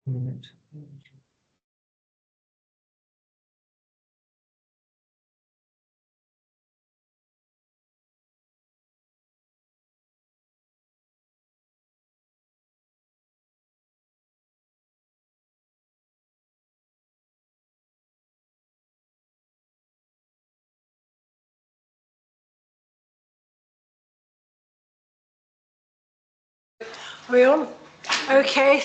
minute. Are we on? Okay,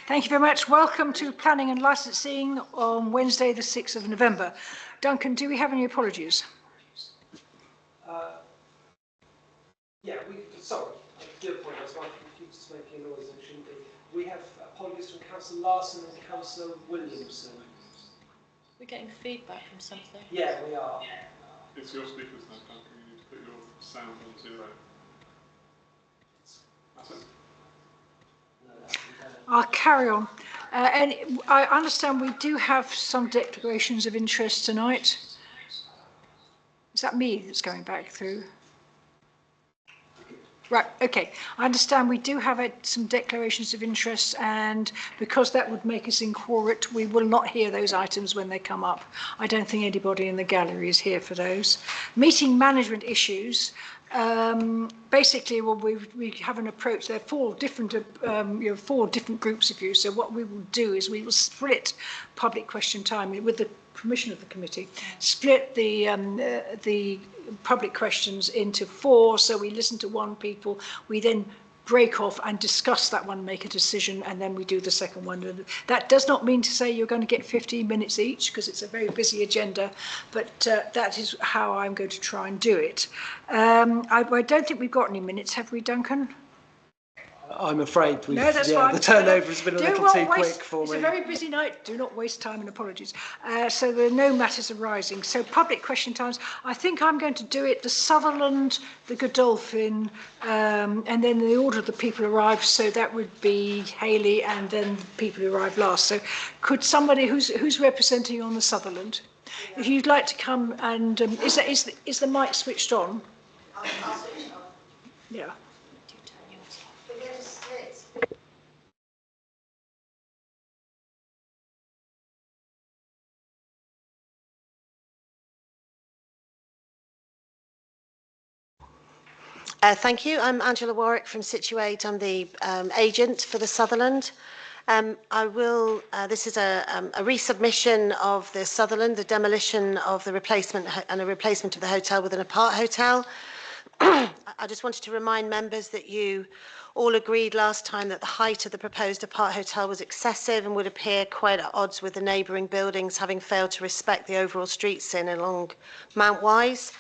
thank you very much. Welcome to Planning and Licensing on Wednesday, the 6th of November. Duncan, do we have any apologies? Sorry, I do apologise. My computer's making a noise and it shouldn't be. We have apologies from Councillor Larson and Councillor Williamson. We're getting feedback from something. Yeah, we are. It's your speakers now, Duncan. You need to put your sound on 0. That's it. I'll carry on. And I understand we do have some declarations of interest tonight. Is that me that's going back through? Right, okay. I understand we do have some declarations of interest, and because that would make us inquirate, we will not hear those items when they come up. I don't think anybody in the gallery is here for those. Meeting management issues. Basically, well, we have an approach. There are four different groups of you. So what we will do is we will split public question time with the permission of the committee. Split the public questions into 4. So we listen to one people. We then break off and discuss that one, make a decision, and then we do the second one. That does not mean to say you're going to get 15 minutes each, because it's a very busy agenda, but that is how I'm going to try and do it. I don't think we've got any minutes, have we, Duncan? I'm afraid we've, no, that's fine. The turnover has been a little too quick for me. It's a very busy night. Do not waste time, and apologies. So there are no matters arising. So public question times. I think I'm going to do it the Sutherland, the Godolphin, and then the order of the people arrive. So that would be Hayley, and then the people who arrive last. So could somebody who's representing on the Sutherland, if you'd like to come and is the mic switched on? I'll switch it on. Yeah. Thank you. I'm Angela Warwick from Situate. I'm the agent for the Sutherland. This is a resubmission of the Sutherland, the demolition of the replacement and a replacement of the hotel with an apart hotel. I just wanted to remind members that you all agreed last time that the height of the proposed apart hotel was excessive and would appear quite at odds with the neighbouring buildings, having failed to respect the overall street scene along Mount Wise.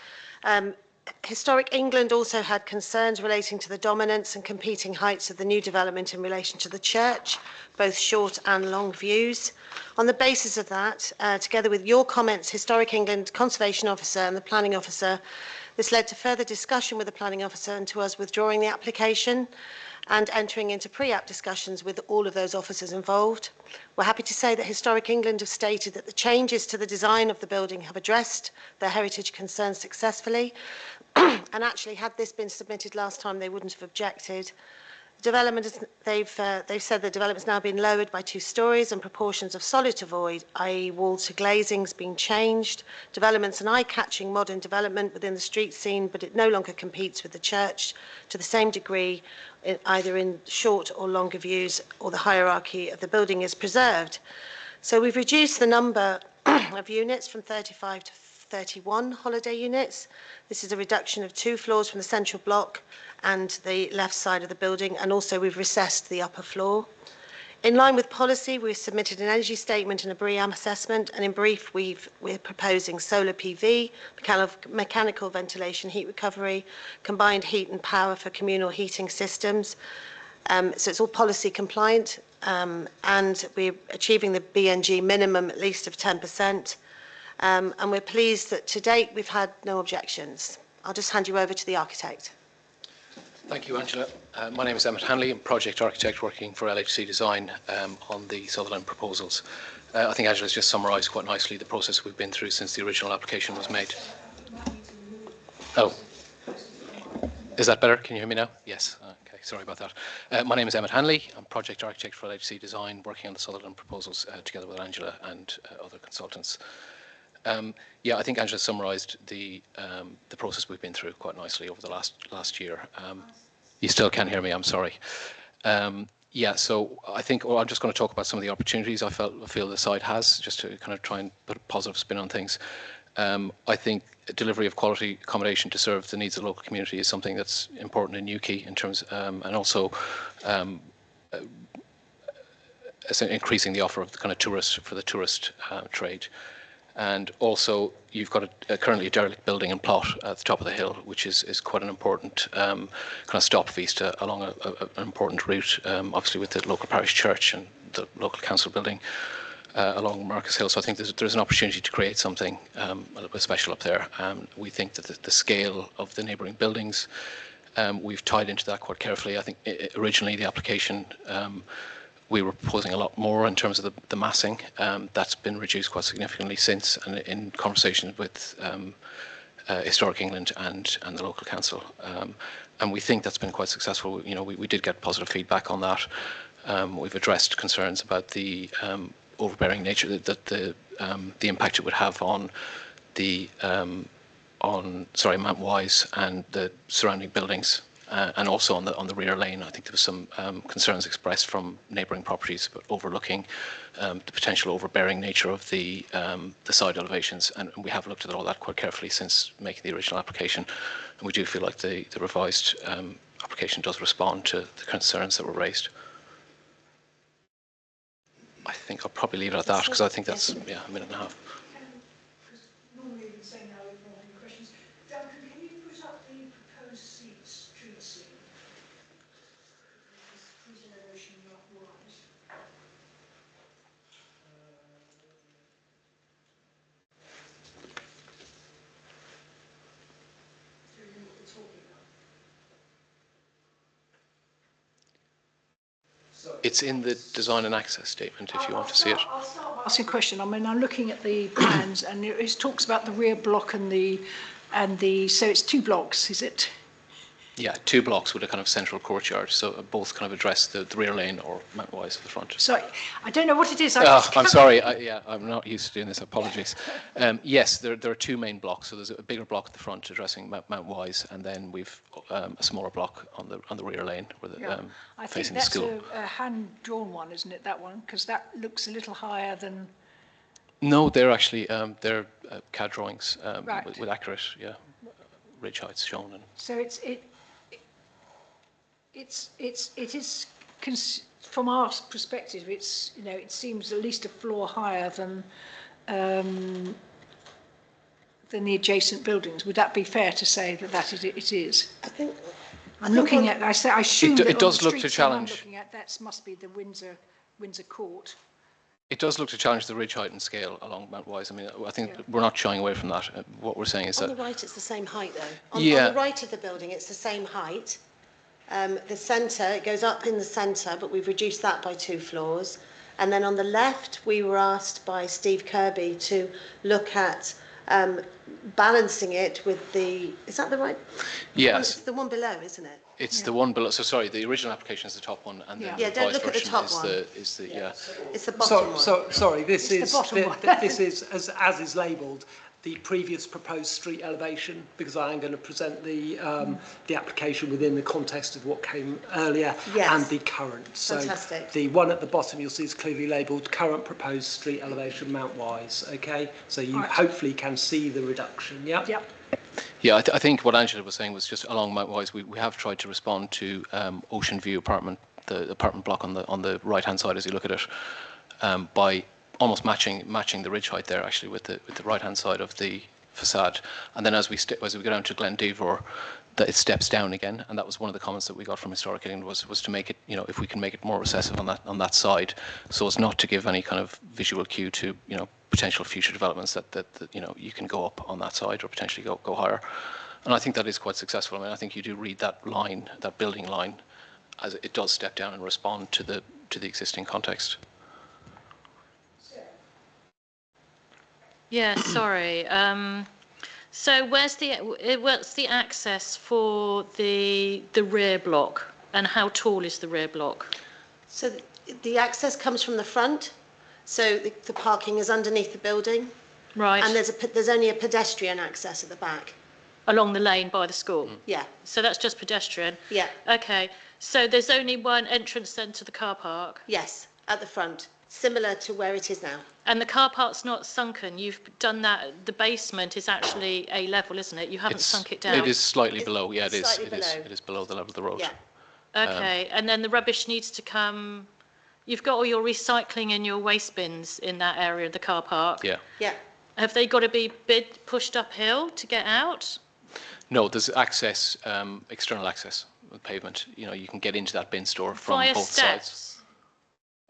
Historic England also had concerns relating to the dominance and competing heights of the new development in relation to the church, both short and long views. On the basis of that, together with your comments, Historic England Conservation Officer and the Planning Officer, this led to further discussion with the Planning Officer and to us withdrawing the application and entering into pre-app discussions with all of those officers involved. We're happy to say that Historic England have stated that the changes to the design of the building have addressed their heritage concerns successfully, and actually, had this been submitted last time, they wouldn't have objected. Development is, they've said the development's now been lowered by 2 stories and proportions of solid to void, i.e. wall to glazing's been changed. Development's an eye-catching modern development within the street scene, but it no longer competes with the church to the same degree, either in short or longer views, or the hierarchy of the building is preserved. So we've reduced the number of units from 35 to 31 holiday units. This is a reduction of 2 floors from the central block and the left side of the building, and also we've recessed the upper floor. In line with policy, we've submitted an energy statement and a BREEAM assessment, and in brief, we're proposing solar PV, mechanical ventilation, heat recovery, combined heat and power for communal heating systems. So it's all policy compliant, and we're achieving the BNG minimum at least of 10%. And we're pleased that to date we've had no objections. I'll just hand you over to the architect. Thank you, Angela. My name is Emmett Hanley. I'm project architect working for LHC Design on the Sutherland proposals. I think Angela's just summarised quite nicely the process we've been through since the original application was made. Oh, is that better? Can you hear me now? Yes. Okay. sorry about that. My name is Emmett Hanley. I'm project architect for LHC Design, working on the Sutherland proposals together with Angela and other consultants. Yeah, I think Angela summarised the process we've been through quite nicely over the last year. You still can't hear me. I'm sorry. Yeah, so I think I'm just going to talk about some of the opportunities I feel the site has, just to kind of try and put a positive spin on things. I think delivery of quality accommodation to serve the needs of the local community is something that's important in Newquay in terms, and also increasing the offer of the kind of tourist trade. And also, you've got currently a derelict building and plot at the top of the hill, which is quite an important kind of stop vista along an important route, obviously with the local parish church and the local council building along Marcus Hill. So I think there's an opportunity to create something a little bit special up there. We think that the scale of the neighbouring buildings, we've tied into that quite carefully. I think originally the application, we were proposing a lot more in terms of the massing. That's been reduced quite significantly since, and in conversations with Historic England and the local council. And we think that's been quite successful. You know, we did get positive feedback on that. We've addressed concerns about the overbearing nature that the impact it would have on the Mount Wise and the surrounding buildings. And also on the rear lane, I think there was some concerns expressed from neighbouring properties about overlooking the potential overbearing nature of the side elevations, and we have looked at all that quite carefully since making the original application, and we do feel like the revised application does respond to the concerns that were raised. I think I'll probably leave it at that because I think that's a minute and a half. Normally we'd say now if not any questions. Duncan, can you put up the proposed street scene? Street elevation wise. So you know what we're talking about. It's in the design and access statement if you want to see it. I'll start by asking a question. I mean, I'm looking at the plans and it talks about the rear block and the so it's 2 blocks, is it? Yeah, 2 blocks with a kind of central courtyard, so both kind of address the rear lane or Mount Wise at the front. Sorry, I don't know what it is. I'm sorry. I'm not used to doing this. Apologies. Yes, there are 2 main blocks. So there's a bigger block at the front addressing Mount Wise, and then we've a smaller block on the rear lane where I think facing the that's school. a hand-drawn one, isn't it? That one, because that looks a little higher than. No, they're actually they're CAD drawings Right. with accurate ridge heights shown. And So it is from our perspective. It's it seems at least a floor higher than the adjacent buildings. Would that be fair to say that it is? I think I'm looking at. I assume that it does on the look to street scene I'm challenge. looking at that must be the Windsor Court. It does look to challenge the ridge height and scale along Mount Wise. I mean, I think we're not shying away from that. What we're saying is on that the right it's the same height though. On Yeah. the right of the building it's the same height. The centre, it goes up in the centre, but we've reduced that by 2 floors. And then on the left, we were asked by Steve Kirby to look at balancing it with the, is that the right? Yes. It's the one below, isn't it? It's the one below. So sorry, the original application is the top one, and then the Yeah, don't revised look at the version top is one. the It's the bottom one. Sorry, this It's is the bottom one. this is as is labelled the previous proposed street elevation, because I am going to present the application within the context of what came earlier and the current. So Fantastic. the one at the bottom you'll see is clearly labelled current proposed street elevation Mount Wise. Okay, so you hopefully can see the reduction. Yeah. Yep. Yeah, I think what Angela was saying was just along Mount Wise, we have tried to respond to Ocean View apartment, the apartment block on the right hand side as you look at it, by almost matching the ridge height there actually with the right hand side of the facade, and then as we go down to Glendevor, that it steps down again, and that was one of the comments that we got from Historic England was to make it, if we can make it more recessive on that side, so as not to give any kind of visual cue to potential future developments that you can go up on that side or potentially go higher, and I think that is quite successful. I mean, I think you do read that line, that building line, as it does step down and respond to the existing context. Yeah, sorry. So what's the access for the rear block? And how tall is the rear block? So the access comes from the front, so the parking is underneath the building. Right. And there's only a pedestrian access at the back. Along the lane by the school? Yeah. So that's just pedestrian? Yeah. Okay. So there's only one entrance then to the car park? Yes, at the front, similar to where it is now. And the car park's not sunken? You've done that, the basement is actually A level, isn't it? You haven't sunk it down? It is slightly below, yeah, it is. Slightly below. It is below the level of the road. Yeah. Okay, and then the rubbish needs to come, you've got all your recycling and your waste bins in that area of the car park? Yeah. Yeah. Have they got to be pushed uphill to get out? No, there's access, external access with pavement. You know, you can get into that bin store from Via both steps?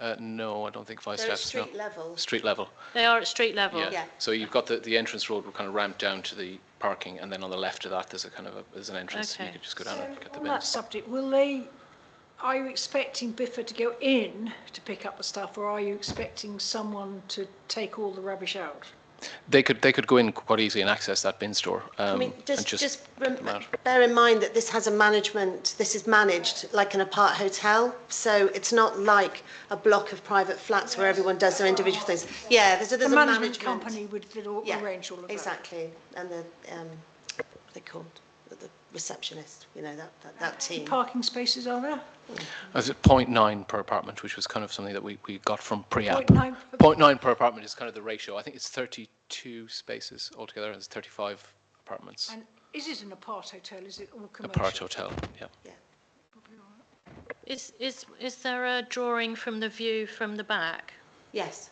sides. No, I don't think via They're at steps. street level. Street level. They are at street level? Yeah. Yeah. So you've got the entrance road will kind of ramp down to the parking, and then on the left of that there's a kind of there's an entrance. Okay. You could just go down and get the On bin. that subject, are you expecting Biffa to go in to pick up the stuff, or are you expecting someone to take all the rubbish out? They could go in quite easily and access that bin store. I mean, and bear in mind that this is managed like an apart hotel, so it's not like a block of private flats where everyone does their individual things. Yeah, there's a management company would arrange all of that. Exactly, and the what they called the receptionist, you know, that team. Parking spaces are there? Is it 0.9 per apartment, which was kind of something that we got from pre-app. 0.9 per apartment is kind of the ratio. I think it's 32 spaces altogether, and there's 35 apartments. And is it an apart hotel? Is it all commercial? Apart hotel, yeah. Yeah. Is there a drawing from the view from the back? Yes.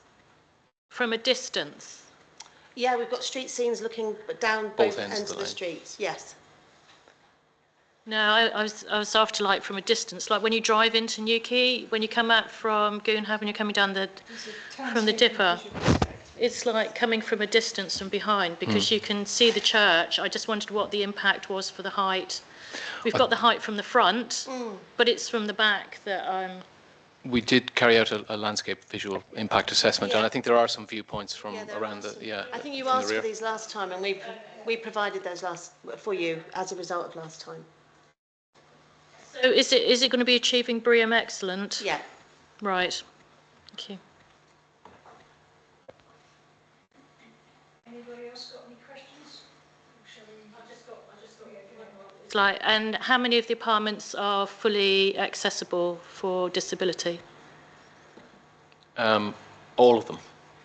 From a distance? Yeah, we've got street scenes looking down both ends of the streets. Yes. No, I was after like from a distance, like when you drive into Newquay, when you come out from Goonham and you're coming down from the Dipper, it's like coming from a distance from behind because you can see the church. I just wondered what the impact was for the height. We've got the height from the front, but it's from the back that We did carry out a landscape visual impact assessment, and I think there are some viewpoints from around the I think you asked for these last time, and we provided those for you as a result of last time. So is it going to be achieving BREEAM Excellent? Yeah. Right. Thank you. Anybody else got any questions? It's like, and how many of the apartments are fully accessible for disability? all of them.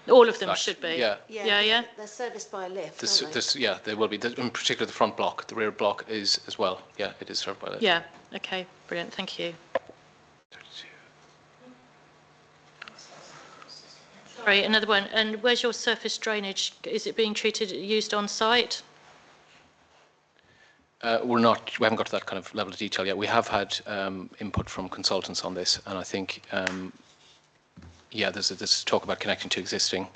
All of them Fact, should be? yeah. Yeah. They're serviced by a lift, aren't they? Yeah, they will be. In particular, the front block. The rear block is as well. Yeah, it is served by that. Yeah, okay, brilliant, thank you. Sorry, another one. And where's your surface drainage? Is it being used on site? We haven't got to that kind of level of detail yet. We have had input from consultants on this, and I think, yeah, there's talk about connecting to existing,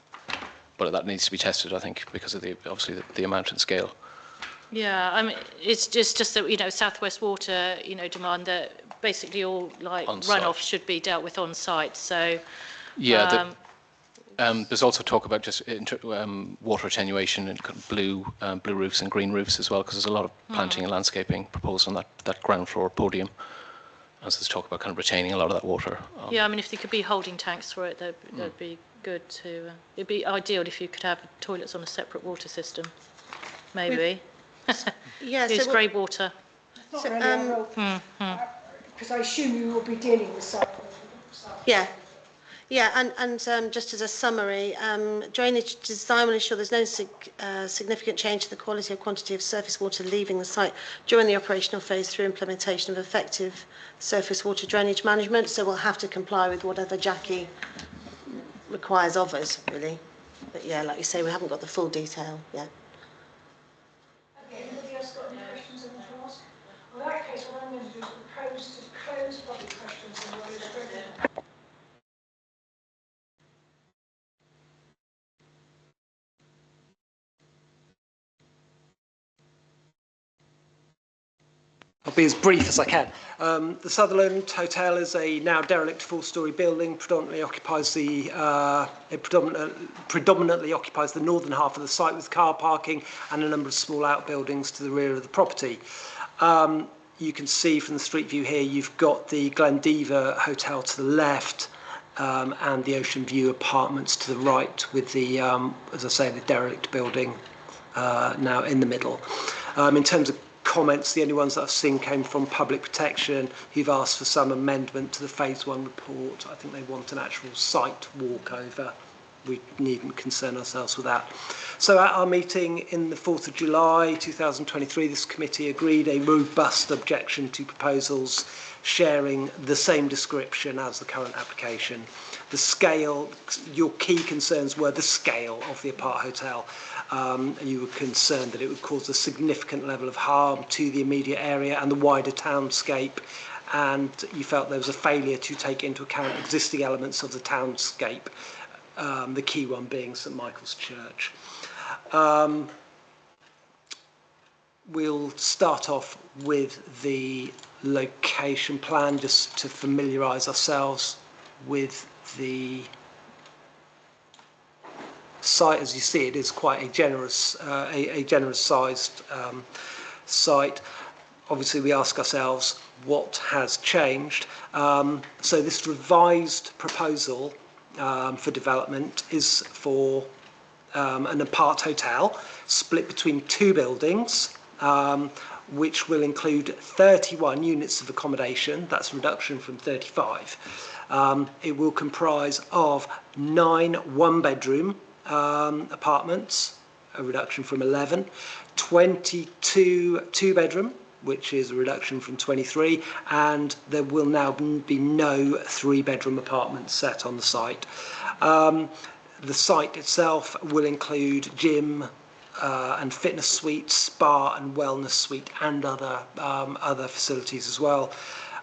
but that needs to be tested, I think, because of obviously the amount and scale. Yeah, I mean, it's just that, South West Water, demand that basically all runoff should be dealt with on site. So yeah, there's also talk about just water attenuation and blue roofs and green roofs as well, because there's a lot of planting and landscaping proposed on that ground floor podium. And so there's talk about kind of retaining a lot of that water. Yeah, I mean, if there could be holding tanks for it, that'd be good to. It'd be ideal if you could have toilets on a separate water system, maybe. Yeah, Use grey water. It's not really our role, because I assume you will be dealing with some. Yeah. Yeah, and just as a summary, drainage design will ensure there's no significant change to the quality or quantity of surface water leaving the site during the operational phase through implementation of effective surface water drainage management. So we'll have to comply with whatever Jackie requires of us, really. But yeah, like you say, we haven't got the full detail yet. Anybody else got any questions they want to ask? Well, in that case, what I'm going to do is propose to close public questions and what is ready. I'll be as brief as I can. The Sutherland Hotel is a now derelict four-storey building. Predominantly occupies the northern half of the site with car parking and a number of small outbuildings to the rear of the property. you can see from the street view here, you've got the Glendiva Hotel to the left, and the Ocean View Apartments to the right, with the, as I say, the derelict building now in the middle. In terms of comments, the only ones that I've seen came from Public Protection, who've asked for some amendment to the Phase 1 report. I think they want an actual site walkover. We needn't concern ourselves with that. So at our meeting in the 4th of July 2023, this committee agreed a robust objection to proposals sharing the same description as the current application. The scale, your key concerns were the scale of the apart hotel. You were concerned that it would cause a significant level of harm to the immediate area and the wider townscape, and you felt there was a failure to take into account existing elements of the townscape, the key one being St Michael's Church. We'll start off with the location plan, just to familiarise ourselves with the site. As you see, it is quite a generous, sized site. Obviously, we ask ourselves what has changed. So this revised proposal for development is for an apart hotel split between 2 buildings, which will include 31 units of accommodation. That's a reduction from 35. It will comprise of 9 one-bedroom apartments, a reduction from 11, 22 two-bedroom, which is a reduction from 23, and there will now be no 3-bedroom apartments set on the site. The site itself will include gym and fitness suite, spa and wellness suite, and other facilities as well.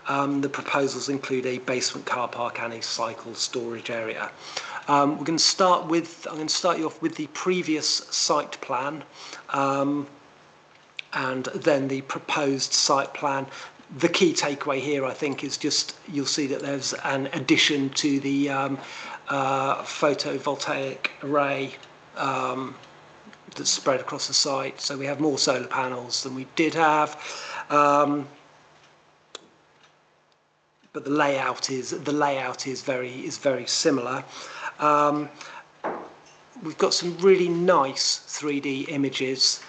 The proposals include a basement car park and a cycle storage area. I'm going to start you off with the previous site plan, and then the proposed site plan. The key takeaway here, I think, is just you'll see that there's an addition to the photovoltaic array that's spread across the site. So we have more solar panels than we did have, but the layout is very similar. We've got some really nice 3D images.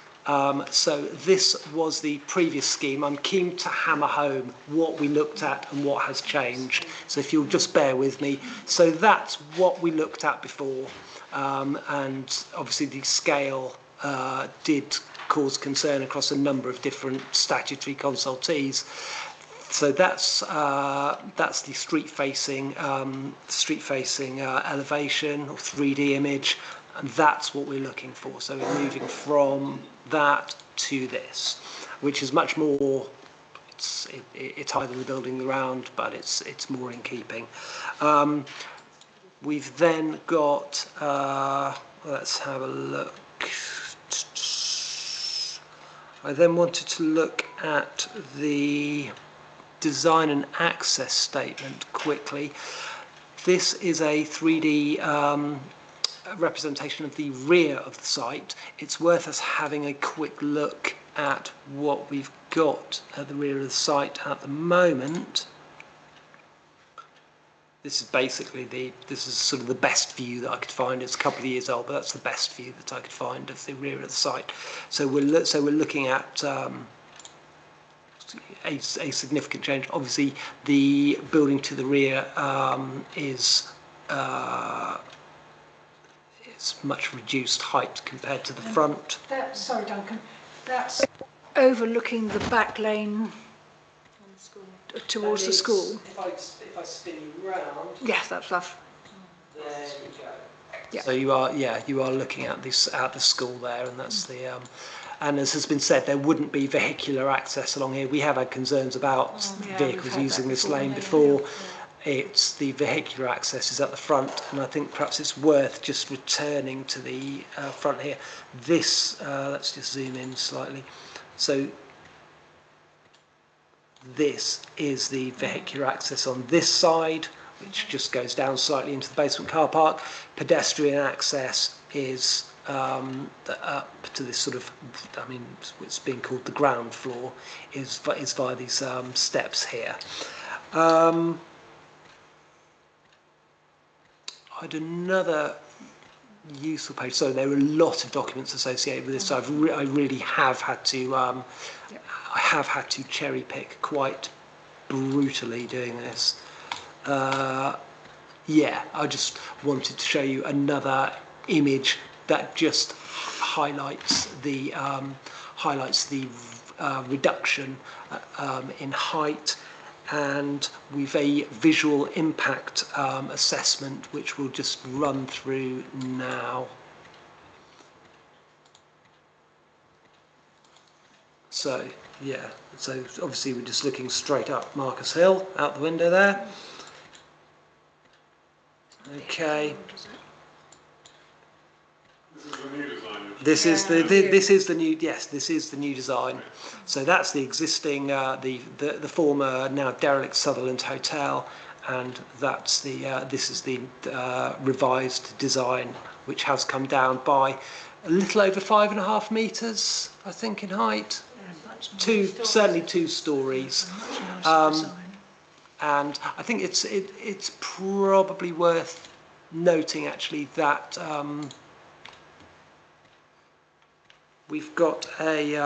So this was the previous scheme. I'm keen to hammer home what we looked at and what has changed. So if you'll just bear with me. So that's what we looked at before. And obviously the scale did cause concern across a number of different statutory consultees. So that's the street-facing elevation or 3D image, and that's what we're looking for. So we're moving from that to this, which is much more. It's higher than the building around, but it's more in keeping. We've then got. Let's have a look. I then wanted to look at the design and access statement quickly. This is a 3D representation of the rear of the site. It's worth us having a quick look at what we've got at the rear of the site at the moment. This is basically this is sort of the best view that I could find. It's a couple of years old, but that's the best view that I could find of the rear of the site. So we're looking at a significant change. Obviously, the building to the rear is much reduced height compared to the front. Sorry, Duncan. That's overlooking the back lane towards the school. If I spin you round. Yes, that's love. There we go. Yeah. So you are looking at the school there, and that's the. And as has been said, there wouldn't be vehicular access along here. We have had concerns about vehicles using this lane before. It's the vehicular access is at the front, and I think perhaps it's worth just returning to the front here. This, let's just zoom in slightly. So this is the vehicular access on this side, which just goes down slightly into the basement car park. Pedestrian access is up to this sort of, I mean, it's being called the ground floor, is via these steps here. I had another useful page. So there are a lot of documents associated with this. So I really have had to I have had to cherry pick quite brutally doing this. Yeah, I just wanted to show you another image that just highlights the reduction in height, and we've a visual impact assessment which we'll just run through now. So yeah, so obviously we're just looking straight up Marcus Hill out the window there. Okay. This is the new design. This is the new, yes, this is the new design. So that's the existing the former now derelict Sutherland Hotel, and that's the this is the revised design, which has come down by a little over 5.5 metres, I think, in height. Certainly two stories. And I think it's probably worth noting actually that we've got a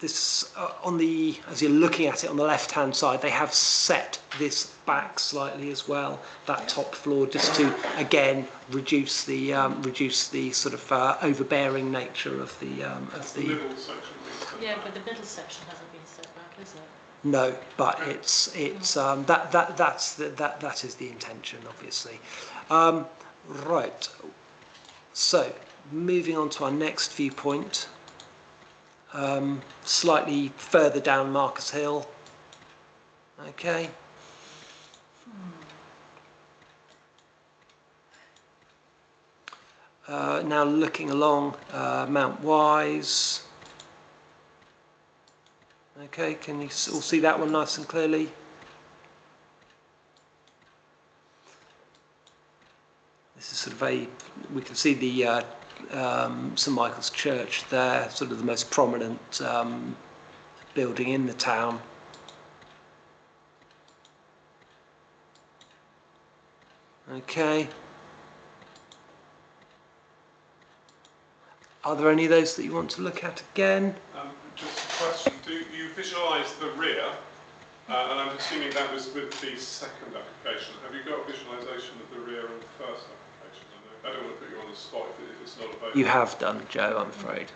this on the, as you're looking at it on the left hand side, they have set this back slightly as well, that top floor, just to again reduce the sort of overbearing nature of the middle section. Yeah, but the middle section hasn't been set back, is it? No, but that is the intention, obviously. Right. So moving on to our next viewpoint, slightly further down Marcus Hill. Okay. Now looking along Mount Wise. Okay, can you all see that one nice and clearly? This is sort of we can see the St Michael's Church there, sort of the most prominent building in the town. Okay. Are there any of those that you want to look at again? Just a question, do you visualise the rear? And I'm assuming that was with the second application. Have you got a visualisation of the rear in the first application? I don't want to put you on the spot if it's not available. You have done, Joe, I'm afraid.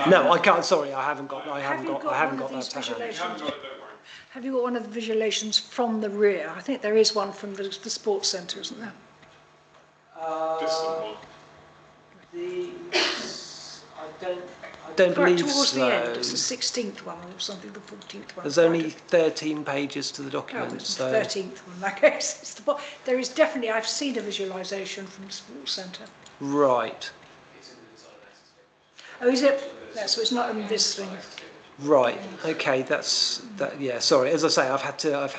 No, I can't. Sorry, I haven't got that to hand. You haven't got it, don't worry. Have you got one of the visualizations from the rear? I think there is one from the sports centre, isn't there? Distant one. I don't believe towards so. the end, it's the 16th one or something, the 14th one. There's only 13 pages to the document. Oh, it's so. the 13th one in that case. It's there is definitely, I've seen a visualisation from the sports centre. Right. Oh, is it? Yeah, so it's not in this thing. Right. Okay. That's that. Yeah. Sorry. As I say, I've had to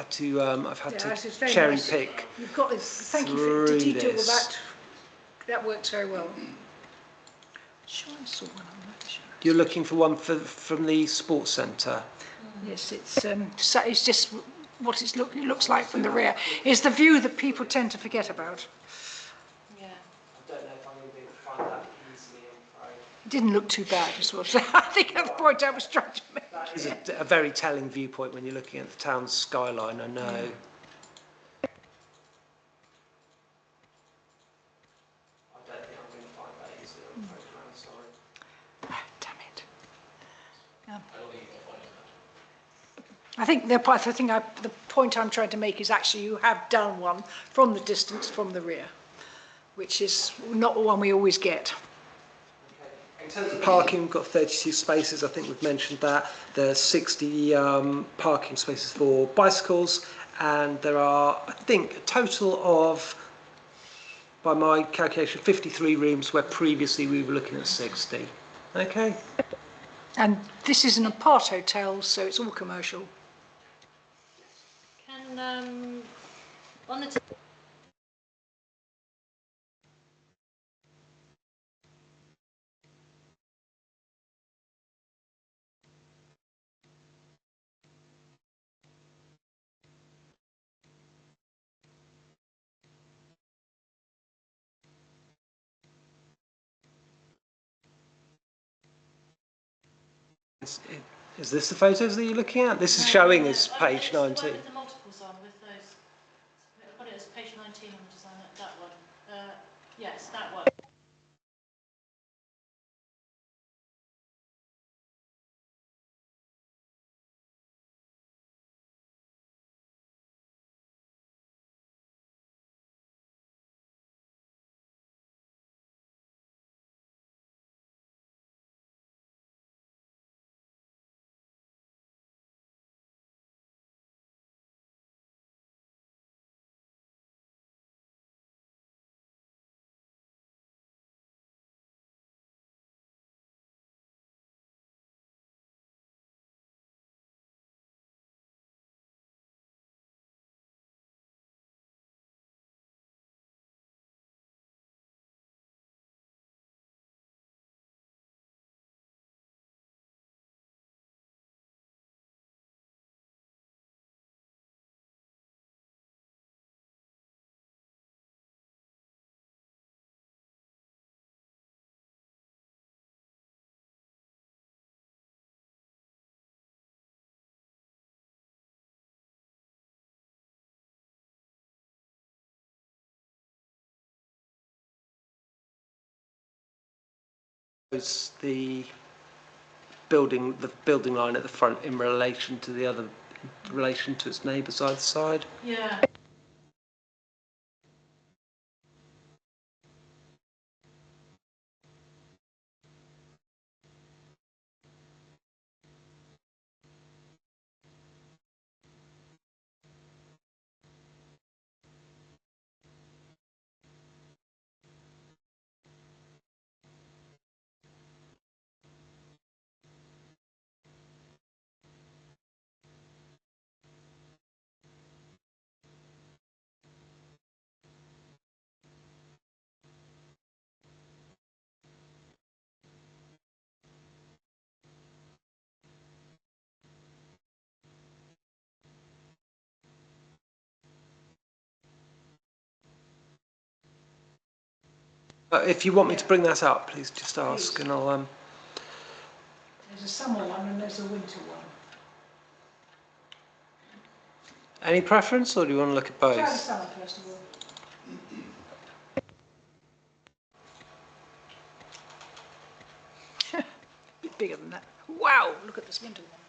cherry nice. pick. You've got this. Thank you for the detail of that. That works very well. Sure, I saw one on that. Sure. You're looking for one from the sports centre. Yes, it's just what it looks like from the rear. It's the view that people tend to forget about. Yeah. I don't know if I'm going to be able to find that easily, I'm afraid. It didn't look too bad, is what I think that's the point I was trying to make. That is a very telling viewpoint when you're looking at the town's skyline, I know. I think the point I'm trying to make is actually you have done one from the distance from the rear, which is not the one we always get. In terms of parking, we've got 32 spaces. I think we've mentioned that. There's 60 parking spaces for bicycles, and there are, I think, a total of, by my calculation, 53 rooms where previously we were looking at 60. Okay. And this is an apart hotel, so it's all commercial. Can on the Is this the photos that you're looking at? This is showing as page It's the one 19. with the multiples on, with those. I've got it as page 19 on the design. That one. Yes, that one. It's the building line at the front in relation to the other, in relation to its neighbours either side. Yeah. If you want me to bring that up, please just ask, and I'll. There's a summer one and there's a winter one. Any preference, or do you want to look at both? Try the summer first of all. Bit bigger than that. Wow, look at this winter one.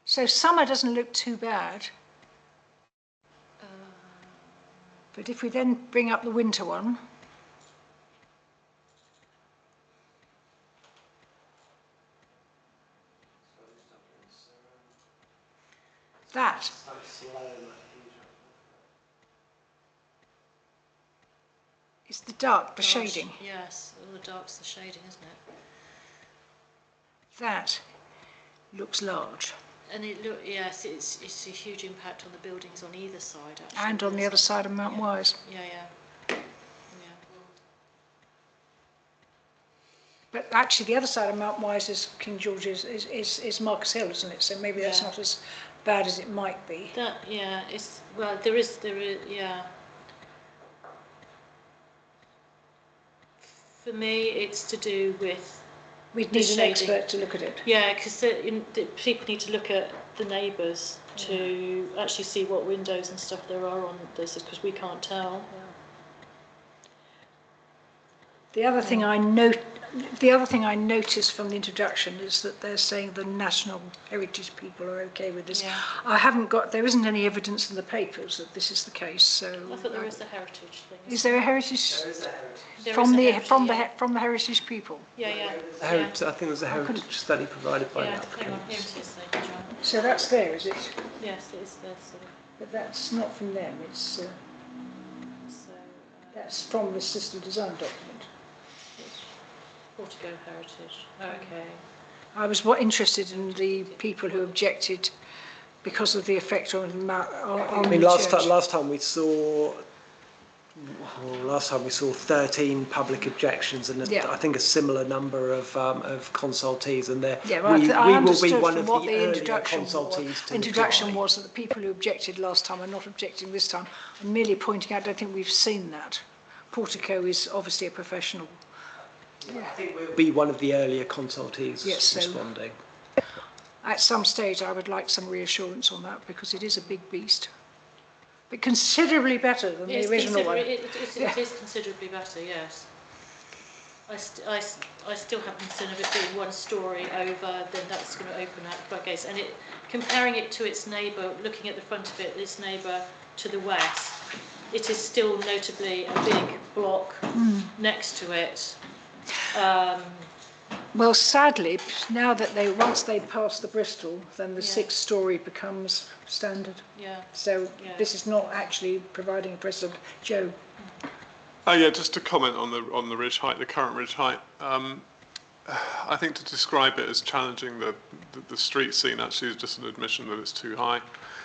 So summer doesn't look too bad. But if we then bring up the winter one, that is the dark, the shading. Yes, all the dark's the shading, isn't it? That looks large. And yes, it's a huge impact on the buildings on either side, actually. And on the other side of Mount Wise. Yeah. But actually the other side of Mount Wise is King George's, is Marcus Hill, isn't it? So maybe that's not as bad as it might be. It's, well, there is, yeah. For me, it's to do with We'd need an expert to look at it. Yeah, because people need to look at the neighbours to actually see what windows and stuff there are on this, because we can't tell. The other thing I noticed from the introduction is that they're saying the national heritage people are okay with this. Yeah. There isn't any evidence in the papers that this is the case. So I thought there was the heritage thing. Is there a heritage? There is a heritage. From the heritage people. Yeah. I think there's a heritage study provided by the Hang on, applicant. here it is, John. So that's there, is it? Yes, it is there. But that's not from them. It's that's from the system design document. Portico heritage. Okay. I was interested in the people who objected because of the effect on the church. Last time we saw 13 public objections and I think a similar number of consultees, and I we will be one of what the earlier consultees. Introduction was that the people who objected last time are not objecting this time. I'm merely pointing out, I don't think we've seen that. Portico is obviously a professional I think we'll be one of the earlier consultees Yes, so- responding. At some stage, I would like some reassurance on that because it is a big beast. But considerably better than the original one. It is considerably better, yes. I still have concern of it being one story over, then that's going to open up floodgates. And comparing it to its neighbour, looking at the front of it, its neighbour to the west, it is still notably a big block next to it. Well, sadly, now that once they pass the Bristol, then the Yeah. 6-storey becomes standard. Yeah. So Yeah. this is not actually providing a precedent. Joe? Yeah, just to comment on the ridge height, the current ridge height. I think to describe it as challenging the street scene actually is just an admission that it's too high.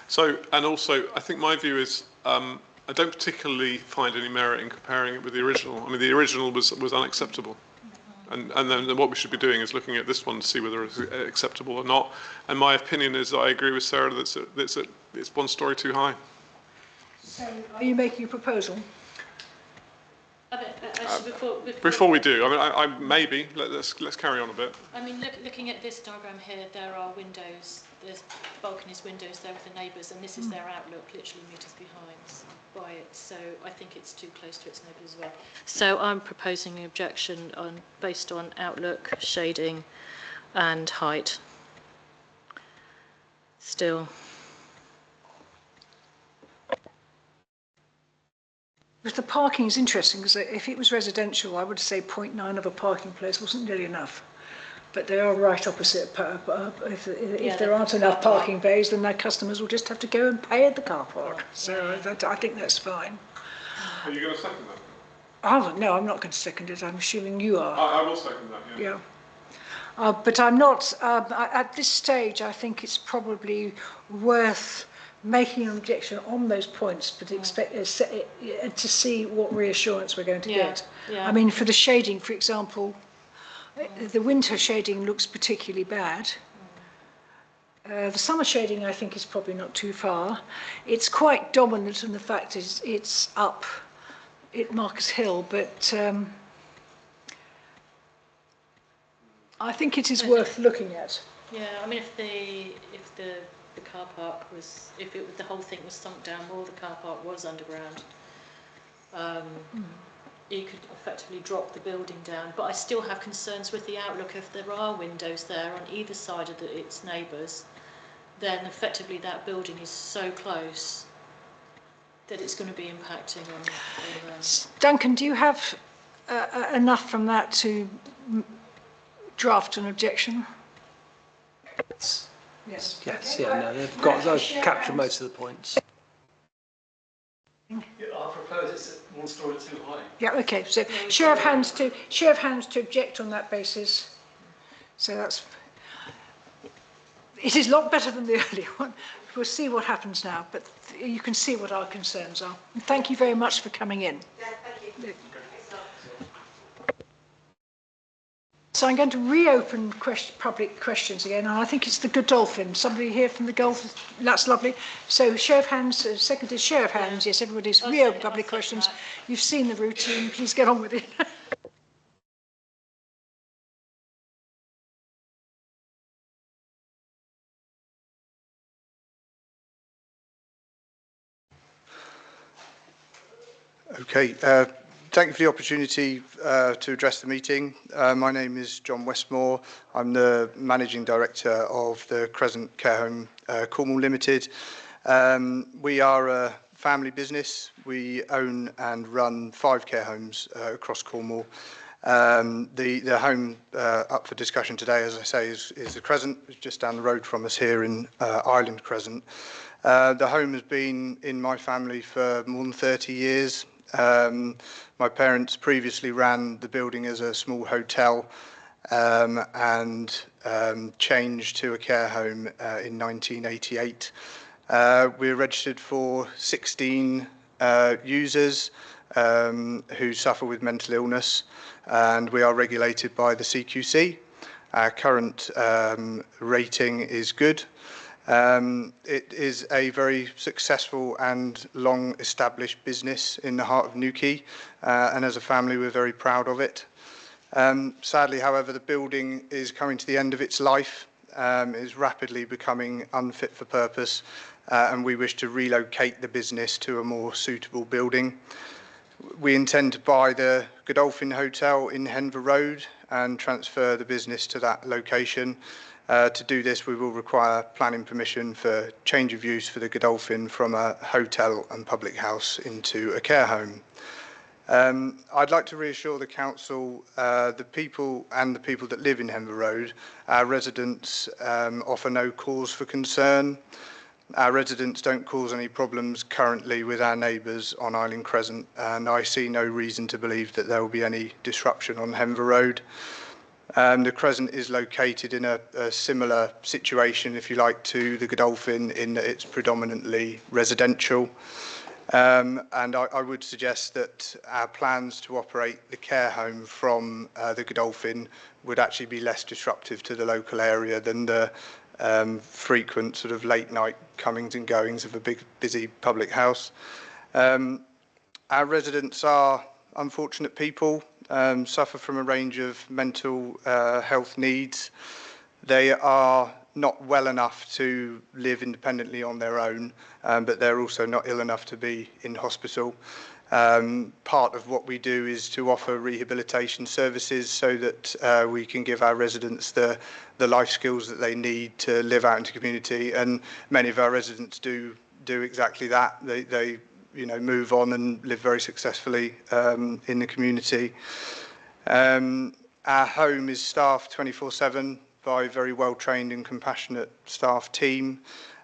So, and also, I think my view is I don't particularly find any merit in comparing it with the original. I mean, the original was unacceptable. And then what we should be doing is looking at this one to see whether it's acceptable or not. And my opinion is that I agree with Sarah that it's one story too high. So are you making a proposal? Actually, Before we do, I mean, maybe let's carry on a bit. I mean, looking at this diagram here, there are windows. There's balconies, windows there with the neighbours, and this is their outlook, literally metres behind by it. So I think it's too close to its neighbours as well. So I'm proposing an objection based on outlook, shading, and height. Still. But the parking is interesting because if it was residential, I would say 0.9 of a parking place wasn't nearly enough. But they are right opposite. If there aren't enough parking bays, then their customers will just have to go and pay at the car park. So I think that's fine. Are you going to second that? Oh, no, I'm not going to second it. I'm assuming you are. I will second that, yeah. Yeah. But I'm not, at this stage, I think it's probably worth making an objection on those points, but to see what reassurance we're going to get. Yeah. I mean, for the shading, for example, the winter shading looks particularly bad. The summer shading, I think, is probably not too far. It's quite dominant in the fact it's up at Marcus Hill, but I think it is worth looking at. Yeah, I mean, if the car park was, the whole thing was sunk down more, the car park was underground, you could effectively drop the building down. But I still have concerns with the outlook. If there are windows there on either side of its neighbours, then effectively that building is so close that it's going to be impacting on them. Duncan, do you have enough from that to draft an objection? Yes. Yes, yeah, no, they've captured most of the points. Yeah, I propose it's one story too high. Yeah, okay, so show of hands to object on that basis. So it is a lot better than the earlier one. We'll see what happens now, but you can see what our concerns are. And thank you very much for coming in. Yeah, thank you. So I'm going to reopen public questions again, and I think it's the Godolphin. Somebody here from the Gulf, that's lovely. So show of hands, seconded show of hands. Yes, everybody's reopened public questions. You've seen the routine, please get on with it. Okay, thank you for the opportunity to address the meeting. My name is John Westmore. I'm the Managing Director of the Crescent Care Home Cornwall Limited. We are a family business. We own and run 5 care homes across Cornwall. The home up for discussion today, as I say, is the Crescent. It's just down the road from us here in Island Crescent. The home has been in my family for more than 30 years. My parents previously ran the building as a small hotel and changed to a care home in 1988. We're registered for 16 users who suffer with mental illness, and we are regulated by the CQC. Our current rating is good. It is a very successful and long-established business in the heart of Newquay, and as a family, we're very proud of it. Sadly, however, the building is coming to the end of its life. It is rapidly becoming unfit for purpose, and we wish to relocate the business to a more suitable building. We intend to buy the Godolphin Hotel in Henver Road and transfer the business to that location. To do this, we will require planning permission for change of use for the Godolphin from a hotel and public house into a care home. I'd like to reassure the council, the people that live in Henver Road, our residents offer no cause for concern. Our residents don't cause any problems currently with our neighbours on Island Crescent, and I see no reason to believe that there will be any disruption on Henver Road. The Crescent is located in a similar situation, if you like, to the Godolphin in that it's predominantly residential. And I would suggest that our plans to operate the care home from the Godolphin would actually be less disruptive to the local area than the frequent sort of late night comings and goings of a big, busy public house. Our residents are unfortunate people, suffer from a range of mental health needs. They are not well enough to live independently on their own, but they're also not ill enough to be in hospital. Part of what we do is to offer rehabilitation services so that we can give our residents the life skills that they need to live out into community, and many of our residents do exactly that. They move on and live very successfully in the community. Our home is staffed 24/7 by a very well-trained and compassionate staff team,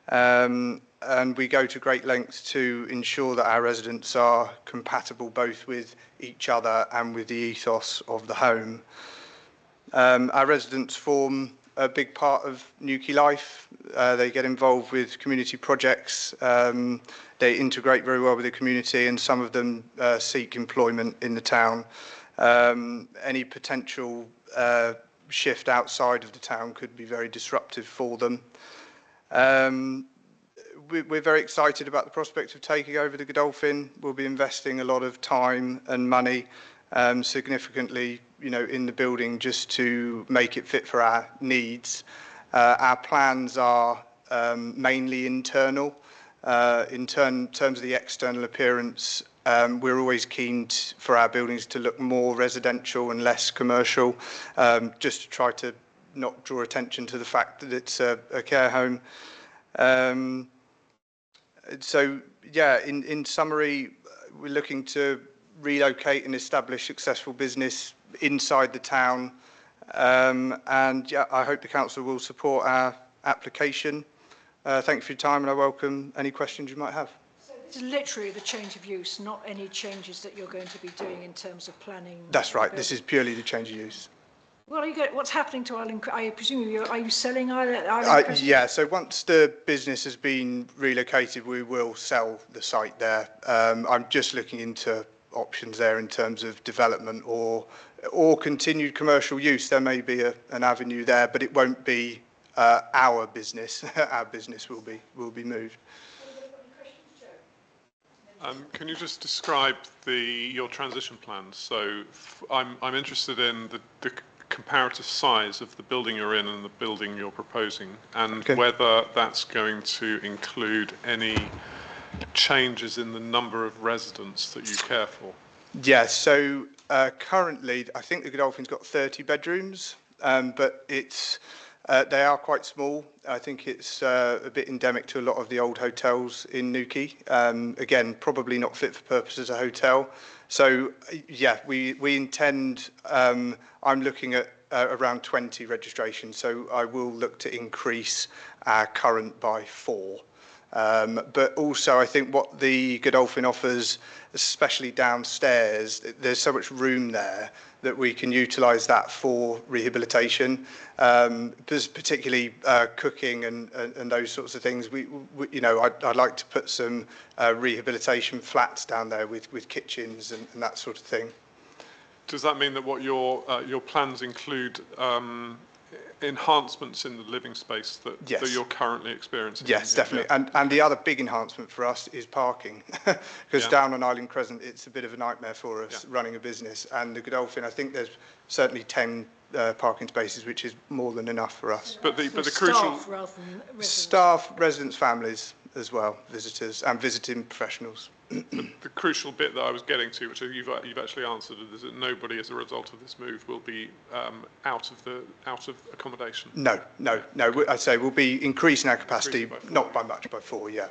and we go to great lengths to ensure that our residents are compatible both with each other and with the ethos of the home. Our residents form a big part of Newquay life. They get involved with community projects. They integrate very well with the community, and some of them seek employment in the town. Any potential shift outside of the town could be very disruptive for them. We're very excited about the prospect of taking over the Godolphin. We'll be investing a lot of time and money, significantly, in the building just to make it fit for our needs. Our plans are mainly internal. In terms of the external appearance, we're always keen for our buildings to look more residential and less commercial, just to try to not draw attention to the fact that it's a care home. So, yeah, in summary, we're looking to relocate and establish successful business inside the town, and yeah, I hope the council will support our application. Thank you for your time, and I welcome any questions you might have. So this is literally the change of use, not any changes that you're going to be doing in terms of planning? That's right. This is purely the change of use. Well, what's happening to Island? I presume are you selling Island? Yeah. So once the business has been relocated, we will sell the site there. I'm just looking into options there in terms of development or continued commercial use. There may be an avenue there, but it won't be our business. Our business will be moved. Can you just describe your transition plans? So I'm interested in the comparative size of the building you're in and the building you're proposing, and whether that's going to include any changes in the number of residents that you care for. Yeah, so currently I think the Godolphin's got 30 bedrooms, but they are quite small. I think it's a bit endemic to a lot of the old hotels in Newquay. Again, probably not fit for purpose as a hotel. So yeah, we intend, I'm looking at around 20 registrations, so I will look to increase our current by 4. But also I think what the Godolphin offers, especially downstairs, there's so much room there that we can utilise that for rehabilitation. Particularly cooking and those sorts of things. I'd like to put some rehabilitation flats down there with kitchens and that sort of thing. Does that mean that what your plans include enhancements in the living space that, Yes. that you're currently experiencing? Yes, definitely. And the other big enhancement for us is parking, because down on Island Crescent, it's a bit of a nightmare for us running a business. And the Godolphin, I think there's certainly 10 parking spaces, which is more than enough for us. But the crucial Staff rather than residents. Staff, residents, families as well, visitors and visiting professionals. the crucial bit that I was getting to, which you've actually answered, is that nobody, as a result of this move, will be out of accommodation. No. I'd say we'll be increasing our capacity, not by much, by 4. Yeah.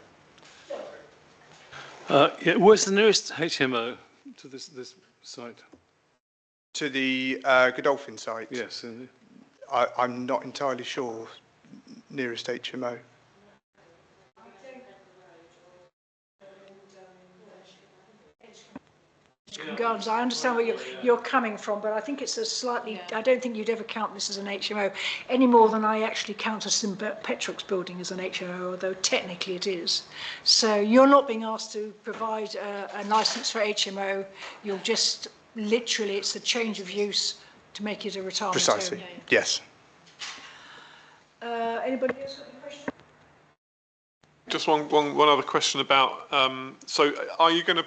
Where's the nearest HMO to this site? To the Godolphin site. Yes. I'm not entirely sure. Nearest HMO. Gardens. I understand where you're coming from, but I think it's a slightly, I don't think you'd ever count this as an HMO any more than I actually count a St Petrox building as an HMO, although technically it is. So you're not being asked to provide a licence for HMO, you'll just literally, it's a change of use to make it a retirement home. Precisely, yes. Anybody else got any questions? Just one other question about, so are you going to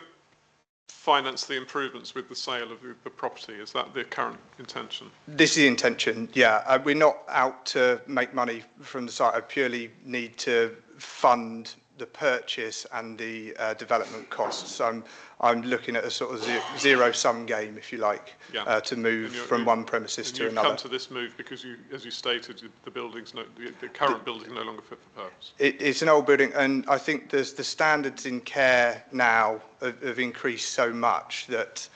finance the improvements with the sale of the property? Is that the current intention? This is the intention, yeah. We're not out to make money from the site. I purely need to fund the purchase and the development costs. I'm looking at a sort of zero-sum game, if you like, to move from one premises to another. You've come to this move because, as you stated, the current building is no longer fit for purpose. It's an old building, and I think the standards in care now have increased so much that,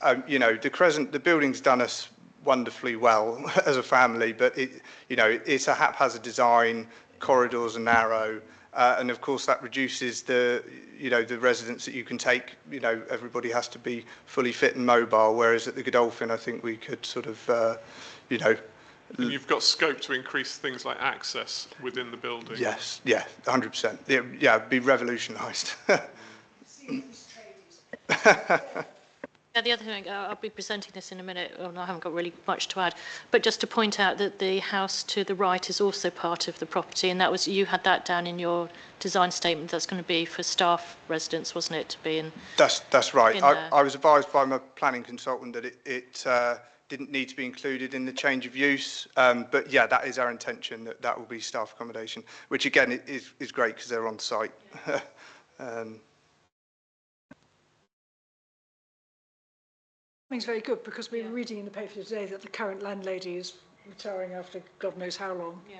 the building's done us wonderfully well as a family, but it's a haphazard design, corridors are narrow, and of course that reduces the residents that you can take. Everybody has to be fully fit and mobile, whereas at the Godolphin, I think we could sort of, And you've got scope to increase things like access within the building. Yes, yeah, 100%. Yeah, be revolutionised. Yeah, the other thing, I'll be presenting this in a minute, and I haven't got really much to add, but just to point out that the house to the right is also part of the property, and you had that down in your design statement. That's going to be for staff residents, wasn't it, to be in? That's right. I was advised by my planning consultant that it didn't need to be included in the change of use, but yeah, that is our intention, that will be staff accommodation, which again is great because they're on site. It's very good because we were reading in the paper today that the current landlady is retiring after God knows how long. Yeah.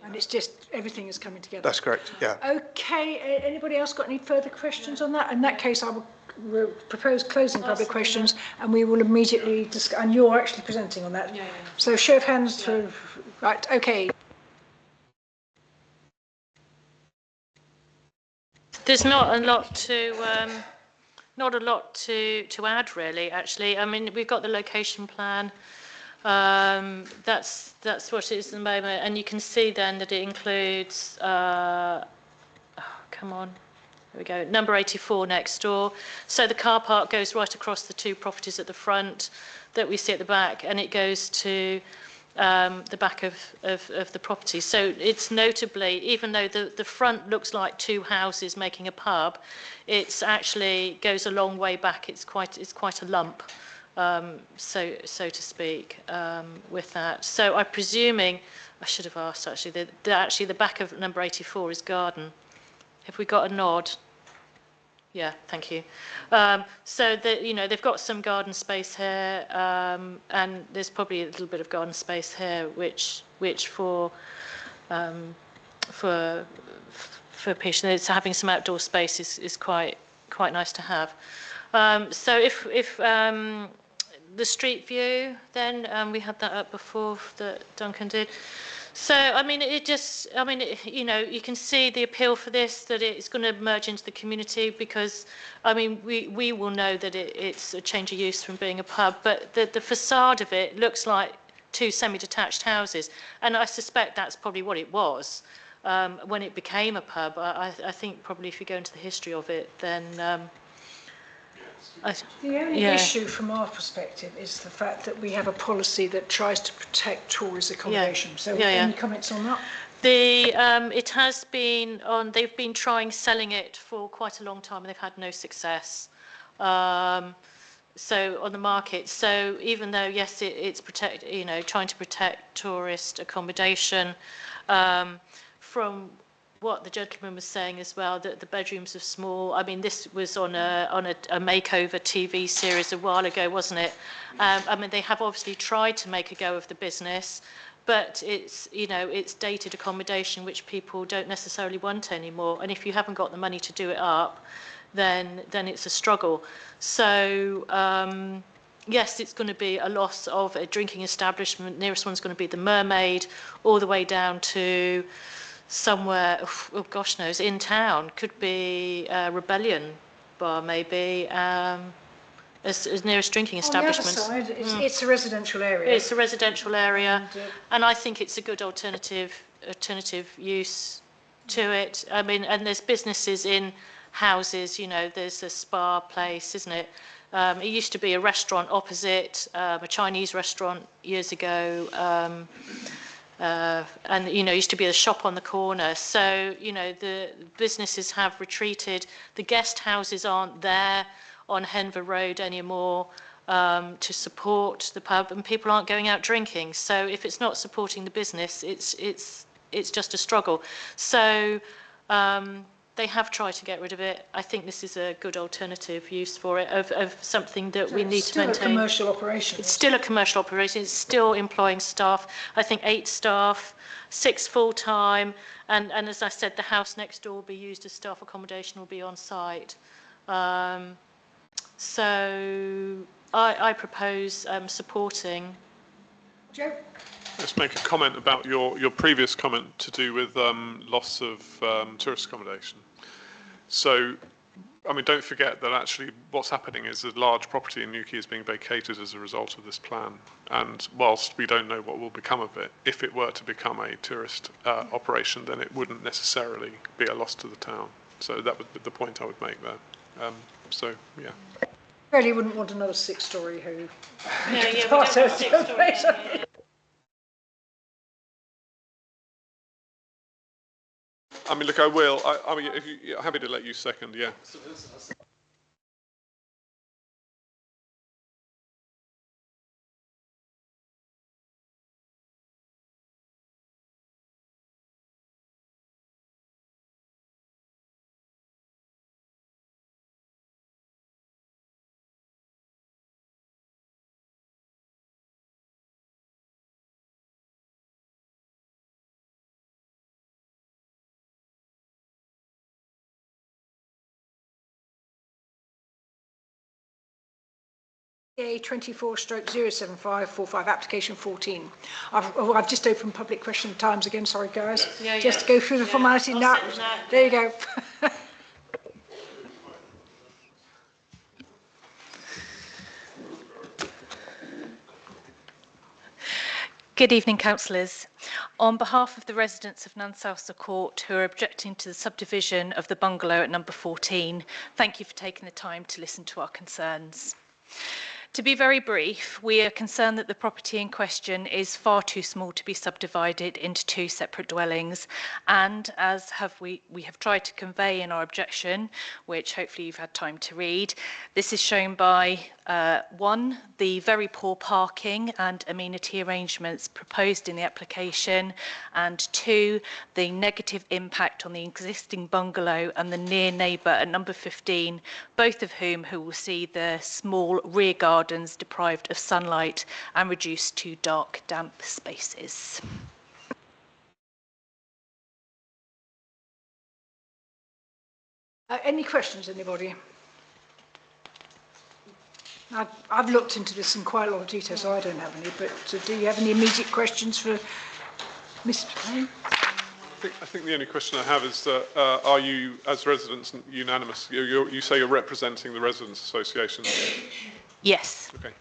And it's just, everything is coming together. That's correct, yeah. Okay, anybody else got any further questions on that? In that case, I will propose closing public questions and we will immediately discuss, and you're actually presenting on that. Yeah. So show of hands for, right, okay. There's not a lot to add, really, actually. I mean, we've got the location plan. That's what it is at the moment. And you can see then that it includes, come on, here we go, number 84 next door. So the car park goes right across the two properties at the front that we see at the back, and it goes to the back of the property. So it's notably, even though the front looks like two houses making a pub, it's actually goes a long way back. It's quite a lump, so to speak, with that. So I'm presuming, I should have asked actually, actually the back of number 84 is garden. Have we got a nod? Yeah, thank you. So they've got some garden space here, and there's probably a little bit of garden space here, which for patients, having some outdoor space is quite nice to have. So if the street view, then we had that up before that Duncan did. So, I mean, you can see the appeal for this, that it's going to merge into the community because, I mean, we will know that it's a change of use from being a pub, but the facade of it looks like two semi-detached houses. And I suspect that's probably what it was when it became a pub. I think probably if you go into the history of it, then The only Yeah. issue from our perspective is the fact that we have a policy that tries to protect tourist accommodation. So any comments on that? It has been on, they've been trying selling it for quite a long time and they've had no success. So on the market, so even though, yes, it's trying to protect tourist accommodation, from what the gentleman was saying as well, that the bedrooms are small. I mean, this was on a makeover TV series a while ago, wasn't it? I mean, they have obviously tried to make a go of the business, but it's dated accommodation which people don't necessarily want anymore. And if you haven't got the money to do it up, then it's a struggle. So yes, it's going to be a loss of a drinking establishment. Nearest one's going to be the Mermaid, all the way down to somewhere, oh gosh knows, in town. Could be Rebellion Bar maybe, as nearest drinking establishment. On the other side, it's a residential area. It's a residential area, and I think it's a good alternative use to it. I mean, and there's businesses in houses, there's a spa place, isn't it? It used to be a restaurant opposite, a Chinese restaurant years ago, and used to be a shop on the corner. So the businesses have retreated. The guest houses aren't there on Henver Road anymore to support the pub, and people aren't going out drinking. So if it's not supporting the business, it's just a struggle. So they have tried to get rid of it. I think this is a good alternative use for it, of something that we need to maintain. It's still a commercial operation. It's still a commercial operation. It's still employing staff. I think 8 staff, 6 full-time, and as I said, the house next door will be used as staff accommodation, will be on site. So I propose supporting. Joe? Let's make a comment about your previous comment to do with loss of tourist accommodation. So, I mean, don't forget that actually what's happening is a large property in Newquay is being vacated as a result of this plan. And whilst we don't know what will become of it, if it were to become a tourist operation, then it wouldn't necessarily be a loss to the town. So that would be the point I would make there. So, yeah. Really wouldn't want another 6-storey home. Yeah, we don't want a 6-storey home, yeah. I mean, look, I will. I mean, if I'm happy to let you second, yeah. A24/07545, application 14. I've just opened public question times again, sorry guys. Yeah, just to go through the formality now. There you go. Good evening, councillors. On behalf of the residents of Nansousa Court who are objecting to the subdivision of the bungalow at number 14, thank you for taking the time to listen to our concerns. To be very brief, we are concerned that the property in question is far too small to be subdivided into 2 separate dwellings, and as we have tried to convey in our objection, which hopefully you've had time to read, this is shown by 1, the very poor parking and amenity arrangements proposed in the application, and 2, the negative impact on the existing bungalow and the near neighbour at number 15, both of whom will see their small rear gardens deprived of sunlight and reduced to dark, damp spaces. Any questions, anybody? I've looked into this in quite a lot of detail, so I don't have any, but do you have any immediate questions for Mr. Payne? I think the only question I have is that are you, as residents, unanimous? You say you're representing the Residents' Association? Yes. Okay.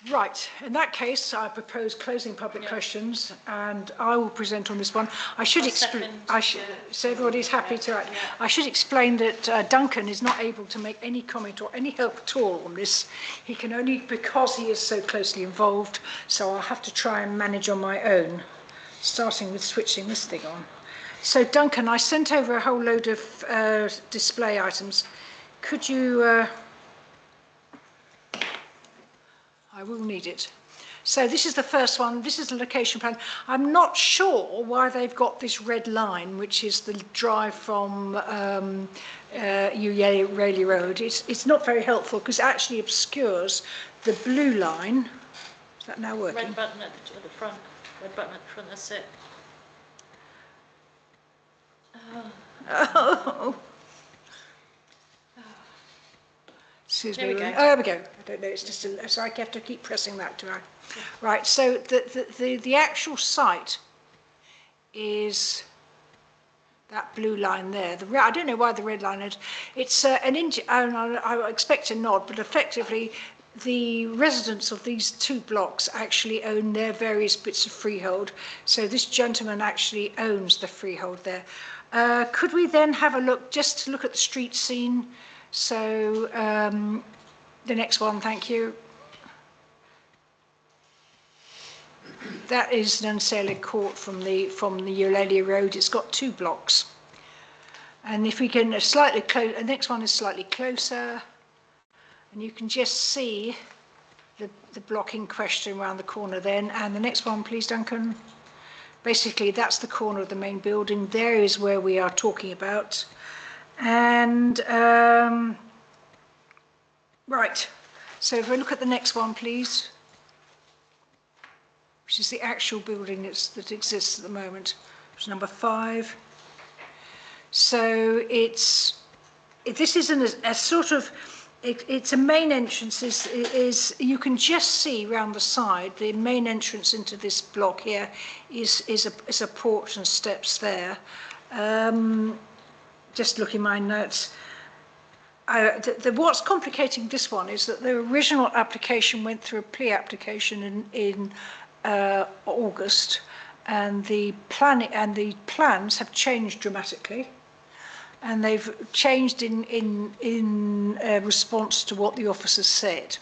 Right, in that case, I propose closing public questions, and I will present on this one. I should explain. So everybody's happy to. I should explain that Duncan is not able to make any comment or any help at all on this. He can only because he is so closely involved. So I'll have to try and manage on my own, starting with switching this thing on. So Duncan, I sent over a whole load of display items. Could you? I will need it. So this is the first one. This is the location plan. I'm not sure why they've got this red line, which is the drive from Rayleigh Road. It's not very helpful because it actually obscures the blue line. Is that now working? Red button at the front. Red button at the front, that's it. Oh. Excuse me. There we go. Oh, there we go. I don't know. It's just so I have to keep pressing that, do I? Yeah. Right. So the actual site is that blue line there. I don't know why the red line is. It's an inch. I expect a nod, but effectively, the residents of these two blocks actually own their various bits of freehold. So this gentleman actually owns the freehold there. Could we then have a look, just to look at the street scene? So the next one, thank you. That is Nunsela Court from the Eulalia Road. It's got two blocks. And if we can slightly close, the next one is slightly closer. And you can just see the block in question around the corner then. And the next one, please, Duncan. Basically, that's the corner of the main building. There is where we are talking about. And, right, so if we look at the next one, please, which is the actual building that exists at the moment, which is number 5. So this isn't a sort of, it's a main entrance, is you can just see round the side, the main entrance into this block here is a porch and steps there. Just looking at my notes. What's complicating this one is that the original application went through a pre-application in August, and the plans have changed dramatically, and they've changed in response to what the officers said.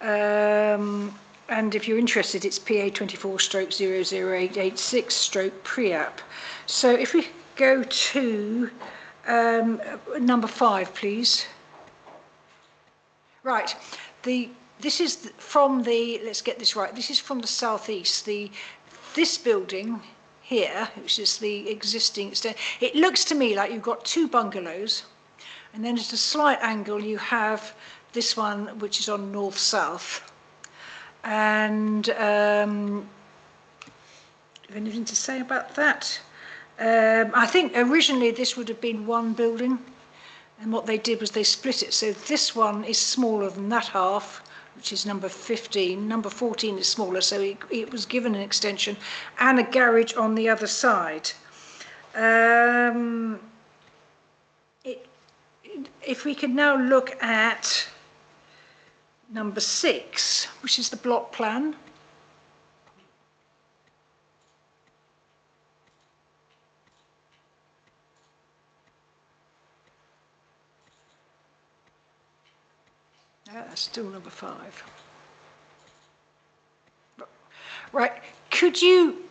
And if you're interested, it's PA 24/00886/pre-app. So if we go to number 5, please. Right, this is from the, let's get this right, this is from the southeast. This building here, which is the existing, it looks to me like you've got two bungalows, and then at a slight angle you have this one, which is on north-south. And anything to say about that? I think originally this would have been one building, and what they did was they split it. So this one is smaller than that half, which is number 15. Number 14 is smaller, so it was given an extension and a garage on the other side. If we can now look at number 6, which is the block plan. That's still number 5. Right, could you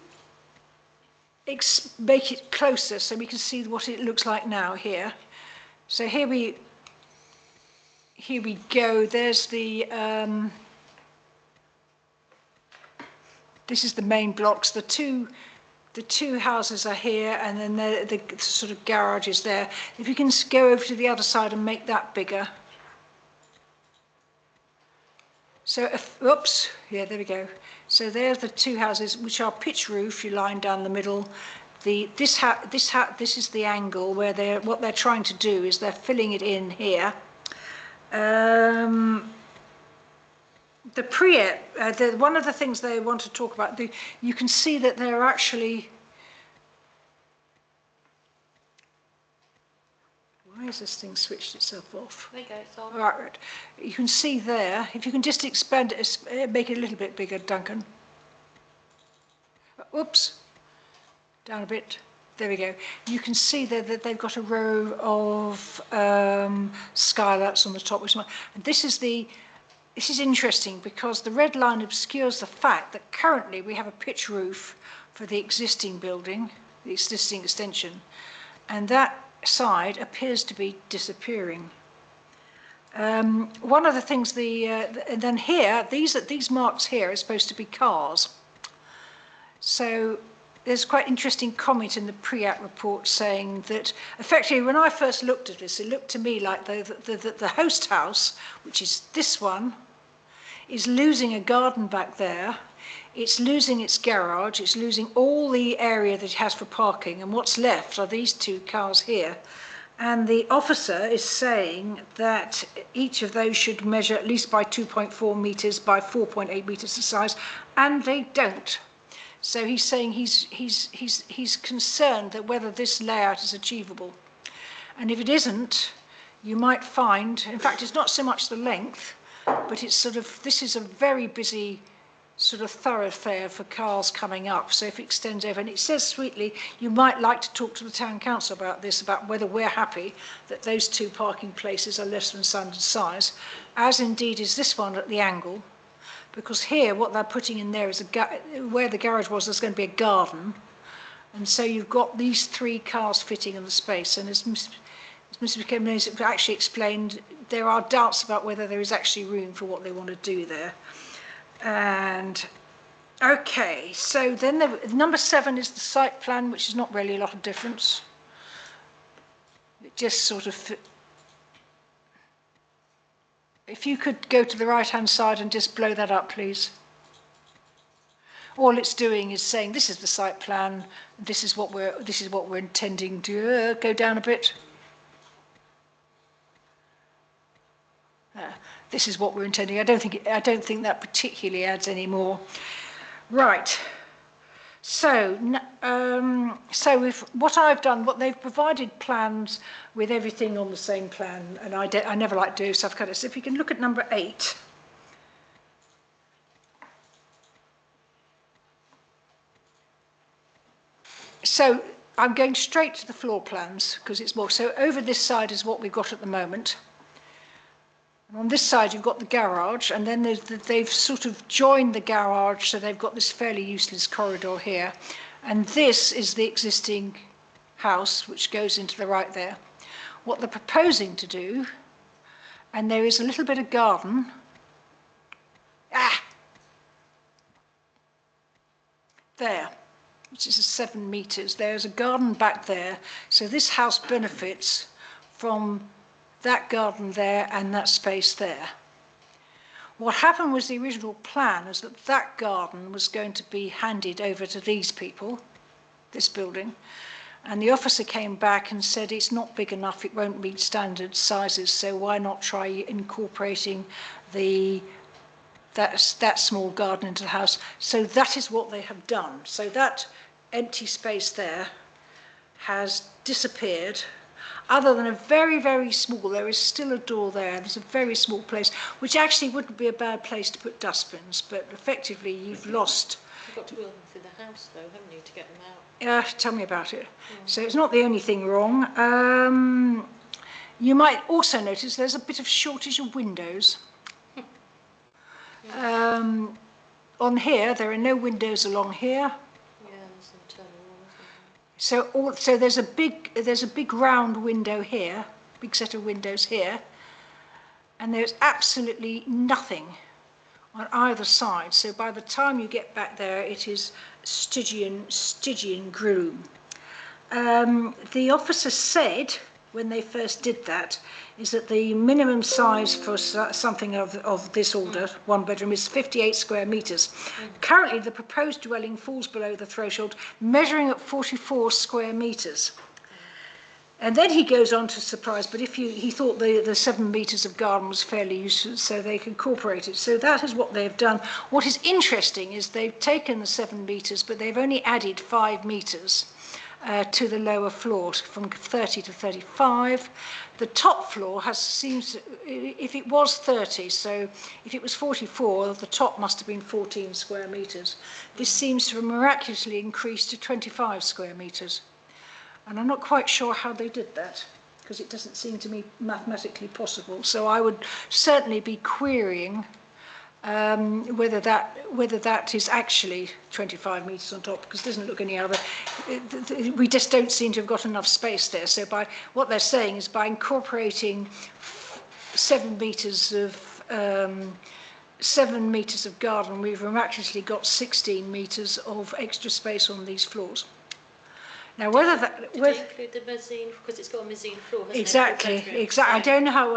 make it closer so we can see what it looks like now here? So here we go. There's the this is the main blocks. The two houses are here, and then the sort of garage is there. If you can go over to the other side and make that bigger. So, oops, yeah, there we go. So there's the two houses, which are pitch roof. You line down the middle. This is the angle where what they're trying to do is they're filling it in here. The one of the things they want to talk about, you can see that they're actually. Why has this thing switched itself off? There you go, it's on. All right. You can see there, if you can just expand it, make it a little bit bigger, Duncan. Oops, down a bit. There we go. You can see there that they've got a row of skylights on the top. And this is interesting because the red line obscures the fact that currently we have a pitch roof for the existing building, the existing extension, and that side appears to be disappearing. One of the things, and then here, these marks here are supposed to be cars. So there's quite interesting comment in the pre-act report saying that effectively when I first looked at this, it looked to me like the host house, which is this one, is losing a garden back there. It's losing its garage. It's losing all the area that it has for parking. And what's left are these two cars here. And the officer is saying that each of those should measure at least by 2.4 metres by 4.8 metres in size, and they don't. So he's saying he's concerned that whether this layout is achievable. And if it isn't, you might find, in fact, it's not so much the length, but it's sort of, this is a very busy sort of thoroughfare for cars coming up. So if it extends over, and it says sweetly, you might like to talk to the town council about this, about whether we're happy that those two parking places are less than standard size, as indeed is this one at the angle. Because here, what they're putting in there is where the garage was, there's going to be a garden. And so you've got these three cars fitting in the space. And as Mr. McKinley actually explained, there are doubts about whether there is actually room for what they want to do there. And, okay, so then number 7 is the site plan, which is not really a lot of difference. It just sort of... If you could go to the right-hand side and just blow that up, please. All it's doing is saying this is the site plan. This is what we're intending to go down a bit. This is what we're intending. I don't think that particularly adds any more. Right. So, what I've done, what they've provided plans with everything on the same plan, and I never like to do, so I've cut it. So if you can look at number 8. So I'm going straight to the floor plans because it's more. So over this side is what we've got at the moment. And on this side, you've got the garage, and then they've sort of joined the garage, so they've got this fairly useless corridor here. And this is the existing house, which goes into the right there. What they're proposing to do, and there is a little bit of garden. There, which is 7 metres. There's a garden back there, so this house benefits from that garden there and that space there. What happened was the original plan is that that garden was going to be handed over to these people, this building, and the officer came back and said it's not big enough, it won't meet standard sizes, so why not try incorporating that small garden into the house. So that is what they have done. So that empty space there has disappeared. Other than a very, very small, there is still a door there, there's a very small place, which actually wouldn't be a bad place to put dustbins, but effectively you've lost... You've got to wheel them through the house though, haven't you, to get them out? Yeah, tell me about it. So it's not the only thing wrong. You might also notice there's a bit of shortage of windows. On here, there are no windows along here. So there's a big round window here, big set of windows here, and there's absolutely nothing on either side. So by the time you get back there, it is Stygian gloom. The officer said, when they first did that, is that the minimum size for something of this order, 1 bedroom, is 58 square metres. Currently, the proposed dwelling falls below the threshold, measuring at 44 square metres. And then he goes on to surprise, but he thought the 7 metres of garden was fairly useful, so they can incorporate it. So that is what they've done. What is interesting is they've taken the 7 metres, but they've only added 5 metres. to the lower floor from 30 to 35. The top floor seems, if it was 30, so if it was 44, the top must have been 14 square metres. This seems to have miraculously increased to 25 square metres. And I'm not quite sure how they did that, because it doesn't seem to me mathematically possible. So I would certainly be querying whether that is actually 25 metres on top, because it doesn't look any other. We just don't seem to have got enough space there. So by what they're saying is by incorporating 7 metres of garden, we've actually got 16 metres of extra space on these floors. Now, whether that... Did you include the mezzanine, because it's got a mezzanine floor, hasn't exactly, it? Exactly. I don't know how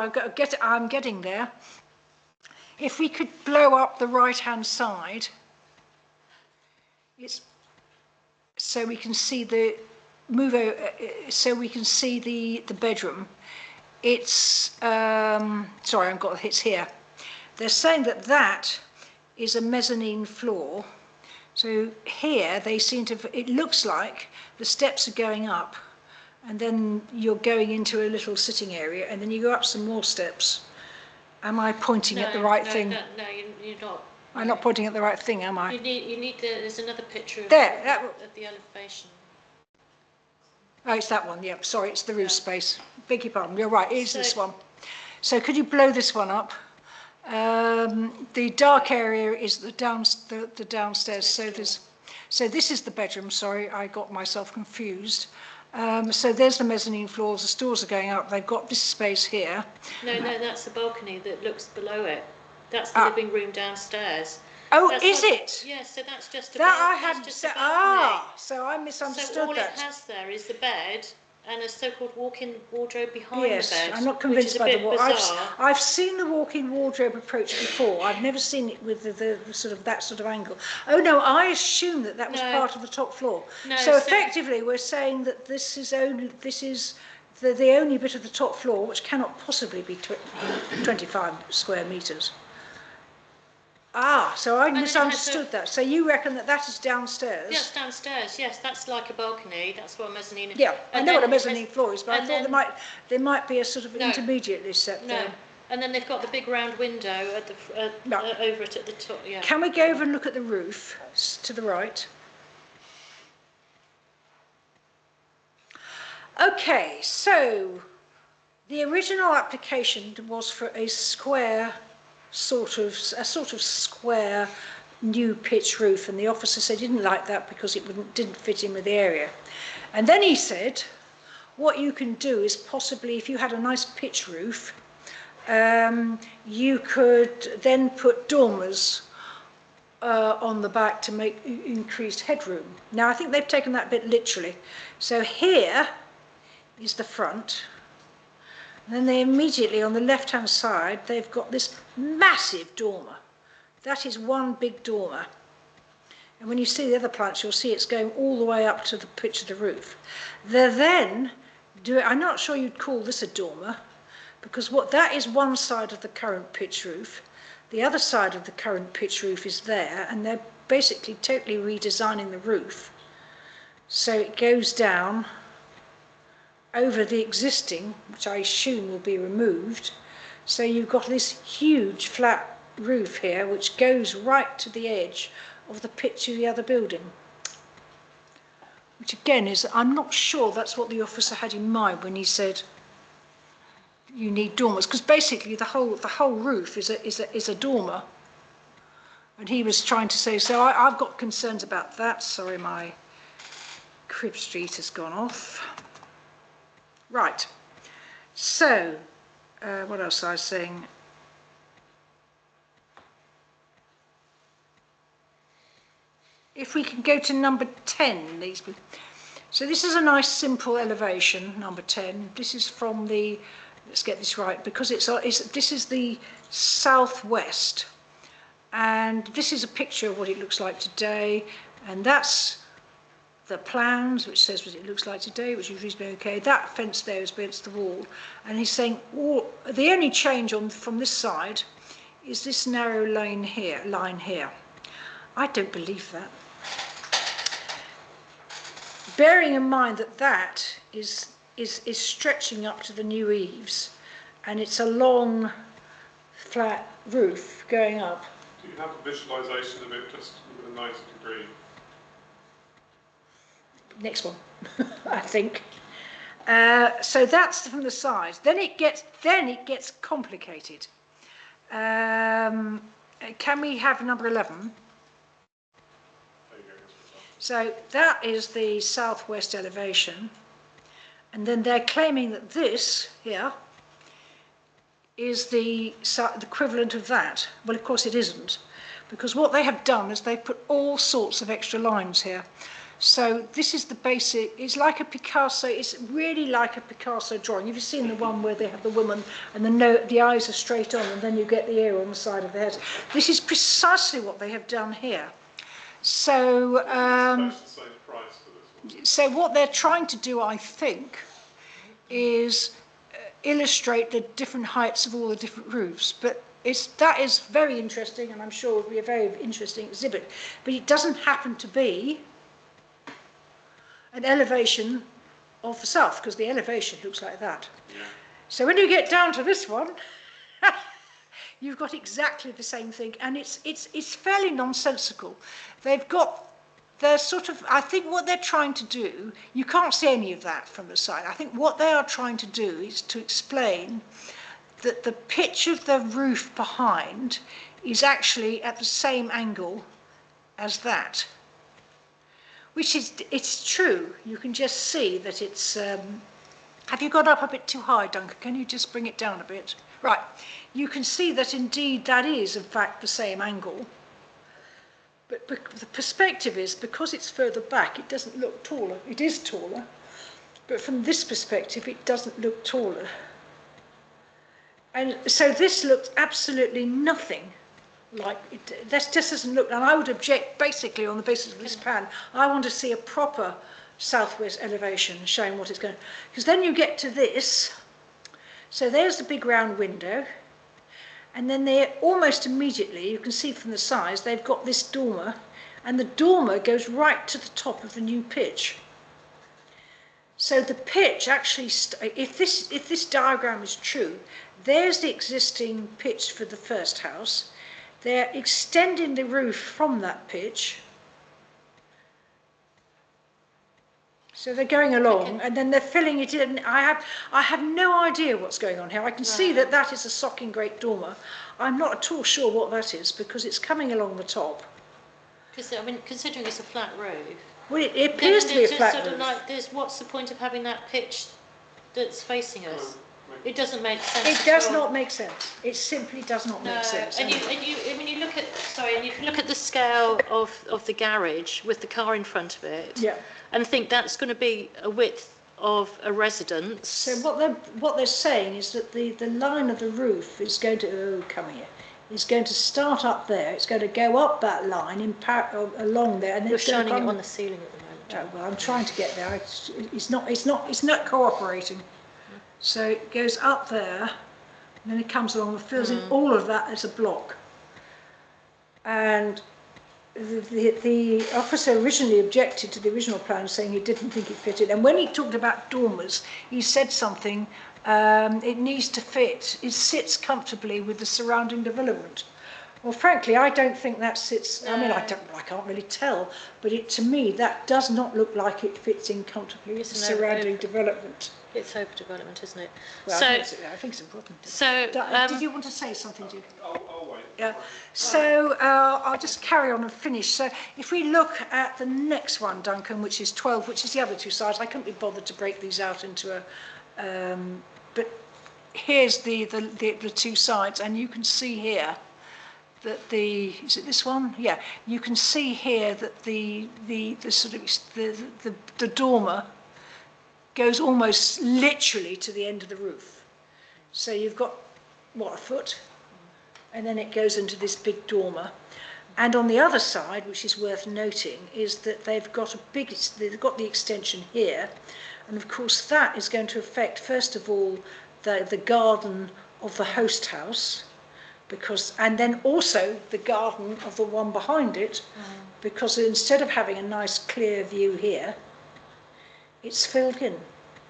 I'm getting there. If we could blow up the right-hand side, so we can see the so we can see the bedroom. It's sorry, I've got it's here. They're saying that is a mezzanine floor. So here they seem to. It looks like the steps are going up, and then you're going into a little sitting area, and then you go up some more steps. Am I pointing at the right thing? No, you're not. I'm not pointing at the right thing, am I? You need there's another picture of, there, of the elevation. Oh, it's that one, yeah. Sorry, it's the roof space. Beg your pardon, you're right, it is this one. So could you blow this one up? The dark area is the downstairs. So this is the bedroom, sorry, I got myself confused. So there's the mezzanine floors, the stores are going up, they've got this space here. No, that's the balcony that looks below it. That's the living room downstairs. Oh, that's is it? Yes, so that's just a that balcony. I hadn't said. Ah, so I misunderstood so all that. it has there is the bed and a so-called walk-in wardrobe behind yes, the bed. I'm not convinced by the wardrobe. Bizarre. I've seen the walk-in wardrobe approach before. I've never seen it with the sort of that sort of angle. Oh no, I assume that was part of the top floor. No, so effectively, we're saying that this is the only bit of the top floor which cannot possibly be 25 square metres. Ah, so I misunderstood that. So you reckon that is downstairs? Yes, downstairs. Yes, that's like a balcony. That's what a mezzanine is. Yeah, I know what a mezzanine floor is, but I thought there might be a sort of intermediately set there. No, and then they've got the big round window at the over it at the top. Yeah. Can we go over and look at the roof to the right? Okay, so the original application was for a sort of square new pitch roof, and the officer said he didn't like that because it didn't fit in with the area. And then he said what you can do is possibly, if you had a nice pitch roof, you could then put dormers on the back to make increased headroom. Now I think they've taken that bit literally. So here is the front. And then they immediately, on the left-hand side, they've got this massive dormer. That is one big dormer. And when you see the other plants, you'll see it's going all the way up to the pitch of the roof. They're then I'm not sure you'd call this a dormer, because that is one side of the current pitch roof. The other side of the current pitch roof is there, and they're basically totally redesigning the roof. So it goes down over the existing, which I assume will be removed. So you've got this huge flat roof here, which goes right to the edge of the pitch of the other building. Which again is, I'm not sure that's what the officer had in mind when he said you need dormers, because basically the whole roof is a dormer. And he was trying to say, so I've got concerns about that. Sorry, my crib street has gone off. Right, so what else was I saying? If we can go to number 10, so this is a nice simple elevation, number 10. This is from the, let's get this right, because this is the southwest, and this is a picture of what it looks like today, and that's the plans, which says what it looks like today, which is reasonably okay. That fence there is against the wall, and he's saying the only change from this side is this narrow line here. I don't believe that. bearing in mind that that is stretching up to the new eaves, and it's a long, flat roof going up. Do you have a visualisation of it just with a 90-degree? Next one, I think. So that's from the sides. Then it gets complicated. Can we have number 11? So that is the southwest elevation, and then they're claiming that this here is the equivalent of that. Well, of course it isn't, because what they have done is they've put all sorts of extra lines here. So this is the basic, it's like a Picasso, it's really like a Picasso drawing. Have you seen the one where they have the woman and the eyes are straight on and then you get the ear on the side of the head? This is precisely what they have done here. So, so what they're trying to do, I think, is illustrate the different heights of all the different roofs. But that is very interesting, and I'm sure it will be a very interesting exhibit. But it doesn't happen to be an elevation of the south, because the elevation looks like that. Yeah. So when you get down to this one, you've got exactly the same thing, and it's fairly nonsensical. They're sort of, I think what they're trying to do, you can't see any of that from the side. I think what they are trying to do is to explain that the pitch of the roof behind is actually at the same angle as that. Which is, it's true, you can just see that it's, have you got up a bit too high, Duncan? Can you just bring it down a bit? Right, you can see that indeed that is in fact the same angle. But the perspective is, because it's further back, it doesn't look taller. It is taller, but from this perspective, it doesn't look taller. And so this looks absolutely nothing like it. That just doesn't look, and I would object basically on the basis of this plan. I want to see a proper southwest elevation showing what it's going to, because then you get to this. So there's the big round window. And then they almost immediately, you can see from the size, they've got this dormer, and the dormer goes right to the top of the new pitch. So the pitch actually, if this diagram is true, there's the existing pitch for the first house. They're extending the roof from that pitch. So they're going along, and then they're filling it in. I have no idea what's going on here. I can see that that is a socking great dormer. I'm not at all sure what that is, because it's coming along the top. Because I mean, considering it's a flat roof. Well, it appears to be a flat roof. Sort of like, what's the point of having that pitch that's facing us? It doesn't make sense. It does not make sense. It simply does not make sense. And you look at, sorry, and you can look at the scale of the garage with the car in front of it. Yeah. And think that's going to be a width of a residence. So what they're saying is that the line of the roof is going to is going to start up there. It's going to go up that line along there, and you're shining it on the ceiling at the moment. Oh, well, I'm trying to get there. It's not cooperating. So it goes up there, and then it comes along and fills in all of that as a block. And the officer originally objected to the original plan, saying he didn't think it fitted. And when he talked about dormers, he said something, it needs to fit, it sits comfortably with the surrounding development. Well, frankly, I don't think that sits, I mean, I can't really tell, but to me, that does not look like it fits in comfortably with the surrounding development. It's overdevelopment, isn't it? Well, I think it's important. So, did you want to say something, Jude? I'll wait. Yeah. So I'll just carry on and finish. So if we look at the next one, Duncan, which is 12, which is the other two sides, I couldn't be bothered to break these out into a. But here's the two sides, and you can see here that is it this one? Yeah. You can see here that the sort of the dormer goes almost literally to the end of the roof. So you've got, what, a foot? And then it goes into this big dormer. And on the other side, which is worth noting, is that they've got the extension here. And of course that is going to affect, first of all, the garden of the host house, and then also the garden of the one behind it, because instead of having a nice clear view here, it's filled in.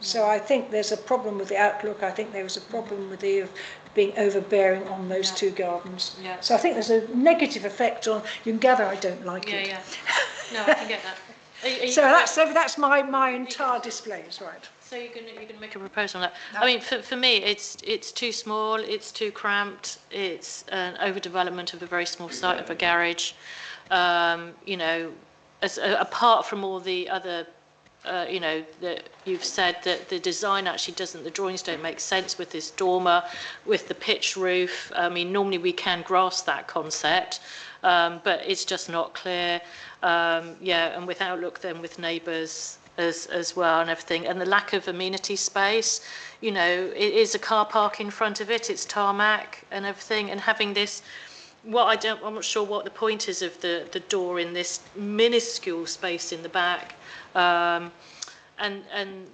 So I think there's a problem with the outlook. I think there was a problem with the being overbearing on those two gardens. Yeah. So I think there's a negative effect on. You can gather I don't like it. Yeah. No, I can get that. So that's my entire displays, right? So you're gonna make a proposal on that? No. I mean, for me, it's too small, it's too cramped, it's an overdevelopment of a very small site of a garage. You know, apart from all the other. You know, that you've said that the design actually doesn't, the drawings don't make sense with this dormer, with the pitched roof. I mean, normally we can grasp that concept, but it's just not clear. Yeah, and with outlook then with neighbours as well and everything, and the lack of amenity space. You know, it is a car park in front of it, it's tarmac and everything, and having this, I'm not sure what the point is of the door in this minuscule space in the back. And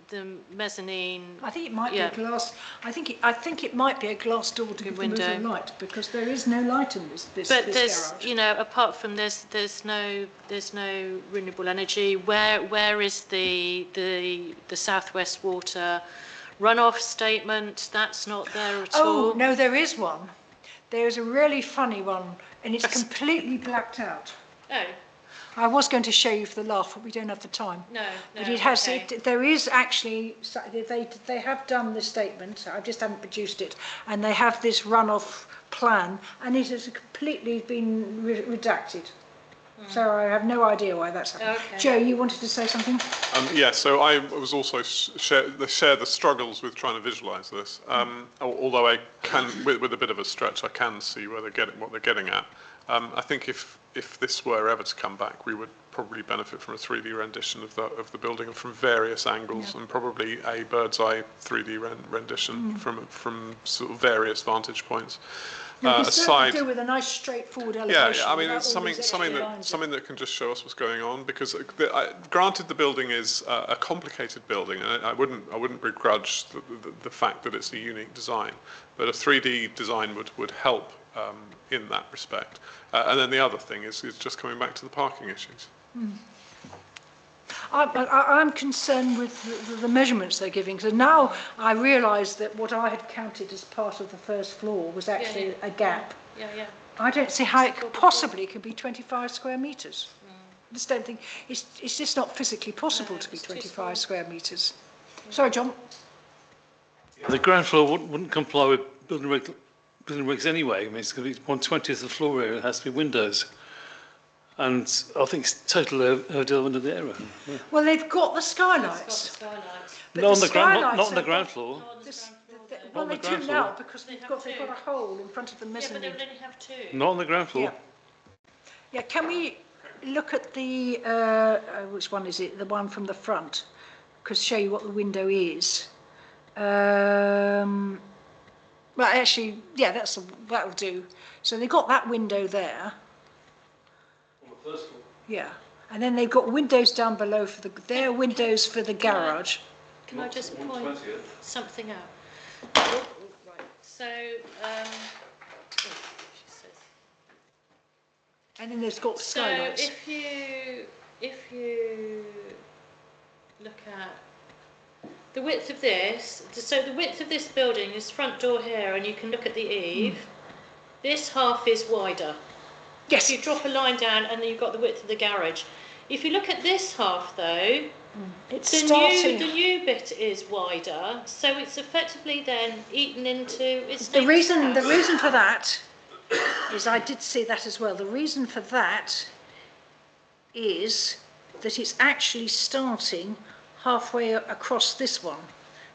the mezzanine. I think it might be a glass. I think it might be a glass door to give the window light, because there is no light in this But there's, garage. you know, apart from there's no renewable energy. Where is the Southwest Water runoff statement? That's not there at all. Oh no, there is one. There is a really funny one, and it's completely blacked out. Oh. I was going to show you for the laugh, but we don't have the time. No. But it has. Okay. There is actually. They have done the statement. I just haven't produced it, and they have this runoff plan, and it has completely been redacted. So I have no idea why that's happened. Okay. Joe, you wanted to say something? Yeah, so I was also share the struggles with trying to visualise this. Although I can, with a bit of a stretch, I can see where what they're getting at. I think if this were ever to come back, we would probably benefit from a 3D rendition of the building and from various angles, and probably a bird's eye 3D rendition from sort of various vantage points. Aside, do with a nice straightforward elevation. Yeah. I mean, it's something that can just show us what's going on. Because granted, the building is a complicated building, and I wouldn't begrudge the fact that it's a unique design. But a 3D design would help in that respect. And then the other thing is just coming back to the parking issues. I'm concerned with the measurements they're giving. So now I realise that what I had counted as part of the first floor was actually a gap. Yeah. I don't see how it possibly could be 25 square metres. I just don't think it's just not physically possible to be 25 square metres. Sorry, John. The ground floor wouldn't comply with building regs anyway. I mean, it's going to be 1/20th of the floor area. It has to be windows. And I think it's total overdevelopment of the area. Yeah. Well, they've got the skylights. Not on the ground floor. Well, they do now because they've got a hole in front of the mezzanine. Yeah, but they would only have two. Not on the ground floor. Yeah. Can we look at the which one is it? The one from the front, because show you what the window is. Well, actually, yeah, that'll do. So they've got that window there. First floor. Yeah, and then they've got windows down below for their windows for the garage. Can I just point something out? Oh, right. So, she says. And then there's got skylights. So if you look at the width of this, so the width of this building is front door here, and you can look at the eave. This half is wider. Yes. If you drop a line down, and then you've got the width of the garage. If you look at this half, though, the new bit is wider, so it's effectively then eaten into its The reason for that is, I did see that as well. The reason for that is that it's actually starting halfway across this one.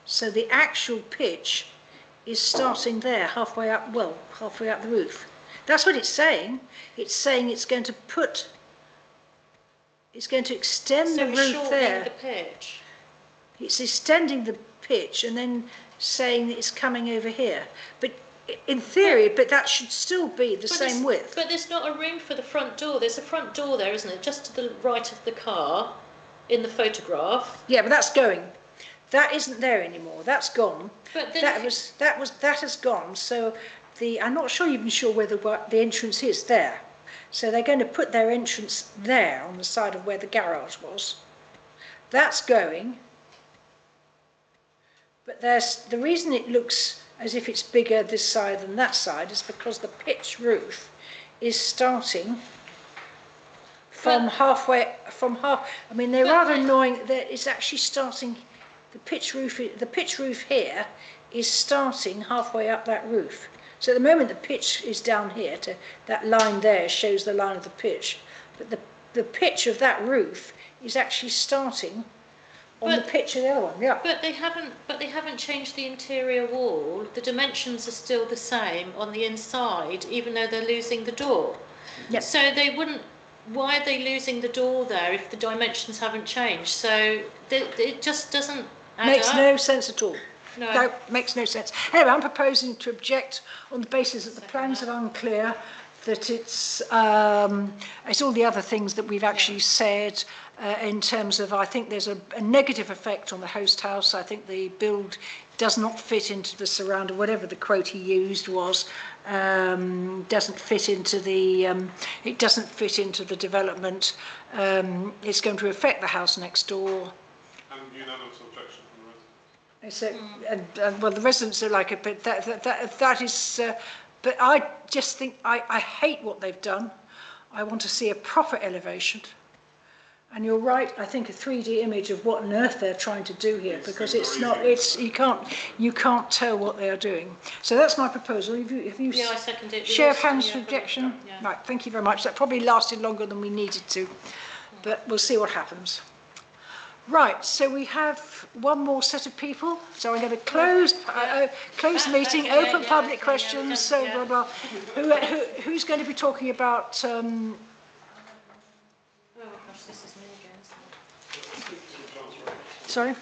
So the actual pitch is starting there, halfway up the roof. That's what it's saying. It's saying it's going to extend the roof there. The pitch. It's extending the pitch and then saying that it's coming over here. But in theory, that should still be the same width. But there's not a room for the front door. There's a front door there, isn't it? Just to the right of the car in the photograph. Yeah, but that's going. That isn't there anymore. That's gone. But that has gone. So I'm not even sure where the entrance is there. So they're going to put their entrance there on the side of where the garage was. That's going. But the reason it looks as if it's bigger this side than that side is because the pitch roof is starting from I mean, they're rather annoying that it's actually starting, the pitch roof here is starting halfway up that roof. So at the moment the pitch is down here, that line there shows the line of the pitch, but the pitch of that roof is actually starting on the pitch of the other one, yeah. But they haven't changed the interior wall. The dimensions are still the same on the inside, even though they're losing the door. Yep. So they wouldn't. Why are they losing the door there if the dimensions haven't changed? So it just doesn't add Makes up. no sense at all. No. Makes no sense. Anyway, I'm proposing to object on the basis that the plans are unclear, that it's all the other things that we've actually said in terms of, I think there's a negative effect on the host house. I think the build does not fit into the surround, whatever the quote he used was, doesn't fit into the, it doesn't fit into the development. It's going to affect the house next door. And unanimous objection from the residents. So, well, the residents are like it, but that is, but I just think, I hate what they've done. I want to see a proper elevation. And you're right, I think a 3D image of what on earth they're trying to do here, because it's not, you can't tell what they are doing. So that's my proposal. Have you Yeah, I second it. Show of hands for objection? Yeah. Right, thank you very much. That probably lasted longer than we needed to, but we'll see what happens. Right, so we have one more set of people. So I'm going to close the meeting, open public questions, so blah, blah. Who's going to be talking about... Oh gosh, this is me again. Sorry?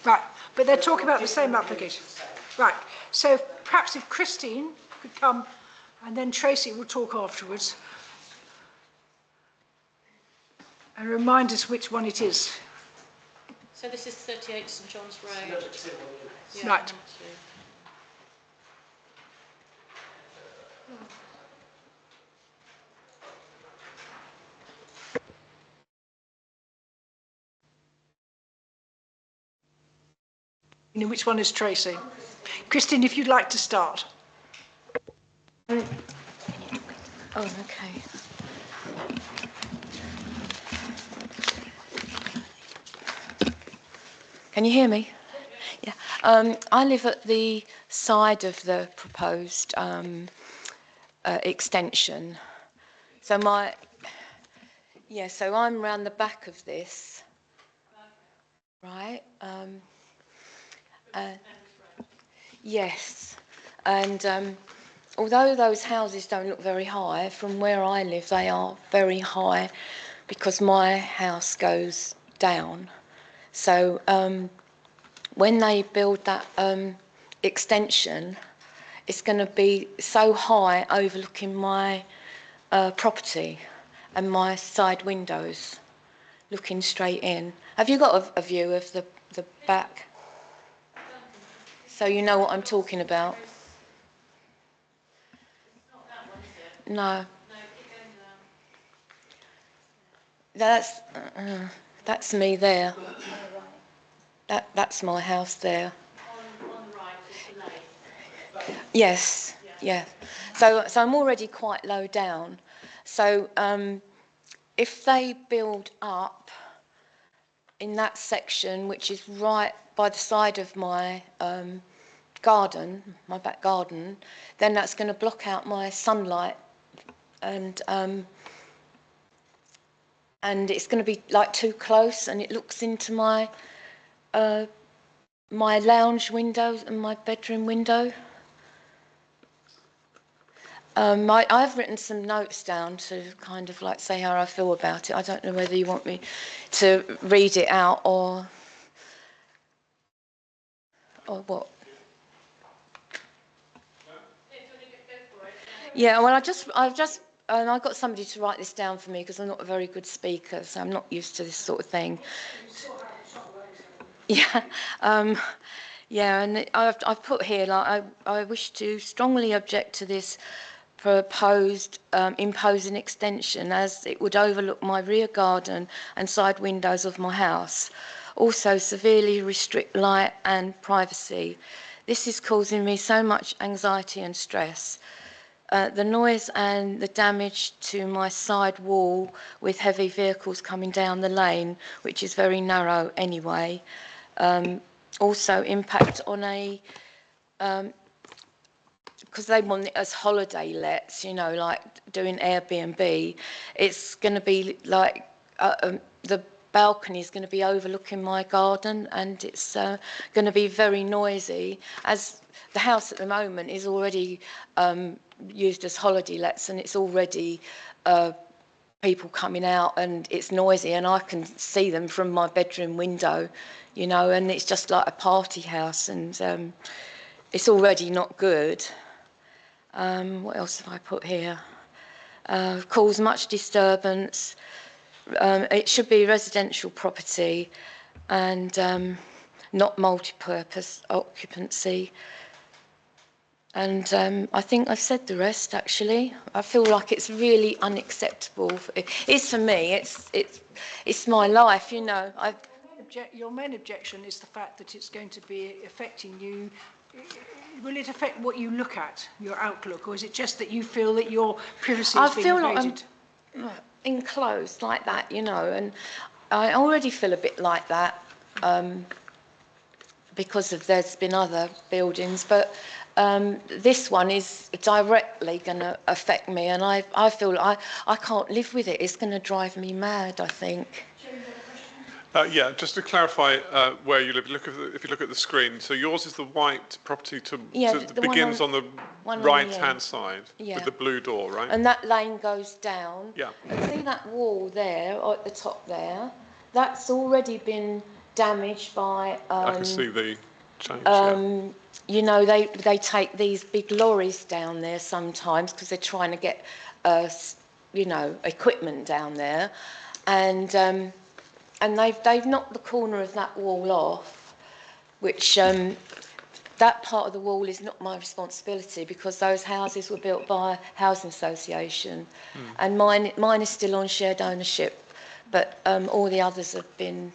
Right, but they're talking about the same application. Right, so perhaps if Christine could come and then Tracy will talk afterwards and remind us which one it is. So this is 38 St John's Road. Yeah, Right. number 2. You know, which one is Tracy? Christine, if you'd like to start. Oh, okay. Can you hear me? Yeah. I live at the side of the proposed extension. So so I'm around the back of this, right? Yes, and although those houses don't look very high, from where I live they are very high because my house goes down. So when they build that extension, it's going to be so high overlooking my property and my side windows looking straight in. Have you got a view of the back? So you know what I'm talking about? No. That's me there. That's my house there. On the right is the lake. Yes, yeah. So I'm already quite low down. So if they build up in that section, which is right by the side of my garden, my back garden, then that's going to block out my sunlight, and it's going to be like too close, and it looks into my my lounge windows and my bedroom window. I've written some notes down to kind of like say how I feel about it. I don't know whether you want me to read it out or what. Yeah, well, I got somebody to write this down for me because I'm not a very good speaker, so I'm not used to this sort of thing. Yeah, yeah, and I've put here, like, I wish to strongly object to this proposed imposing extension as it would overlook my rear garden and side windows of my house. Also severely restrict light and privacy. This is causing me so much anxiety and stress. The noise and the damage to my side wall with heavy vehicles coming down the lane, which is very narrow anyway. Also impact on a, because they want it as holiday lets, you know, like doing Airbnb. It's going to be like the balcony is going to be overlooking my garden, and it's going to be very noisy, as the house at the moment is already used as holiday lets, and it's already people coming out, and it's noisy, and I can see them from my bedroom window, you know, and it's just like a party house, and it's already not good. What else have I put here? Cause much disturbance. It should be residential property and not multi-purpose occupancy. And I think I've said the rest, actually. I feel like it's really unacceptable. It's for me. It's my life, you know. Your main objection is the fact that it's going to be affecting you. Will it affect what you look at, your outlook, or is it just that you feel that your privacy is being invaded? I feel like I'm enclosed like that, you know, and I already feel a bit like that because there's been other buildings, but this one is directly going to affect me, and I feel I can't live with it. It's going to drive me mad, I think. Yeah, just to clarify where you live, if you look at the screen, so yours is the white property that begins on the right-hand side with the blue door, right? And that lane goes down. Yeah. And see that wall there, at the top there? That's already been damaged by... I can see the change, you know, they take these big lorries down there sometimes because they're trying to get, you know, equipment down there. And they've knocked the corner of that wall off, which that part of the wall is not my responsibility because those houses were built by a housing association, and mine is still on shared ownership, but all the others have been.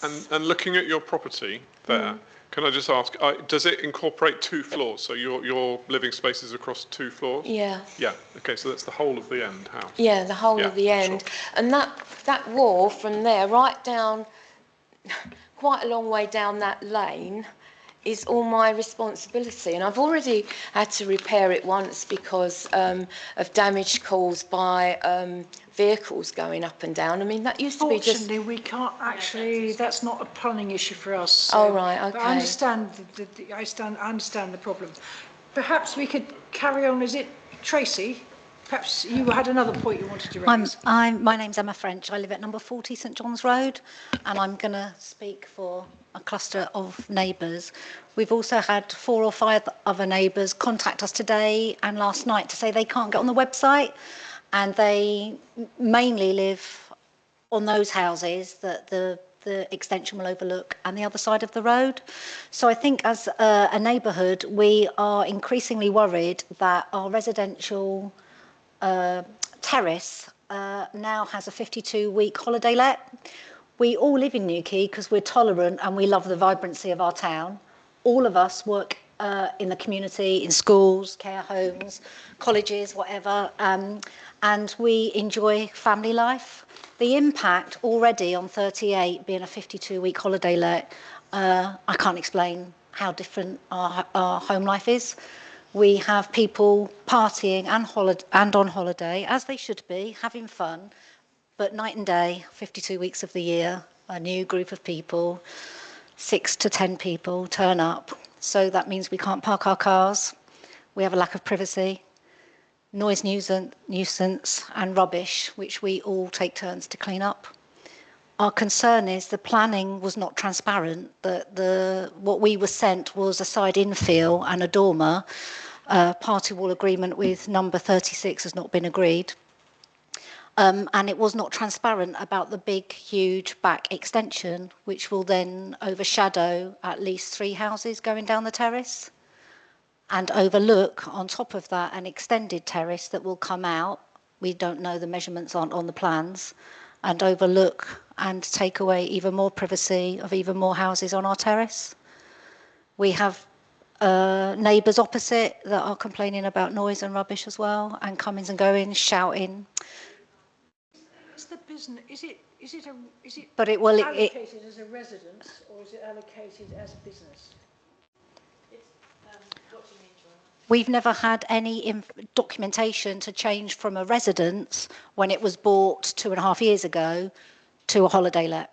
And looking at your property there, can I just ask, does it incorporate 2 floors? So your living space is across 2 floors? Yeah. Yeah. Okay, so that's the whole of the end house. Yeah, the whole of the end. Sure. And that wall from there right down, quite a long way down that lane, is all my responsibility. And I've already had to repair it once because of damage caused by vehicles going up and down. I mean, that used to be just... Fortunately, we can't actually, that's not a planning issue for us. So, oh, right, okay. But I understand, I understand the problem. Perhaps we could carry on, is it Tracy? Perhaps you had another point you wanted to raise. My name's Emma French. I live at number 40 St John's Road, and I'm going to speak for a cluster of neighbours. We've also had 4 or 5 other neighbours contact us today and last night to say they can't get on the website, and they mainly live on those houses that the extension will overlook and the other side of the road. So I think as a neighbourhood, we are increasingly worried that our residential terrace now has a 52-week holiday let. We all live in Newquay because we're tolerant and we love the vibrancy of our town. All of us work in the community, in schools, care homes, colleges, whatever, and we enjoy family life. The impact already on 38 being a 52-week holiday let, I can't explain how different our home life is. We have people partying and on holiday, as they should be, having fun, but night and day, 52 weeks of the year, a new group of people, 6 to 10 people turn up. So that means we can't park our cars, we have a lack of privacy, noise nuisance and rubbish, which we all take turns to clean up. Our concern is the planning was not transparent, that what we were sent was a side infill and a dormer. Party wall agreement with number 36 has not been agreed. And it was not transparent about the big, huge back extension, which will then overshadow at least 3 houses going down the terrace. and overlook on top of that an extended terrace that will come out. We don't know, the measurements aren't on the plans, and overlook and take away even more privacy of even more houses on our terrace. We have neighbours opposite that are complaining about noise and rubbish as well, and comings and goings, shouting. Is the business, is it But it will, allocated as a residence or is it allocated as a business? We've never had any documentation to change from a residence when it was bought 2.5 years ago to a holiday let.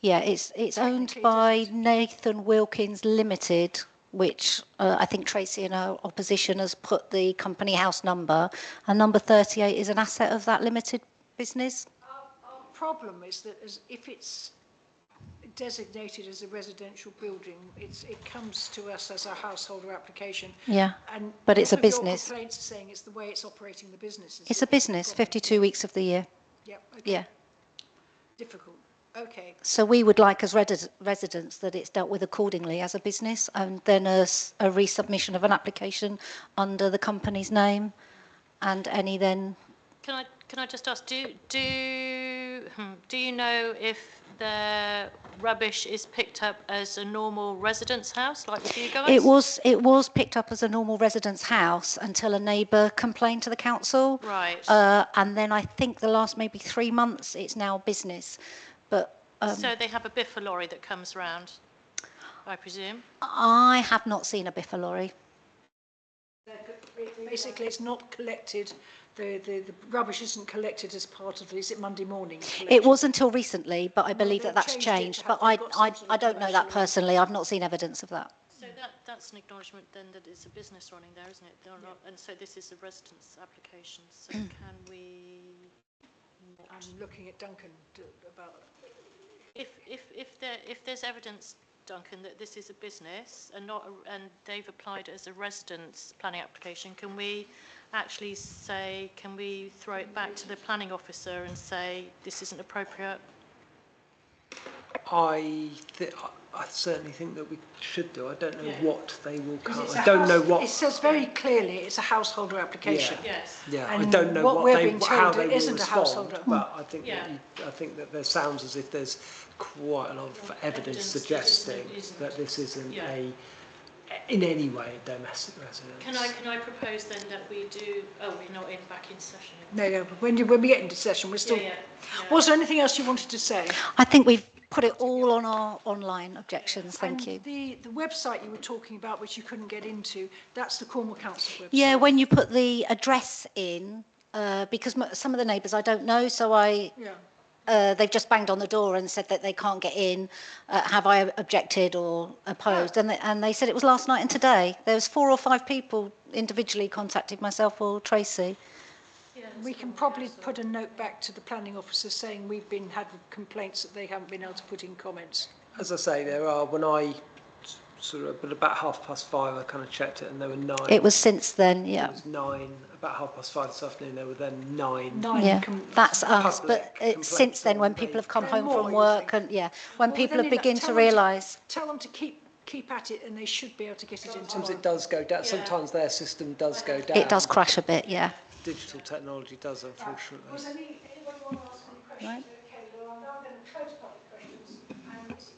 Yeah, it's owned by Nathan Wilkins Limited, which I think Tracy in her opposition has put the company house number, and number 38 is an asset of that limited business. Our problem is that if it's designated as a residential building, it comes to us as a householder application. Yeah, and but it's a your business. Complaints are saying it's the way it's operating the business. It's a business, 52 weeks of the year. Yep. Okay. Yeah. Difficult. Okay. So we would like as residents that it's dealt with accordingly as a business, and then a resubmission of an application under the company's name, and any then. Can I just ask, do you know if the rubbish is picked up as a normal residence house, like with you guys? It was picked up as a normal residence house until a neighbour complained to the council. Right. And then I think the last maybe 3 months, it's now business. But so they have a biffa lorry that comes round, I presume? I have not seen a biffa lorry. Basically, it's not collected. The rubbish isn't collected as part of, is it Monday morning collection? It was until recently, but I believe that's changed. But I don't know that personally. I've not seen evidence of that. So that's an acknowledgement then that it's a business running there, isn't it? And so this is a residence application. So can we? I'm looking at Duncan about. If there's evidence, Duncan, that this is a business and they've applied as a residence planning application, can we actually say, can we throw it back to the planning officer and say this isn't appropriate? I certainly think that we should do. I don't know what they will come. I don't know what. It says very clearly it's a householder application. Yeah. Yes. Yeah. And I don't know what we're they, being told how they it will isn't a respond, householder. but I think I think that there sounds as if there's quite a lot of evidence suggesting that this isn't in any way a domestic residence. Can I propose then that we do? Oh, we're not back in session. No. But when we get into session, we're still. Was there anything else you wanted to say? I think we've put it all on our online objections. Thank you. The website you were talking about, which you couldn't get into, that's the Cornwall Council website. Yeah, when you put the address in, because some of the neighbours I don't know, so they've just banged on the door and said that they can't get in. Have I objected or opposed? And they said it was last night and today. There was 4 or 5 people individually contacted myself or Tracy. We can probably put a note back to the planning officer saying we've had complaints that they haven't been able to put in comments. As I say, there are, when I sort of, but about 5:30 I kind of checked it and there were 9. It was since then, yeah. It was 9, about 5:30 this afternoon there were then 9. Yeah, that's us, but since then when people have come home from work and when people have begun to realise. Tell them to keep at it and they should be able to get it in time. Sometimes it does go down, sometimes their system does go down. It does crash a bit, yeah. Digital technology does, unfortunately. Was anybody want to ask any questions? Right. Okay, well, I'm now going to close public questions.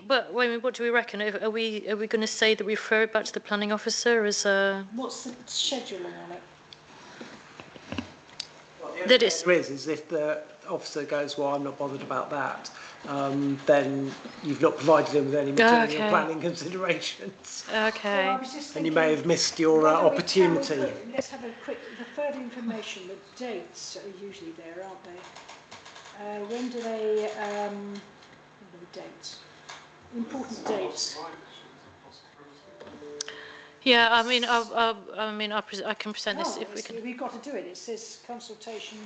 But what do we reckon? Are we going to say that we refer it back to the planning officer as a? What's the scheduling on it? That is if the officer goes, well, I'm not bothered about that, then you've not provided him with any material planning considerations. Okay. Well, and you may have missed your opportunity. Let's have a quick, the further information, the dates are usually there, aren't they? When do they, what are the dates? Important dates. Yeah, I mean, I can present this if we can. We've got to do it. It says consultation.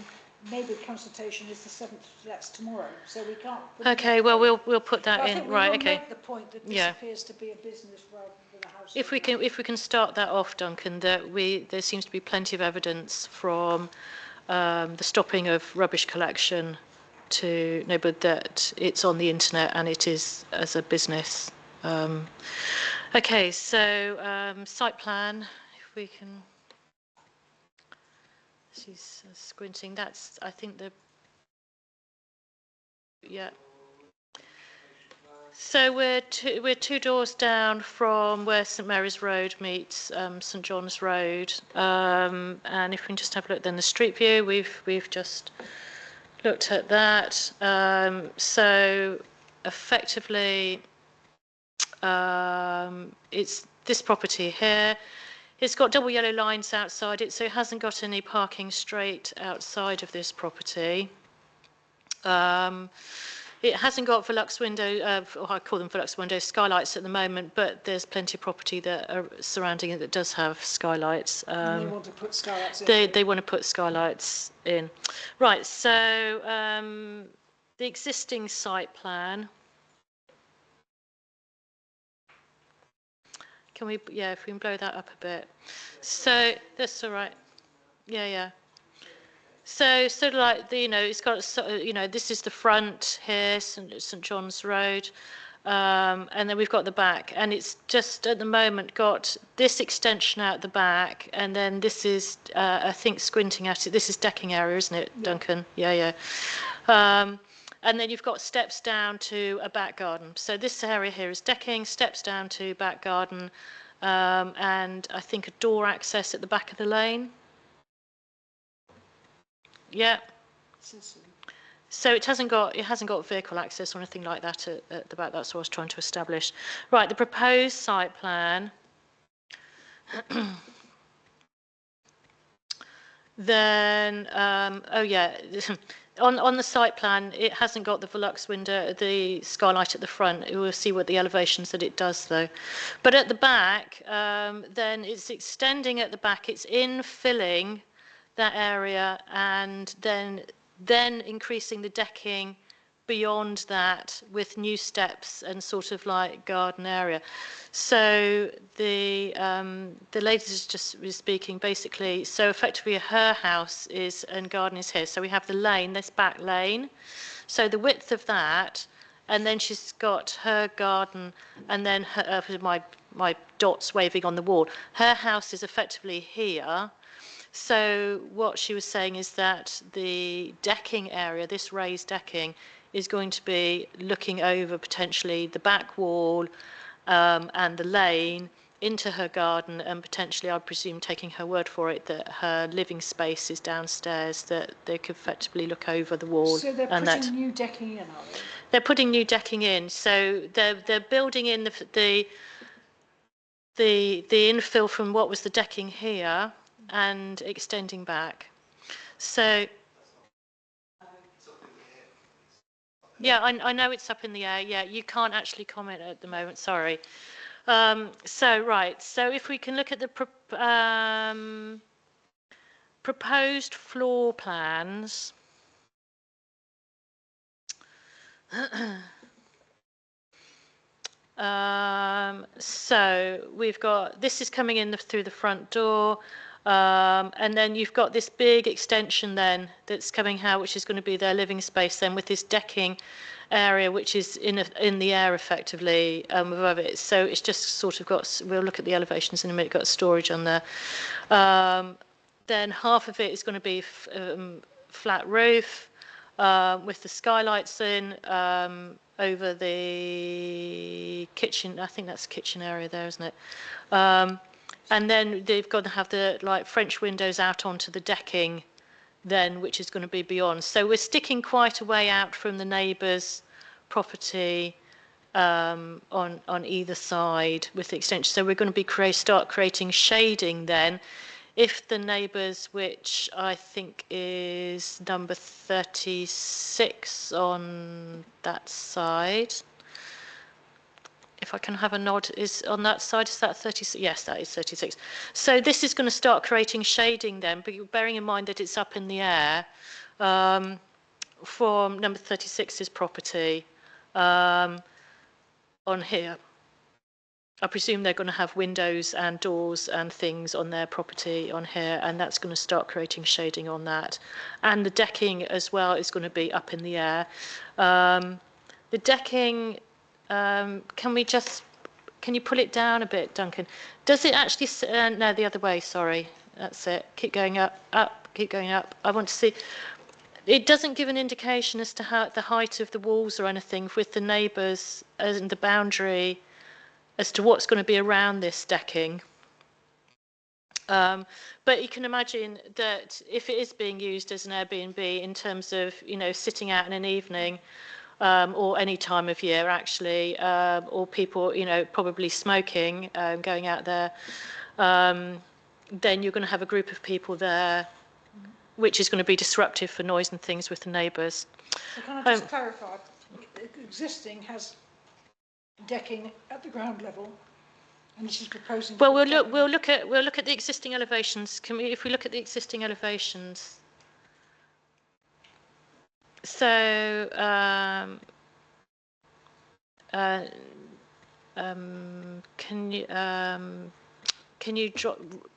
Maybe consultation is the 7th. That's tomorrow, so we can't. Okay, well we'll put that in. Right. Okay. Make the point that this appears to be a business rather than a house. if we can start that off, Duncan, that there seems to be plenty of evidence from the stopping of rubbish collection to no, but that it's on the internet and it is as a business. Okay, so site plan, if we can. She's squinting. That's, I think, the. Yeah. So we're two doors down from where St Mary's Road meets St John's Road, and if we can just have a look, then the street view. We've just looked at that. So effectively, it's this property here. It's got double yellow lines outside it, so it hasn't got any parking straight outside of this property. It hasn't got Velux window, or I call them Velux windows, skylights at the moment, but there's plenty of property that are surrounding it that does have skylights. And they want to put skylights in. They want to put skylights in. Right, so the existing site plan. Can we, yeah, if we can blow that up a bit. So that's all right. Yeah, yeah. So sort of like, you know, it's got, you know, this is the front here, St John's Road, and then we've got the back, and it's just at the moment got this extension out the back, and then this is, I think, squinting at it, this is decking area, isn't it, Duncan? Yeah, yeah. And then you've got steps down to a back garden. So this area here is decking, steps down to back garden, and I think a door access at the back of the lane. Yeah. So it hasn't got vehicle access or anything like that at the back. That's what I was trying to establish. Right, the proposed site plan. Then, oh yeah, on the site plan, it hasn't got the Velux window, the skylight at the front. We'll see what the elevations that it does though. But at the back, then it's extending at the back. It's infilling that area and then increasing the decking beyond that with new steps and sort of like garden area. So the lady just was speaking basically, so effectively her house is and garden is here. So we have the lane, this back lane. So the width of that, and then she's got her garden, and then her, my dots waving on the wall. Her house is effectively here. So what she was saying is that the decking area, this raised decking, is going to be looking over potentially the back wall and the lane into her garden, and potentially, I presume, taking her word for it, that her living space is downstairs, that they could effectively look over the wall. So they're putting new decking in, are they? They're putting new decking in. So they're building in the infill from what was the decking here, and extending back. So yeah, I know it's up in the air. Yeah, you can't actually comment at the moment, sorry. So right, so if we can look at the proposed floor plans. So we've got, this is coming in through the front door. And then you've got this big extension then that's coming out, which is going to be their living space then, with this decking area which is in the air effectively above it. So it's just sort of got, we'll look at the elevations in a minute, got storage on there. Then half of it is going to be flat roof with the skylights in over the kitchen. I think that's the kitchen area there, isn't it? And then they've got to have the like French windows out onto the decking then, which is going to be beyond. So we're sticking quite a way out from the neighbour's property on either side with the extension. So we're going to be start creating shading then. If the neighbours, which I think is number 36 on that side, if I can have a nod, is on that side, is that 36? Yes, that is 36. So this is going to start creating shading then, but bearing in mind that it's up in the air from number 36's property on here. I presume they're going to have windows and doors and things on their property on here, and that's going to start creating shading on that. And the decking as well is going to be up in the air. The decking, can you pull it down a bit, Duncan? Does it actually, no, the other way, sorry. That's it. Keep going up, keep going up. I want to see. It doesn't give an indication as to how the height of the walls or anything with the neighbours and the boundary as to what's going to be around this decking. But you can imagine that if it is being used as an Airbnb in terms of, sitting out in an evening, or any time of year actually, or people, probably smoking, going out there, then you're going to have a group of people there, which is going to be disruptive for noise and things with the neighbours. So can I just clarify? Existing has decking at the ground level, and this is proposing. Well, we'll look at the existing elevations. If we look at the existing elevations, so can you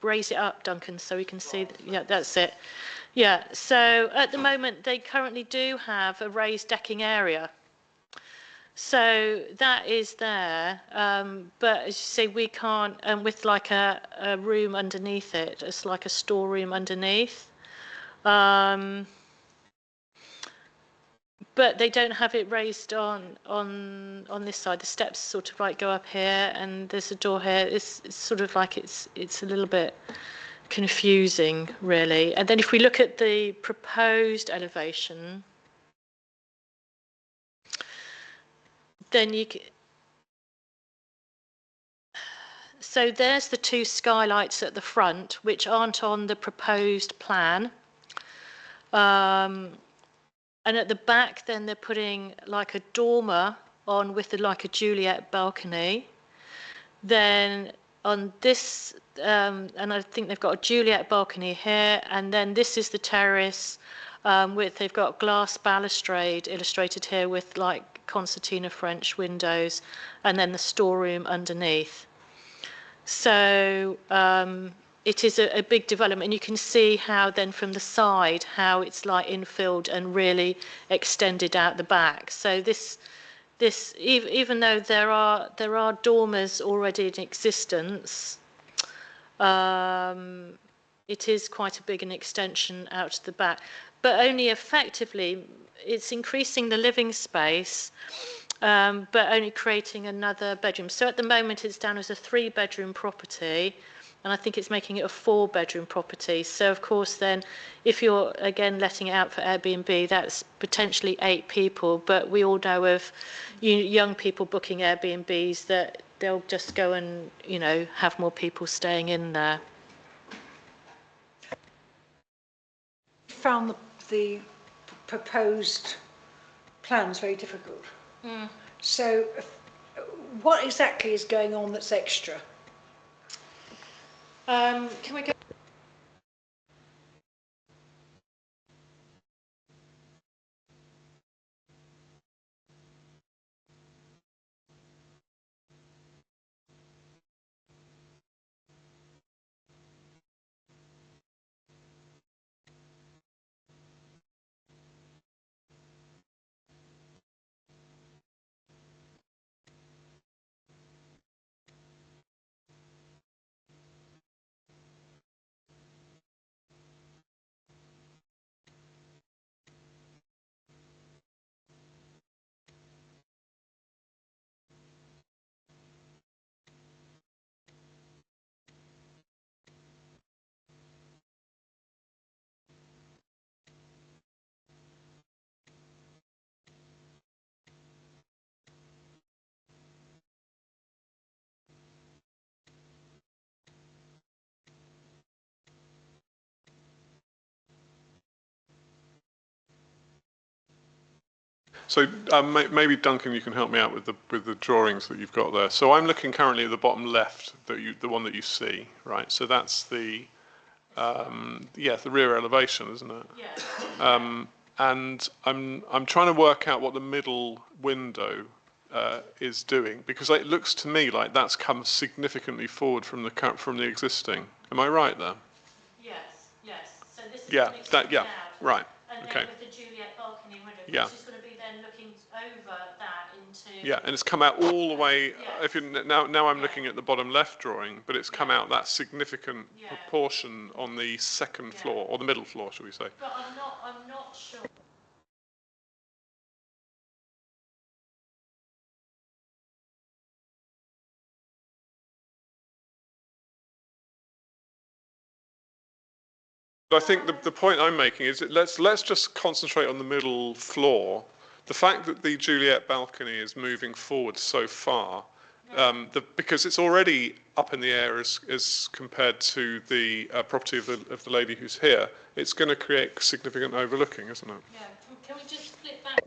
raise it up, Duncan, so we can see? Yeah, that's it. Yeah. So at the moment, they currently do have a raised decking area. So that is there, but as you say, we can't, with like a room underneath it, it's like a storeroom underneath. But they don't have it raised on this side. The steps sort of like go up here, and there's a door here. It's sort of like it's a little bit confusing, really. And then if we look at the proposed elevation, then you can, so there's the two skylights at the front, which aren't on the proposed plan. And at the back, then they're putting like a dormer on with like a Juliet balcony. Then on this, and I think they've got a Juliet balcony here, and then this is the terrace they've got glass balustrade illustrated here with like concertina French windows, and then the storeroom underneath. So it is a big development, and you can see how then from the side how it's like infilled and really extended out the back. So this even though there are dormers already in existence, it is quite a big an extension out to the back, but only effectively it's increasing the living space, but only creating another bedroom. So at the moment it's down as a 3-bedroom property, and I think it's making it a 4-bedroom property. So of course then, if you're again letting it out for Airbnb, that's potentially 8 people, but we all know of young people booking Airbnbs that they'll just go and, have more people staying in there. Found the proposed plans very difficult. So what exactly is going on that's extra? Can we go? So maybe Duncan, you can help me out with the drawings that you've got there. So I'm looking currently at the bottom left, the one that you see, right? So that's the the rear elevation, isn't it? Yeah. And I'm trying to work out what the middle window is doing? Because it looks to me like that's come significantly forward from the existing. Am I right there? Yes, yes. So this is Yeah, going to extend out. right. And Okay. then with the Juliet balcony window, Yeah. which is going to be then looking over that into... Yeah, and it's come out all the way. Yeah. If you now I'm looking at the bottom left drawing, but it's come out that significant proportion on the second floor, or the middle floor, shall we say? But I'm not sure. I think the point I'm making is that let's just concentrate on the middle floor. The fact that the Juliet balcony is moving forward so far, because it's already up in the air as compared to the property of the lady who's here, it's going to create significant overlooking, isn't it? Yeah. Can we just flip back?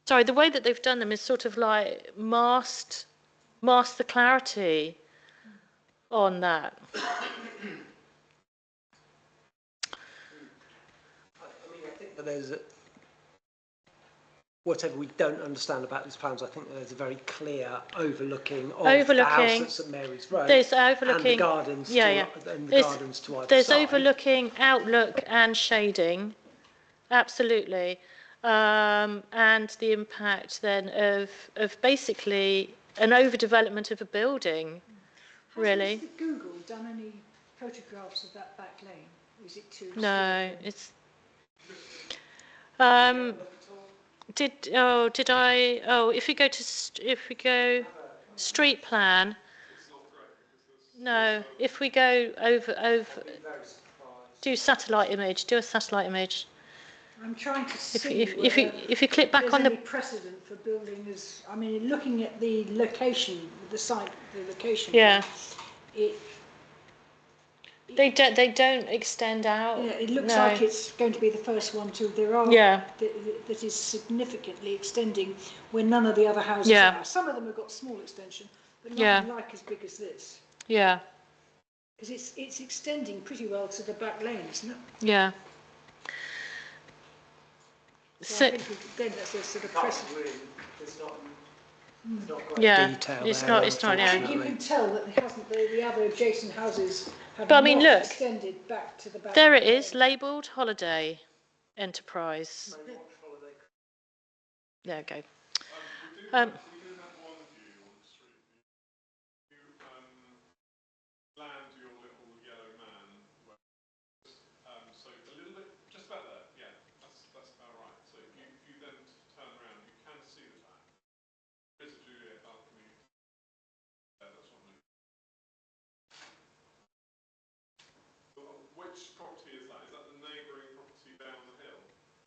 Sorry, the way that they've done them is sort of like masked the clarity on that. I think that there's whatever we don't understand about these plans, I think there's a very clear overlooking of the house at St Mary's Road. There's overlooking. And the gardens. And the gardens to either There's side. overlooking, outlook, and shading. Absolutely. And the impact then of basically an overdevelopment of a building, really. Has Mr. Google done any photographs of that back lane? Or is it too... No, it's... did I... Oh, if we go street plan... No, if we go over... Do a satellite image. I'm trying to see if you click back on the... any precedent for building as... I mean, looking at the location, the site, the location... Yeah. They don't extend out. Yeah, it looks like it's going to be the first one too. There are that is significantly extending where none of the other houses are. Some of them have got small extension, but nothing like as big as this. Yeah. Because it's extending pretty well to the back lane, isn't it? Yeah. So I think again that's a sort of precedent. It's not detail. It's not. I think you can tell that it hasn't. The other adjacent houses have but I mean, look, extended back to the back. There it is, labelled holiday enterprise. There we go. Land your little yellow man. So a little bit, just about there. Yeah, that's about right. So if you then turn around, you can see the back. There's a Juliet balcony. That's what I mean. Which property is that? Is that the neighbouring property down the hill?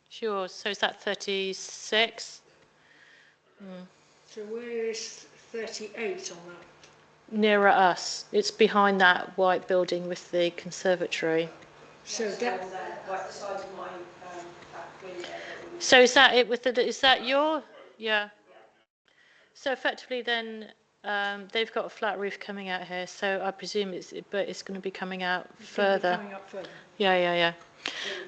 Sure. So is that 36? Okay. So where is 38 on that? Nearer us. It's behind that white building with the conservatory. So that right beside my back window. So is that it with the, is that your, yeah. So effectively then they've got a flat roof coming out here, so I presume it's going to be coming out further. Coming up further. Yeah.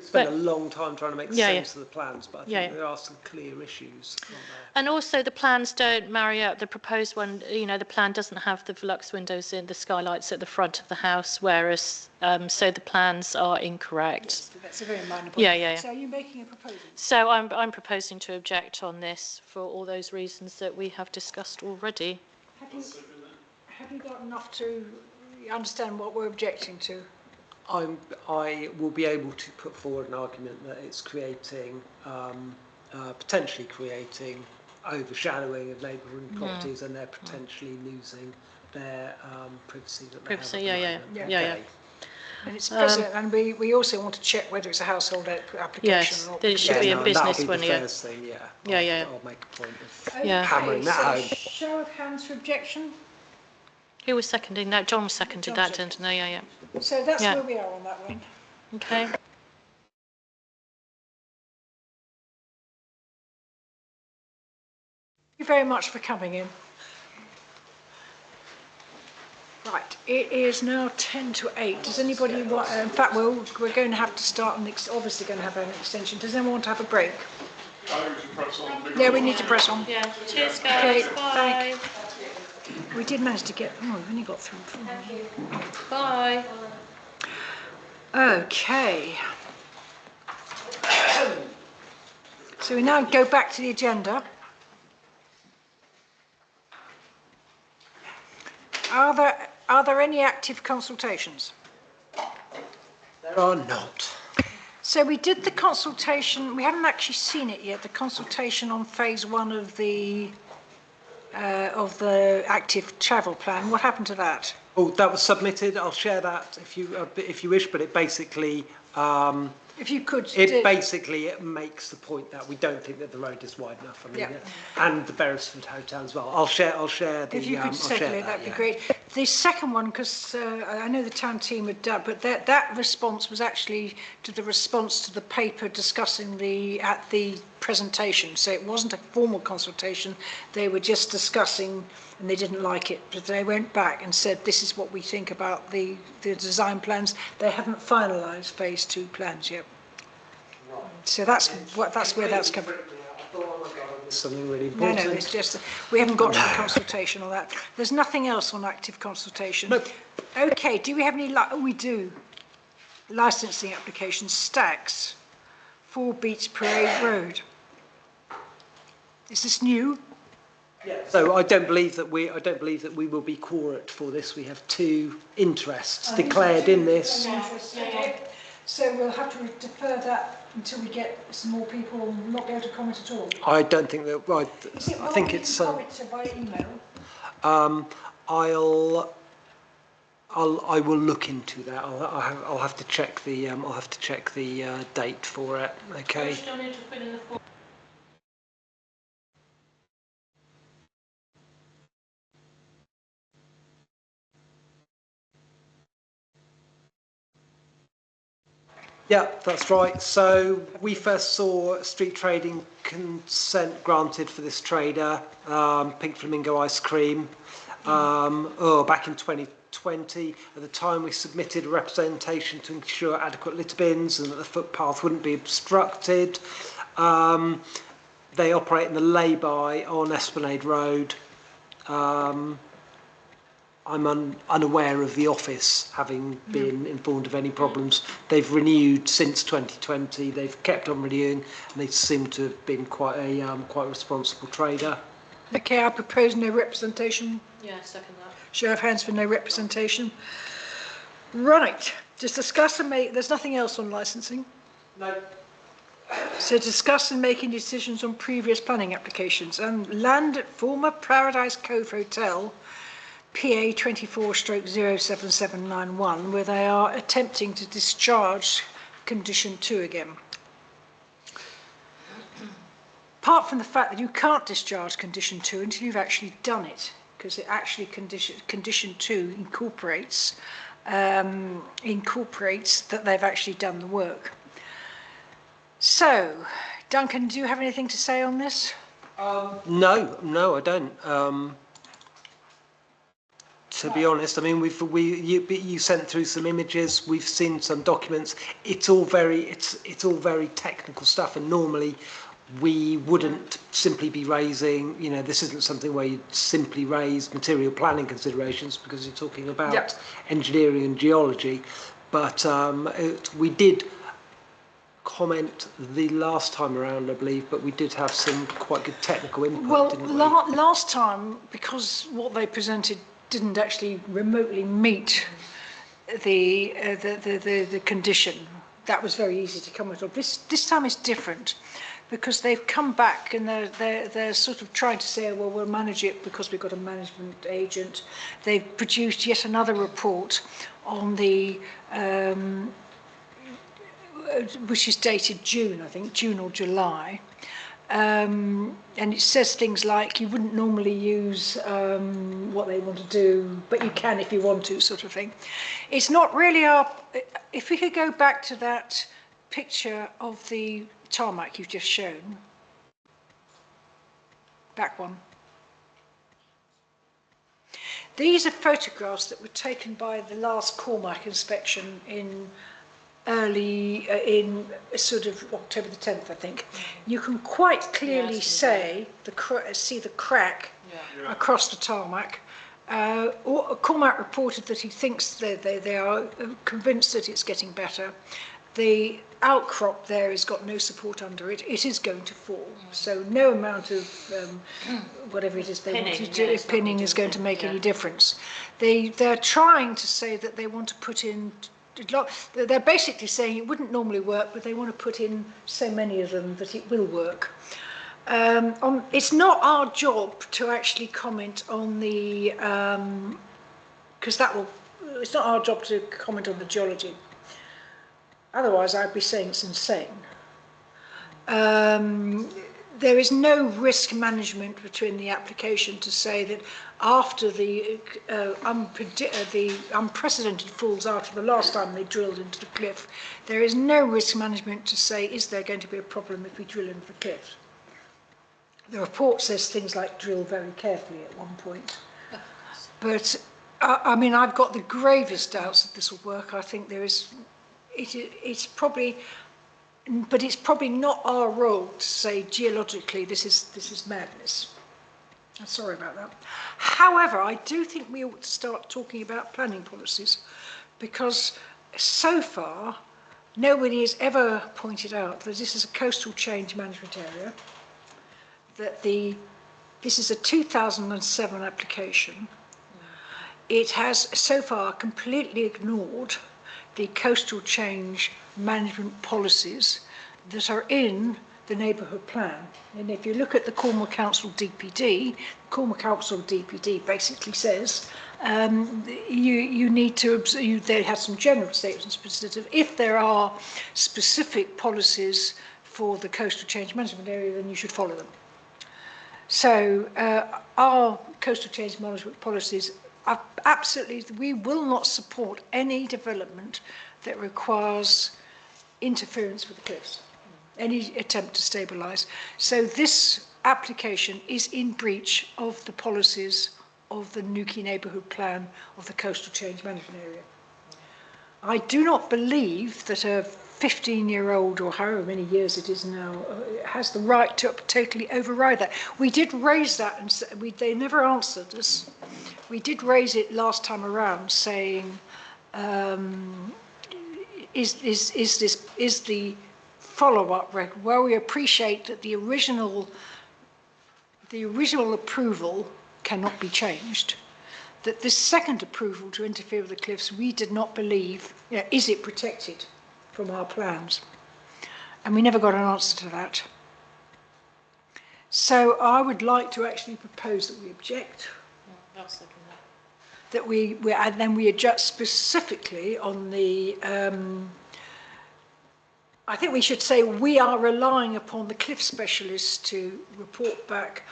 Spent a long time trying to make sense of the plans, but I think there are some clear issues on there. And also the plans don't marry up. The proposed one, you know, the plan doesn't have the Velux windows in the skylights at the front of the house, whereas, so the plans are incorrect. Yes, that's a very minor point. So are you making a proposal? So I'm proposing to object on this for all those reasons that we have discussed already. Have you got enough to understand what we're objecting to? I will be able to put forward an argument that it's creating, potentially creating overshadowing of neighbouring properties, and they're potentially losing their privacy that they have at the moment. And it's present, and we also want to check whether it's a household application Yes, or not. there should be a business one, That'll be the first thing, I'll make a point of hammering that home. Show of hands for objection. Who was seconding that? John was seconded that, didn't he? Yeah. So that's where we are on that one. Okay. Thank you very much for coming in. Right, it is now 10 to 8. Does anybody want, in fact, we're going to have to start, obviously going to have an extension. Does anyone want to have a break? I think we should press on. Yeah, we need to press on. Yeah. Cheers, guys. Okay, Bye. We did manage to get, we've only got through 4. Bye. Okay. So we now go back to the agenda. Are there any active consultations? There are not. So we did the consultation, we haven't actually seen it yet, the consultation on phase 1 of the active travel plan. What happened to that? Oh, that was submitted. I'll share that if you wish, but it basically if you could, it makes the point that we don't think that the road is wide enough. I mean, and the Beresford Hotel as well. I'll share the. If you could circulate, that'd be great. The second one, because I know the town team had done, but that response was actually to the response to the paper discussing at the presentation. So it wasn't a formal consultation. They were just discussing, and they didn't like it, but they went back and said, this is what we think about the design plans. They haven't finalised phase 2 plans yet. Right. So that's where that's coming. Something really important. No, it's just we haven't got to the consultation on that. There's nothing else on active consultation. Nope. Okay, do we have any? We do. Licensing applications, Stacks, 4 Beach Parade Road. Is this new? Yeah. So I don't believe that we will be quorate for this. We have 2 interests declared in this. Okay. So we'll have to defer that until we get some more people and not be able to comment at all. I don't think that. I think it's. Comment by email. I will look into that. I'll have to check the date for it. Okay. Yeah, that's right. So we first saw street trading consent granted for this trader, Pink Flamingo Ice Cream, back in 2020. At the time, we submitted a representation to ensure adequate litter bins and that the footpath wouldn't be obstructed. They operate in the lay-by on Esplanade Road. I'm unaware of the office having been informed of any problems. They've renewed since 2020. They've kept on renewing, and they seem to have been quite a responsible trader. Okay, I propose no representation. Yeah, second that. Show of hands for no representation. Right, just discuss and make. There's nothing else on licensing. No. So discuss and making decisions on previous planning applications and land at former Paradise Cove Hotel. PA 24/07791, where they are attempting to discharge condition 2 again. Apart from the fact that you can't discharge condition 2 until you've actually done it, because it actually condition 2 incorporates that they've actually done the work. So, Duncan, do you have anything to say on this? No, I don't. to be honest. I mean, you sent through some images. We've seen some documents. It's all very technical stuff, and normally we wouldn't simply be raising. You know, this isn't something where you simply raise material planning considerations because you're talking about engineering and geology. But we did comment the last time around, I believe, but we did have some quite good technical input. Well, didn't we? last time, because what they presented didn't actually remotely meet the condition, that was very easy to comment on. This time is different, because they've come back and they're sort of trying to say, well, we'll manage it because we've got a management agent. They've produced yet another report on the which is dated June, I think, June or July. And it says things like you wouldn't normally use what they want to do, but you can if you want to, sort of thing. It's not really our... If we could go back to that picture of the tarmac you've just shown. Back one. These are photographs that were taken by the last Cormac inspection in sort of October the 10th, I think. You can quite clearly see the crack across the tarmac. Cormac reported that he thinks they are convinced that it's getting better. The outcrop there has got no support under it. It is going to fall. So no amount of whatever it is they want to do, pinning is going to make any difference. They're trying to say that they want to put in... They're basically saying it wouldn't normally work, but they want to put in so many of them that it will work. It's not our job to actually comment on the... because it's not our job to comment on the geology. Otherwise, I'd be saying it's insane. There is no risk management between the application to say that after the unprecedented falls after the last time they drilled into the cliff, there is no risk management to say, is there going to be a problem if we drill into the cliff? The report says things like drill very carefully at one point. But, I mean, I've got the gravest doubts that this will work. I think there is... It's probably... But it's probably not our role to say geologically this is madness. I'm sorry about that. However, I do think we ought to start talking about planning policies, because so far nobody has ever pointed out that this is a coastal change management area, that this is a 2007 application. It has so far completely ignored the coastal change management policies that are in the neighbourhood plan. And if you look at the Cornwall Council DPD, Cornwall Council DPD basically says you need to, they have some general statements, but if there are specific policies for the coastal change management area, then you should follow them. So our coastal change management policies are absolutely, we will not support any development that requires interference with the cliffs, any attempt to stabilise. So this application is in breach of the policies of the Newquay Neighbourhood Plan of the Coastal Change Management Area. I do not believe that a 15-year-old, or however many years it is now, has the right to totally override that. We did raise that, and they never answered us. We did raise it last time around, saying, is the follow-up record? Well, we appreciate that the original approval cannot be changed. That this second approval to interfere with the cliffs, we did not believe, is it protected from our plans? And we never got an answer to that. So I would like to actually propose that we object. I'll second that. That and then we adjust specifically on the, I think we should say we are relying upon the cliff specialists to report back,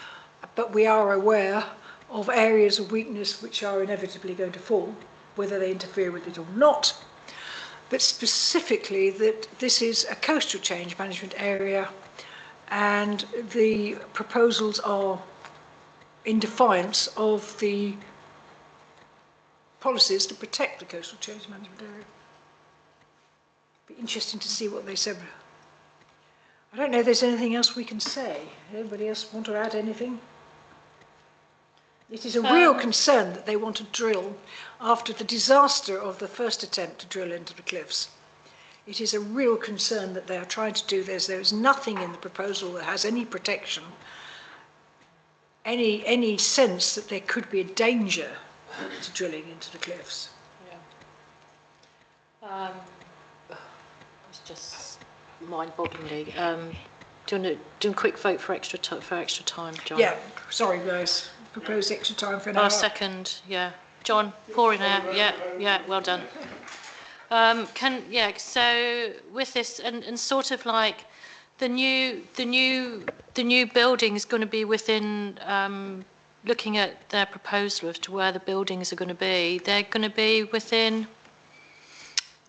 but we are aware of areas of weakness which are inevitably going to fall, whether they interfere with it or not. But specifically that this is a coastal change management area, and the proposals are in defiance of the policies to protect the coastal change management area. Be interesting to see what they said. I don't know if there's anything else we can say. Anybody else want to add anything? It is a real concern that they want to drill after the disaster of the first attempt to drill into the cliffs. It is a real concern that they are trying to do this. There is nothing in the proposal that has any protection, any sense that there could be a danger to drilling into the cliffs. Yeah. It's just mind-bogglingly. Do you want to do a quick vote for extra time, John? Yeah, sorry guys. Propose extra time for an hour. I'll second, yeah. John, pouring out, yeah, well done. So with this, and sort of like the new building is going to be within, looking at their proposal as to where the buildings are going to be, they're going to be within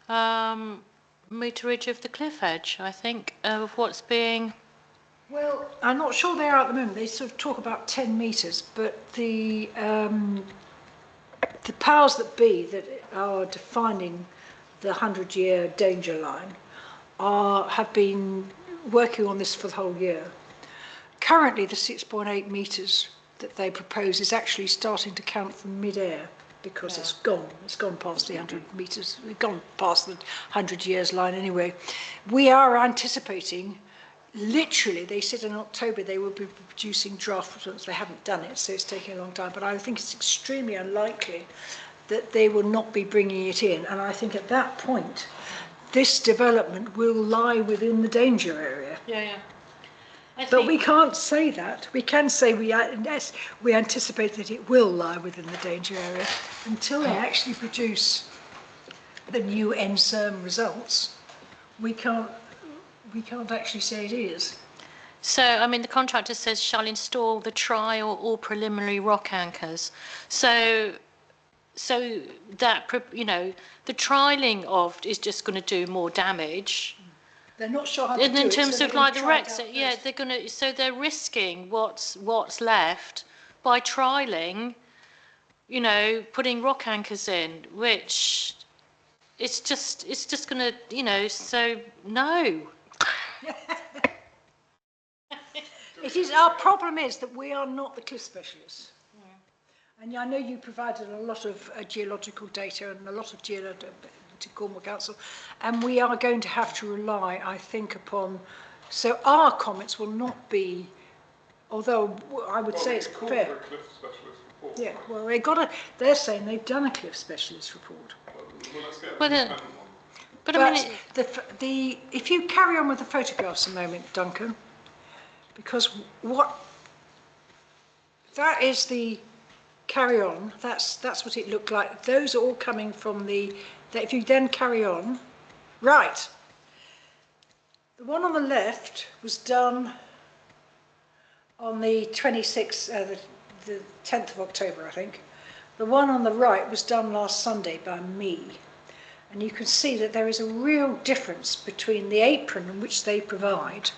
meterage of the cliff edge, I think, of what's being... Well, I'm not sure they are at the moment. They sort of talk about 10 metres, but the powers that be that are defining the 100-year danger line have been working on this for the whole year. Currently, the 6.8 metres that they propose is actually starting to count from mid-air because it's gone past the 100 metres, it's gone past the 100 years line anyway. We are anticipating, literally, they said in October they will be producing draft reports. They haven't done it, so it's taking a long time, but I think it's extremely unlikely that they will not be bringing it in. And I think at that point, this development will lie within the danger area. Yeah. But we can't say that. We can say we anticipate that it will lie within the danger area until they actually produce the new NSERM results. We can't actually say it is. So, I mean, the contractor says shall install the trial or preliminary rock anchors. So that, you know, the trialing of is just going to do more damage. They're not sure how to do it. In terms so of like the wrecks, yeah, they're going to. So they're risking what's left by trialing, you know, putting rock anchors in, which it's just going to, you know. So no. It is, our problem is that we are not the cliff specialists. And I know you provided a lot of geological data and a lot of to Cornwall Council, and we are going to have to rely, I think, upon, so our comments will not be, although I would say it's fair. Cliff specialist report. Yeah, well, they're saying they've done a cliff specialist report. Well, let's get but I mean, if you carry on with the photographs a moment, Duncan, because that is the carry on. That's what it looked like. Those are all coming from if you then carry on, right. The one on the left was done on the 26th, the 10th of October, I think. The one on the right was done last Sunday by me. And you can see that there is a real difference between the apron in which they provide.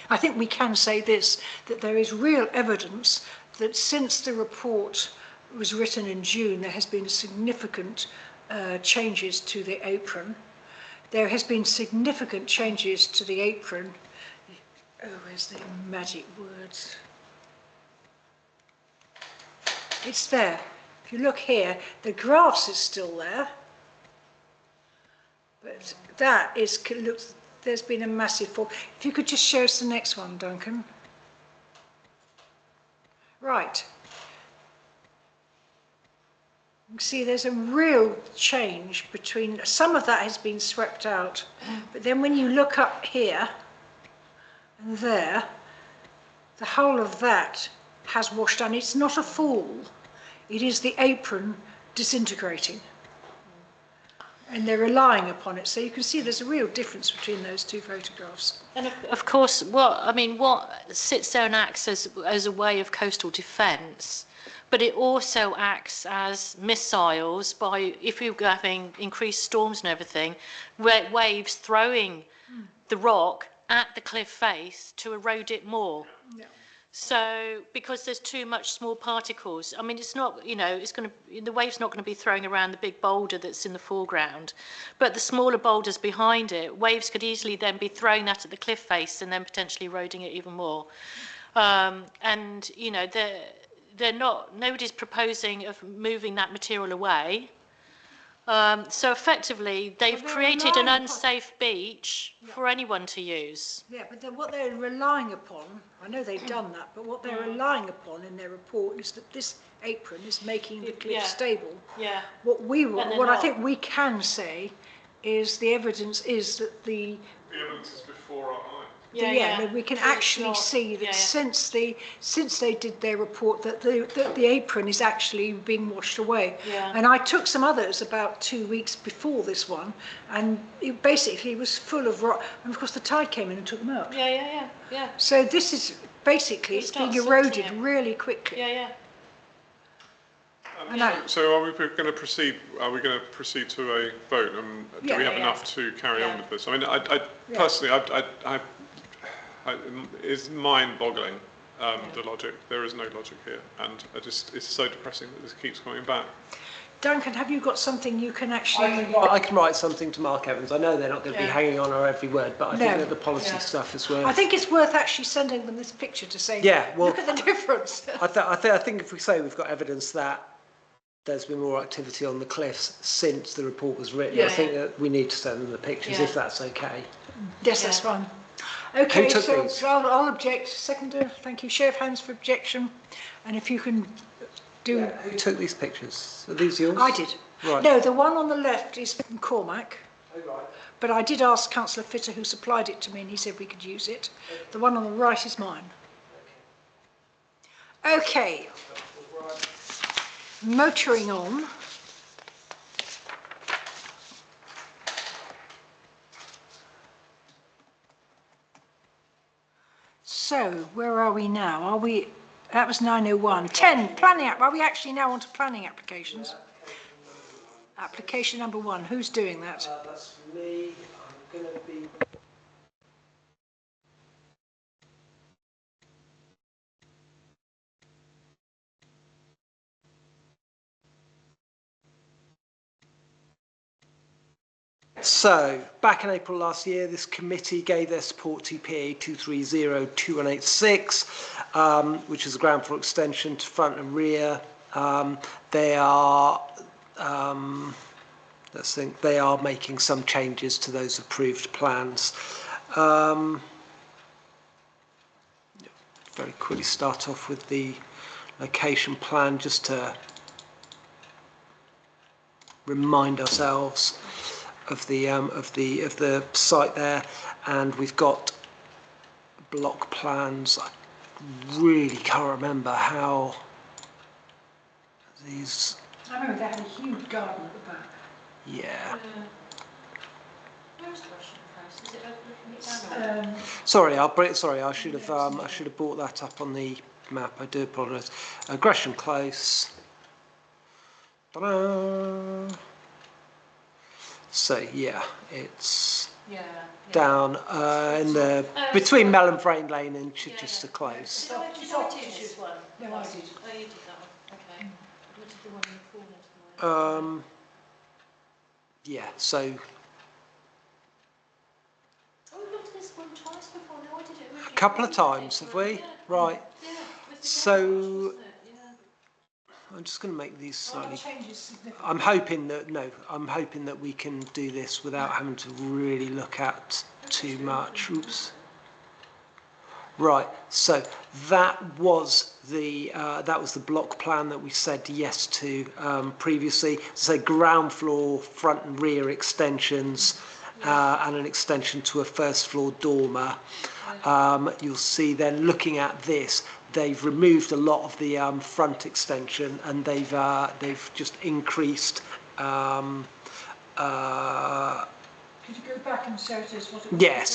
I think we can say this, that there is real evidence that since the report was written in June, there has been significant changes to the apron. There has been significant changes to the apron. Oh, where's the magic words? It's there. If you look here, the grass is still there. But that looks, there's been a massive fall. If you could just show us the next one, Duncan. Right. You can see there's a real change between, some of that has been swept out, but then when you look up here and there, the whole of that has washed down. It's not a fall, it is the apron disintegrating. And they're relying upon it. So you can see there's a real difference between those two photographs. And of course, what sits there and acts as a way of coastal defence, but it also acts as missiles by, if you're having increased storms and everything, waves throwing the rock at the cliff face to erode it more. Yeah. So, because there's too much small particles, I mean, it's not, you know, it's going to, the wave's not going to be throwing around the big boulder that's in the foreground, but the smaller boulders behind it, waves could easily then be throwing that at the cliff face and then potentially eroding it even more. And, you know, they're not, nobody's proposing of moving that material away. So effectively, they've created an unsafe beach for anyone to use. Yeah, but then what they're relying upon, I know they've done that, but what they're relying upon in their report is that this apron is making the cliff stable. Yeah. What I think we can say is the evidence is that The evidence is before our eyes. we can actually see that since they did their report that the apron is actually being washed away. Yeah. And I took some others about 2 weeks before this one, and it basically was full of rock. And of course, the tide came in and took them out. Yeah. So this is basically it's being eroded really quickly. Yeah. So are we going to proceed? Are we going to proceed to a vote? Do we have enough to carry on with this? I mean, I personally, it's mind-boggling, the logic. There is no logic here, and it's so depressing that this keeps coming back. Duncan, have you got something you can actually... I can write something to Mark Evans. I know they're not going to be hanging on our every word, but I think that the policy stuff is worth... I think it's worth actually sending them this picture to say, look at the difference. I think if we say we've got evidence that there's been more activity on the cliffs since the report was written, I think that we need to send them the pictures, if that's okay. Yes, that's fine. Okay, so these? I'll object. Seconder, thank you. Show of hands for objection. And if you can do... Yeah. Who took these pictures? Are these yours? I did. Right. No, the one on the left is from Cormac. Oh, right. But I did ask Councillor Fitter, who supplied it to me, and he said we could use it. The one on the right is mine. Okay. Motoring on. So, where are we now? Are we, that was 9:01. 10, planning app. Are we actually now on to planning applications? Application number 1. Who's doing that? That's me. I'm going to be... So, back in April last year, this committee gave their support to PA 230-2186, which is a ground floor extension to front and rear. They are, let's think, they are making some changes to those approved plans. Very quickly start off with the location plan, just to remind ourselves of the site there, and we've got block plans. I really can't remember how these... I remember they had a huge garden at the back. Yeah. Where's Gresham House? Is it overlooking it down? Sorry, I should have brought that up on the map. I do apologise. Gresham Close. Ta-da! So yeah, it's down in the between Melon Lane and Chichester Close. Did I do this one? No, I did. Oh, you did that one. Okay. What did the one in the corner? Yeah, so Oh, we've looked at this one twice before. No, I did it originally. a couple of times, have we? Right. Yeah. So I'm just going to make these slightly... I'm hoping that we can do this without having to really look at too much. Oops. Right. So that was the block plan that we said yes to previously. So ground floor, front and rear extensions, and an extension to a first floor dormer. You'll see then, looking at this, they've removed a lot of the front extension, and they've just increased. Could you go back and show us what it was?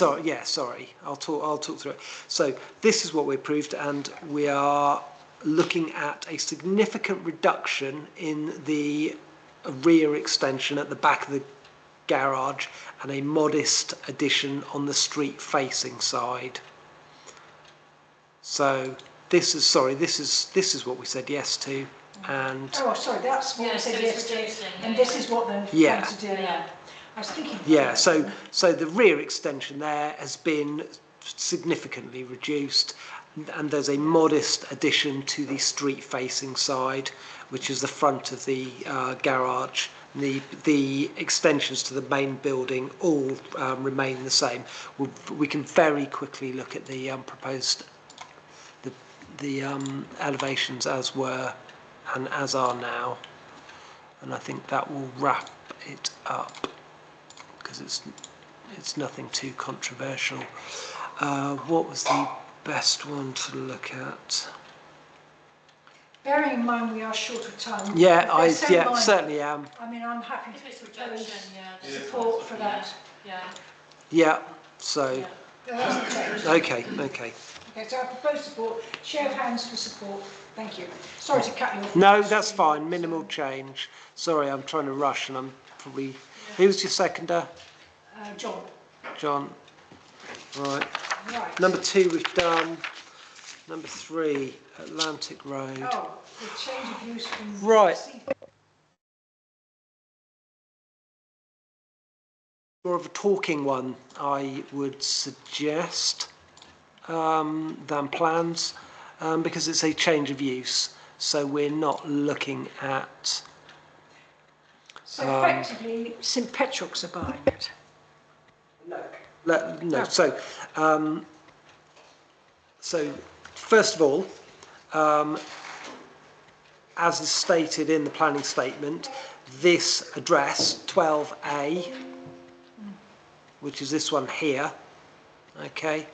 Sorry. I'll talk through it. So this is what we approved, and we are looking at a significant reduction in the rear extension at the back of the garage, and a modest addition on the street facing side. So this is what we said yes to, and Oh, sorry, that's what Yeah, we so said it's yesterday, reducing, and yeah, this is what they're Yeah. trying to do now. I was thinking. yeah. So the rear extension there has been significantly reduced, and there's a modest addition to the street-facing side, which is the front of the garage. The extensions to the main building all remain the same. We can very quickly look at the proposed elevations as were and as are now, and I think that will wrap it up because it's nothing too controversial. What was the best one to look at? Bearing in mind we are short of time. Yeah, if they're so minor, certainly am. I mean, I'm happy If it's to reduction, propose yeah. support for that. Yeah. Yeah. So Yeah. No, that's changed. okay. Okay, so I propose support. Show of hands for support. Thank you. Sorry to cut you off. No, that's fine. Minimal change. Sorry, I'm trying to rush, and I'm probably. Who's your seconder? John. John. Right. Right. Number 2 we've done. Number 3, Atlantic Road. Oh, the change of use from. Right. More of a talking one, I would suggest, than plans, because it's a change of use. So we're not looking at. So effectively, St Petrock's are buying it. No. So first of all, as is stated in the planning statement, this address 12A, which is this one here, okay.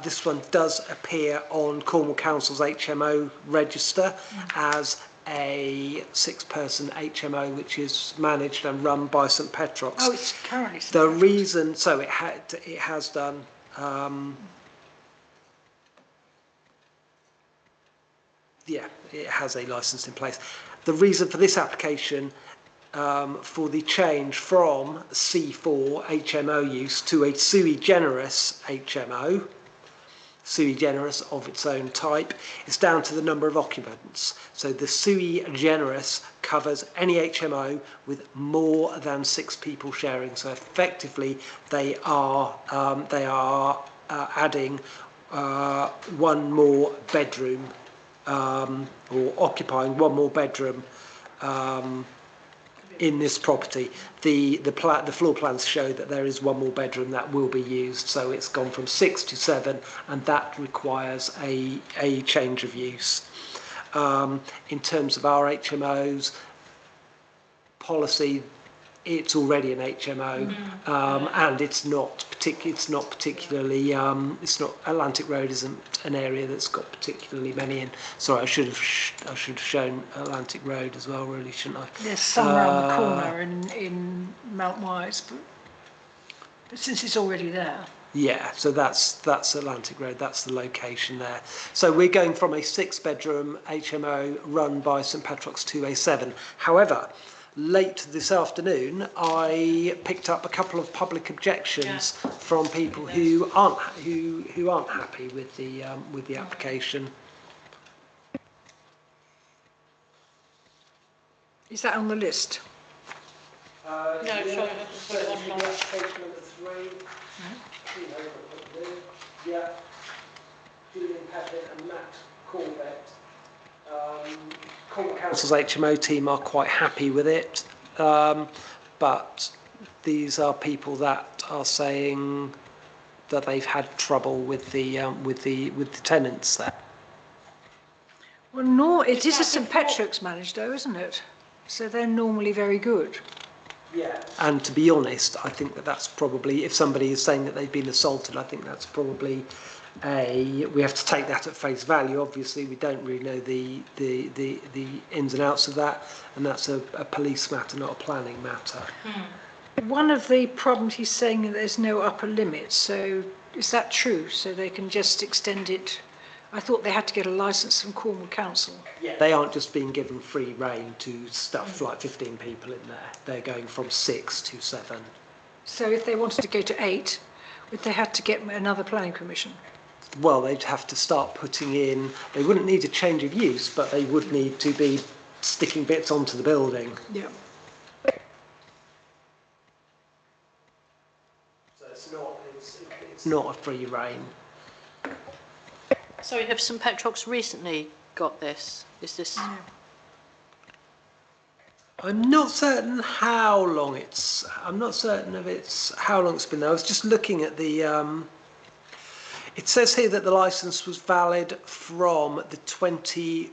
This one does appear on Cornwall Council's HMO register as a 6-person HMO, which is managed and run by St Petrock's. Oh, it's currently St The Petrock's. reason, so it has done. Yeah, it has a licence in place. The reason for this application, for the change from C4 HMO use to a sui generis HMO, sui generis of its own type, is down to the number of occupants. So the sui generis covers any HMO with more than 6 people sharing. So effectively, they are adding one more bedroom, or occupying one more bedroom in this property. The floor plans show that there is one more bedroom that will be used, so it's gone from 6 to 7, and that requires a change of use. In terms of our HMOs policy, it's already an HMO, and it's not particularly. Atlantic Road isn't an area that's got particularly many in. Sorry, I should have shown Atlantic Road as well, really, shouldn't I? There's some around the corner in Mount Wise, but since it's already there. Yeah, so that's Atlantic Road. That's the location there. So we're going from a 6-bedroom HMO run by St Petrock's to a 7. However, late this afternoon, I picked up a couple of public objections from people who aren't happy with the application. Is that on the list? No, sorry, Certainly the application number 3. Yeah. Julian Pepin and Matt Corbett. Cornwall Council's HMO team are quite happy with it, but these are people that are saying that they've had trouble with the tenants there. Well, it is a St Petrock's managed though, isn't it? So they're normally very good. Yeah. And to be honest, I think that's probably, if somebody is saying that they've been assaulted, I think that's probably we have to take that at face value. Obviously, we don't really know the ins and outs of that, and that's a police matter, not a planning matter. One of the problems he's saying that there's no upper limit. So is that true? So they can just extend it? I thought they had to get a licence from Cornwall Council. Yeah. They aren't just being given free rein to stuff like 15 people in there. They're going from 6 to 7. So if they wanted to go to 8, would they have to get another planning permission? well, they'd have to start putting in, they wouldn't need a change of use, but they would need to be sticking bits onto the building. Yeah. So it's not a free rein. So have St Petrock's recently got this? Is this? No. I'm not certain how long I'm not certain of how long it's been there. I was just looking at the, it says here that the licence was valid from the 25th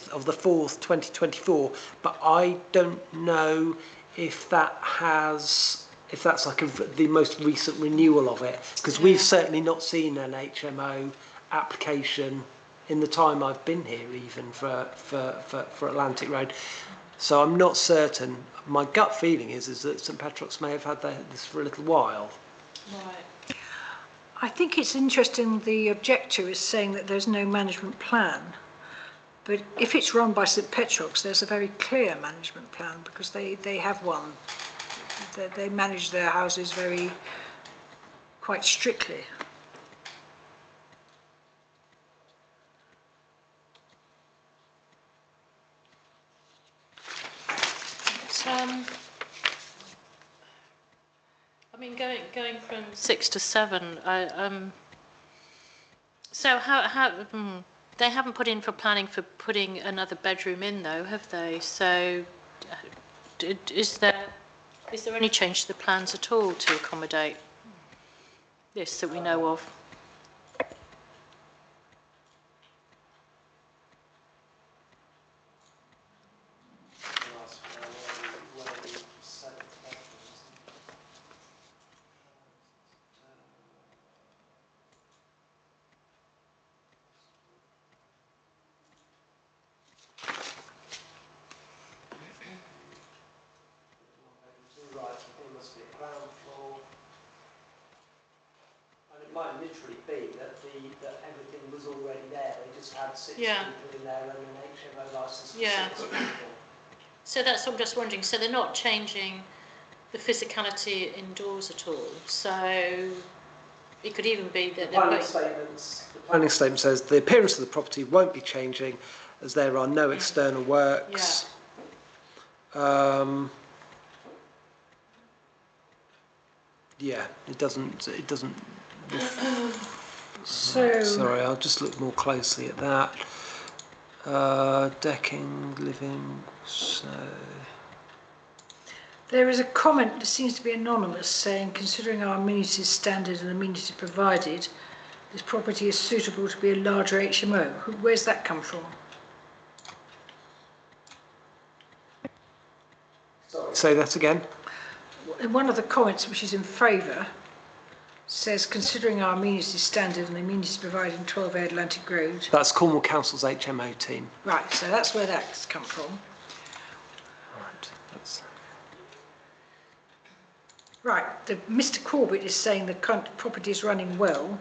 of the 4th, 2024, but I don't know if that's like the most recent renewal of it, because we've certainly not seen an HMO application in the time I've been here, even for Atlantic Road. So I'm not certain. My gut feeling is that St Petrock's may have had this for a little while. Right. I think it's interesting the objector is saying that there's no management plan. But if it's run by St Petrock's, there's a very clear management plan because they have one. They manage their houses quite strictly. I mean, going from 6 to 7. So they haven't put in for planning for putting another bedroom in, though, have they? So, is there any change to the plans at all to accommodate this that we know of? Might literally be that everything was already there. They just had 6 Yeah. people in there and an HMO licence for Yeah. 6 people. So that's what I'm just wondering. So they're not changing the physicality indoors at all. So it could even be that The planning statement says the appearance of the property won't be changing as there are no external works. Yeah, it doesn't. So Sorry, I'll just look more closely at that. Decking, living. So there is a comment that seems to be anonymous saying, considering our amenities standard and amenities provided, this property is suitable to be a larger HMO. Where's that come from? sorry. Say that again. One of the comments, which is in favour, says, considering our amenities standard and the amenities provided in 12A Atlantic Road. That's Cornwall Council's HMO team. Right, so that's where that's come from. Right. Right, Mr Corbett is saying the property is running well,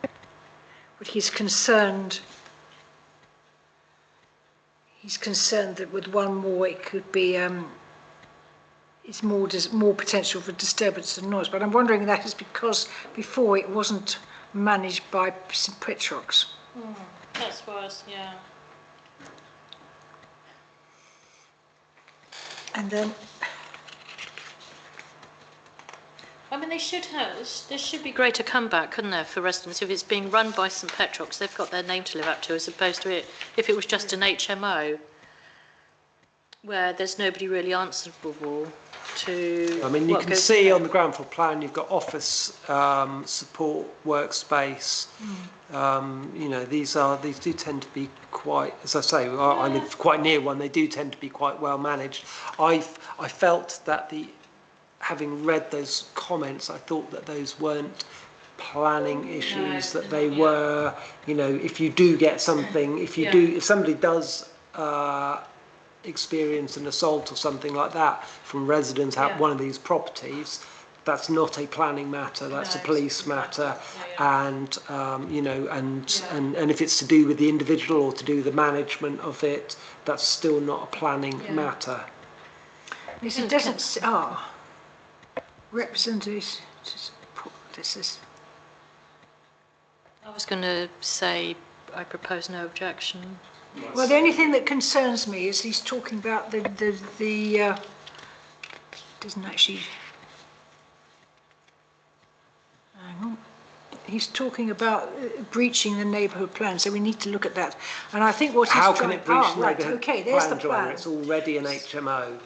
but he's concerned that with one more it could be it's more potential for disturbance and noise. But I'm wondering if that is because before it wasn't managed by St Petrock's. that's worse, yeah. And then I mean, there should be greater comeback, couldn't there, for residents if it's being run by St Petrock's? They've got their name to live up to, as opposed to if it was just an HMO, where there's nobody really answerable to. I mean, you can see on the ground floor plan you've got office support workspace. You know, these do tend to be quite, as I say, I live quite near one. They do tend to be quite well managed. I felt that having read those comments, I thought that those weren't planning issues, that they were, you know, if you do get something, if somebody does experience an assault or something like that from residents at one of these properties, that's not a planning matter, that's a police matter. And you know, and if it's to do with the individual or to do with the management of it, that's still not a planning matter. Yes, it doesn't. Representatives. This is. I was going to say I propose no objection. Well, the only thing that concerns me is he's talking about doesn't actually, hang on. He's talking about breaching the neighbourhood plan, so we need to look at that. And I think what How he's can trying... it breach the right, neighbourhood okay, there's the plan, Joanna? plan. It's already an HMO.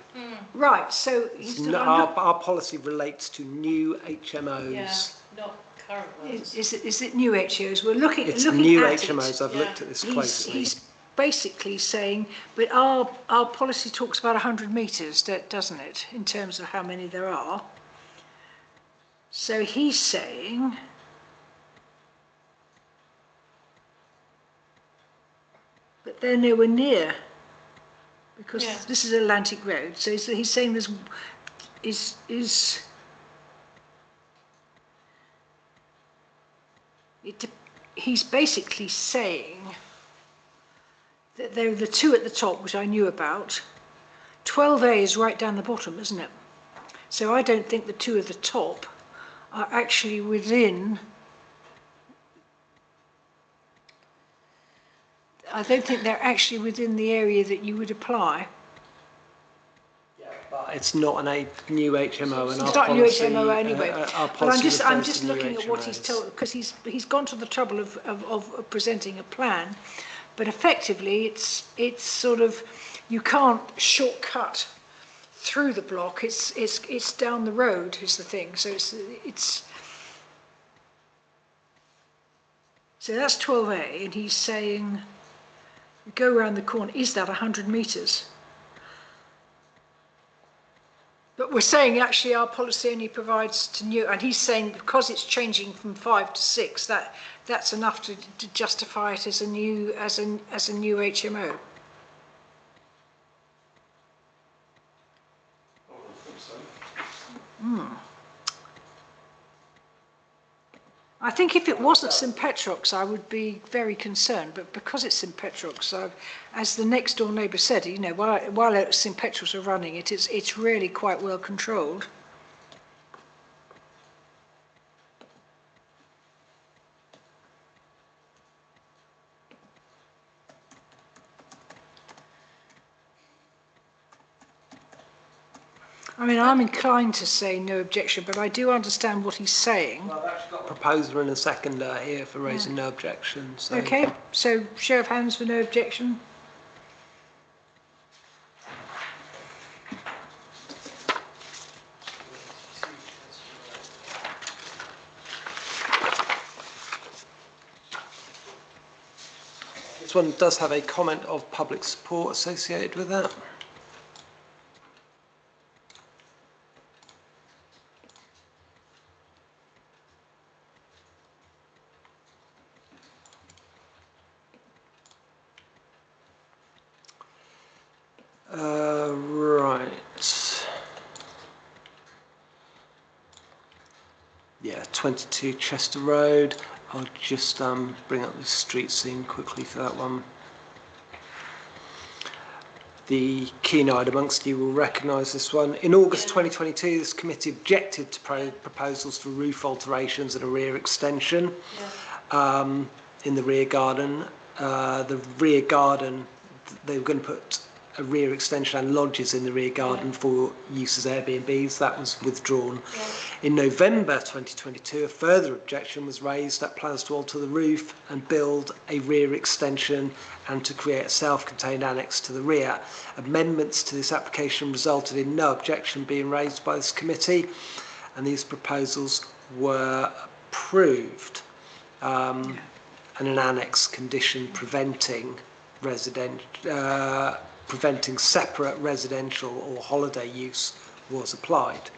Right, so he's... Our policy relates to new HMOs. Not current ones. Is it new HMOs? We're looking It's looking new at HMOs. it. I've looked at this closely. He's basically saying, but our policy talks about 100 metres, doesn't it, in terms of how many there are. So he's saying... but they're nowhere near, because this is Atlantic Road. So he's saying there's he's basically saying that there are the two at the top, which I knew about. 12A is right down the bottom, isn't it? So I don't think the two at the top are actually within... I don't think they're actually within the area that you would apply. Yeah, but it's not a new HMO, and It's our not a new policy, HMO anyway. our But policy I'm refers just to new looking at what he's HMOs. told, because he's gone to the trouble of presenting a plan, but effectively it's sort of, you can't shortcut through the block. It's down the road is the thing. So so that's 12A, and he's saying, go around the corner, is that 100 metres? But we're saying actually our policy only provides to new, and he's saying because it's changing from 5 to 6, that's enough to justify it as a new HMO. I think if it wasn't St Petrox, I would be very concerned. But because it's St Petrox, as the next door neighbour said, you know, while St Petrox are running, it's really quite well controlled. I mean, I'm inclined to say no objection, but I do understand what he's saying. Well, I've actually got a proposer and a seconder here for raising no objection. So. Okay, so show of hands for no objection. This one does have a comment of public support associated with that. Right. Yeah, 22 Chester Road. I'll just bring up the street scene quickly for that one. The keen-eyed amongst you will recognise this one. In August 2022, this committee objected to proposals for roof alterations and a rear extension in the rear garden. The rear garden, they were going to put a rear extension and lodges in the rear garden for use as Airbnbs. That was withdrawn. In November 2022, a further objection was raised that plans to alter the roof and build a rear extension and to create a self-contained annex to the rear. Amendments to this application resulted in no objection being raised by this committee, and these proposals were approved. And an annex condition preventing separate residential or holiday use was applied.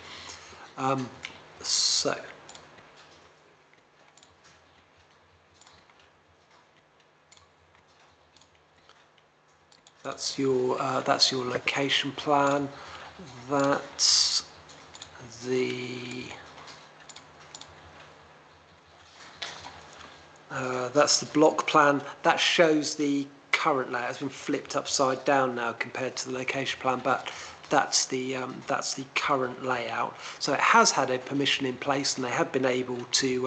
So that's your location plan. That's the block plan. That shows the current layout. It's been flipped upside down now compared to the location plan, but that's the current layout. So it has had a permission in place, and they have been able to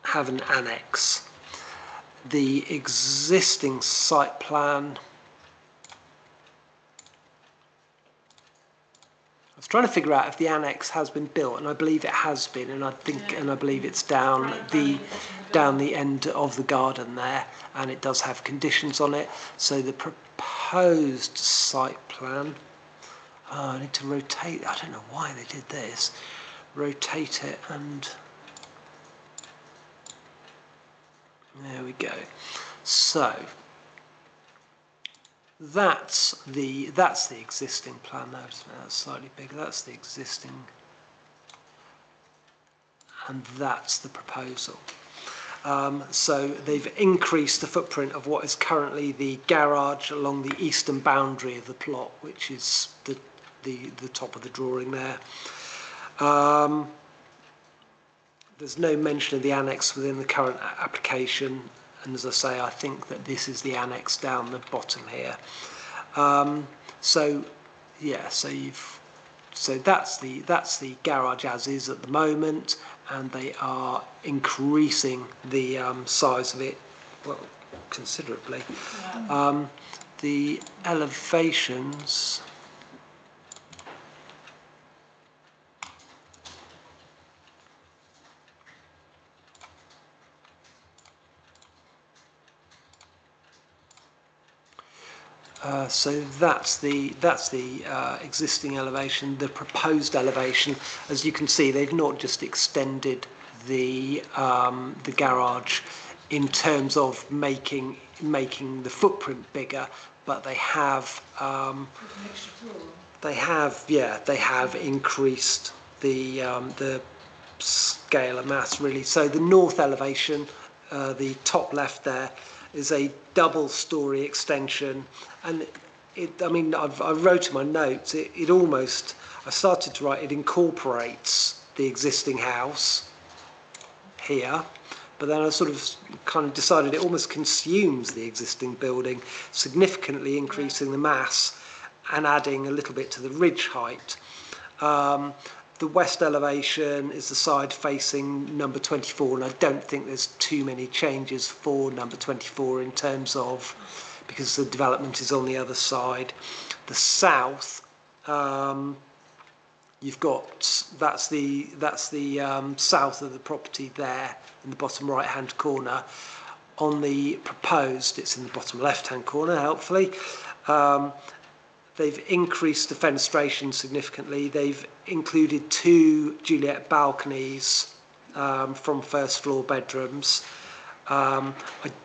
have an annex. The existing site plan. I was trying to figure out if the annex has been built, and I believe it has been, and I believe it's down the end of the garden there, and it does have conditions on it. So the proposed site plan. Oh, I need to rotate. I don't know why they did this. Rotate it, and there we go. So that's the existing plan. No, that's slightly bigger. That's the existing, and that's the proposal. So they've increased the footprint of what is currently the garage along the eastern boundary of the plot, which is the top of the drawing there. There's no mention of the annex within the current application, and as I say, I think that this is the annex down the bottom here. So that's the garage as is at the moment, and they are increasing the size of it, well, considerably. The elevations. So that's the existing elevation. The proposed elevation, as you can see, they've not just extended the garage in terms of making the footprint bigger, but they have increased the scale and mass really. So the north elevation, the top left there, is a double-storey extension, and I wrote in my notes, it almost, I started to write, it incorporates the existing house here, but then I sort of kind of decided it almost consumes the existing building, significantly increasing the mass and adding a little bit to the ridge height. The west elevation is the side facing number 24, and I don't think there's too many changes for number 24 in terms of, because the development is on the other side. The south, you've got, that's the south of the property there in the bottom right hand corner. On the proposed, it's in the bottom left hand corner, helpfully. They've increased the fenestration significantly. They've included 2 Juliet balconies from first floor bedrooms. I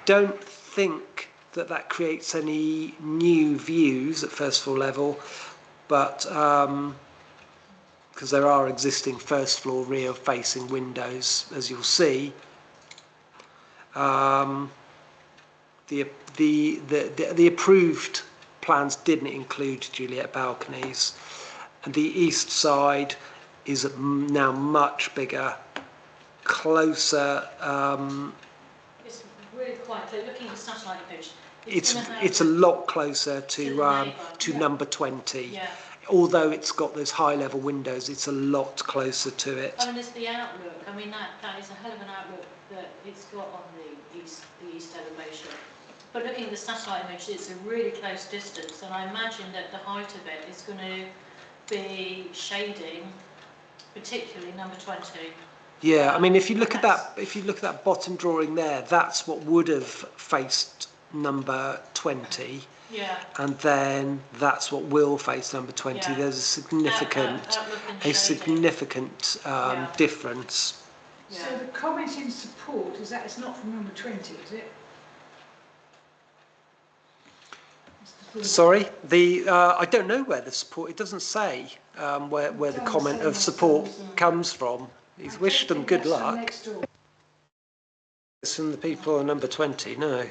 don't think that creates any new views at first floor level, but because there are existing first floor rear facing windows, as you'll see. The approved plans didn't include Juliet balconies, and the east side is now much bigger, closer. It's really quite clear. Looking at the satellite image, It's a lot closer to number 20. Yeah. Although it's got those high level windows, it's a lot closer to it. I mean, it's the outlook. I mean, that is a hell of an outlook that it's got on the east elevation. But looking at the satellite image, it's a really close distance, and I imagine that the height of it is going to be shading, particularly number 20. Yeah, I mean, if you look at that bottom drawing there, that's what would have faced number 20. Yeah. And then that's what will face number 20. Yeah. There's a significant difference. Yeah. So the comment in support is that it's not from number 20, is it? Sorry, I don't know where the support. It doesn't say where the comment of support comes from. He's wished them good luck. It's from the people on number 20. No.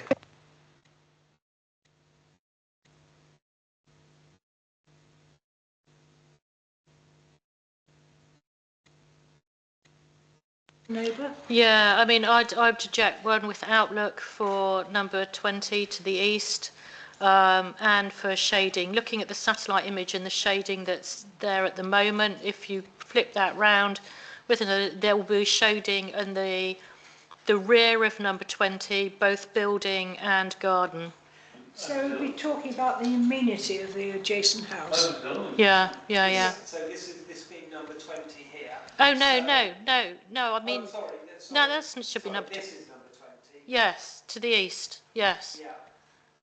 Neighbour? Yeah, I mean, I'd object one with outlook for number 20 to the east, and for shading. Looking at the satellite image and the shading that's there at the moment, if you flip that round, there will be shading in the rear of number 20, both building and garden. So we'll be talking about the amenity of the adjacent house. Yeah, yeah, yeah. So this being number 20 here. Oh, no, I mean, Sorry, no, that should be number 20. This is number 20. Yes, to the east, yes. Yeah.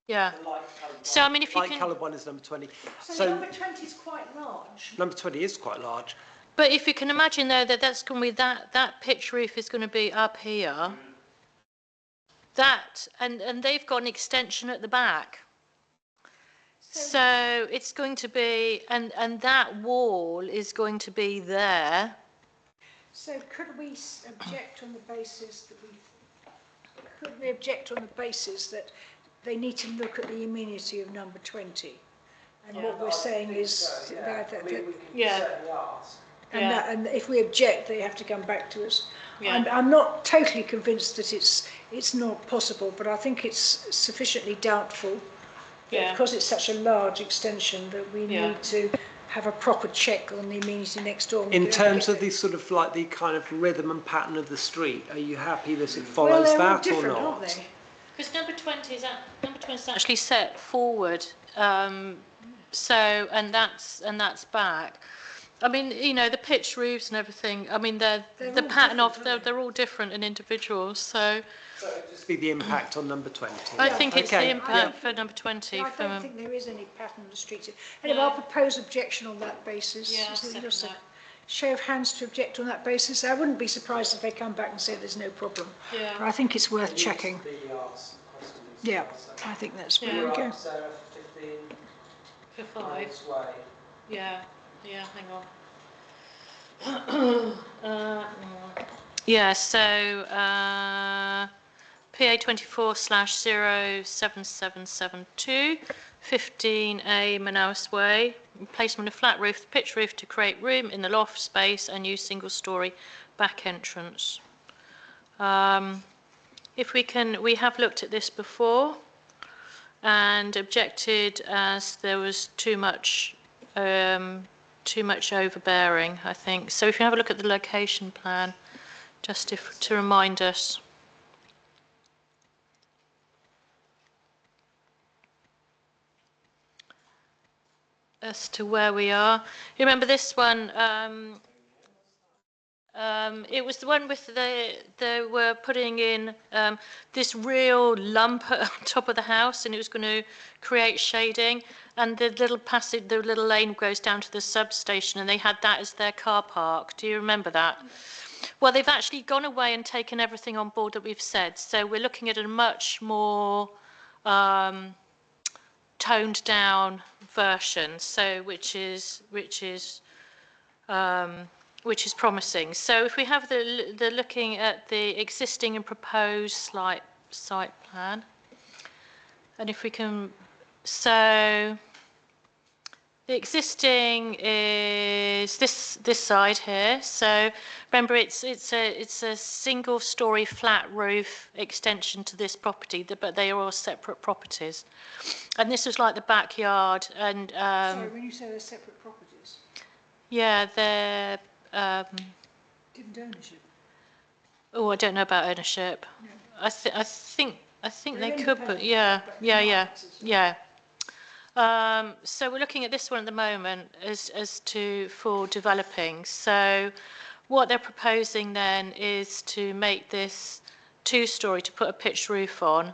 Yeah. The light coloured So, I mean, if you light can... coloured one is number 20. So number 20 is quite large. Number 20 is quite large. But if you can imagine, though, that's going to be that pitch roof is going to be up here. That, and they've got an extension at the back. So it's going to be, and that wall is going to be there. So could we object on the basis that they need to look at the amenity of number 20? And what we're saying is and if we object, they have to come back to us. Yeah. I'm not totally convinced that it's not possible, but I think it's sufficiently doubtful that because it's such a large extension that we need to have a proper check on the amenity next door. In terms of the sort of like the kind of rhythm and pattern of the street, are you happy that it follows they're all that or different, not? aren't they? Because number 20 is actually set forward. So and that's back. I mean, you know, the pitch roofs and everything. I mean, they're all different and individual. So it'll just be the impact on number 20. I think it's the impact for number 20. I don't think there is any pattern on the street. Anyway, I'll propose objection on that basis. Yeah, Just a show of hands to object on that basis. I wouldn't be surprised if they come back and say there's no problem. Yeah. But I think it's worth checking. Yeah, I think that's where we go. For 5. Yeah, hang on. Yeah, so PA 24/07772, 15A Manaus Way, replacement of flat roof, pitch roof to create room in the loft space and use single story back entrance. If we have looked at this before and objected as there was too much overbearing, I think. So if you have a look at the location plan, just to remind us. As to where we are. You remember this one? It was the one with they were putting in this real lump at the top of the house, and it was going to create shading. And the little passage, the little lane goes down to the substation, and they had that as their car park. Do you remember that? Well, they've actually gone away and taken everything on board that we've said. So we're looking at a much more toned down version. So which is promising. So if we have the looking at the existing and proposed site plan, and if we can, so the existing is this side here. So remember, it's a single story flat roof extension to this property, but they are all separate properties. And this was like the backyard. And sorry, when you say they're separate properties, yeah, they're different ownership. Oh, I don't know about ownership. No. I think They're they could, but yeah. So we're looking at this one at the moment for developing. So what they're proposing then is to make this 2-story, to put a pitched roof on,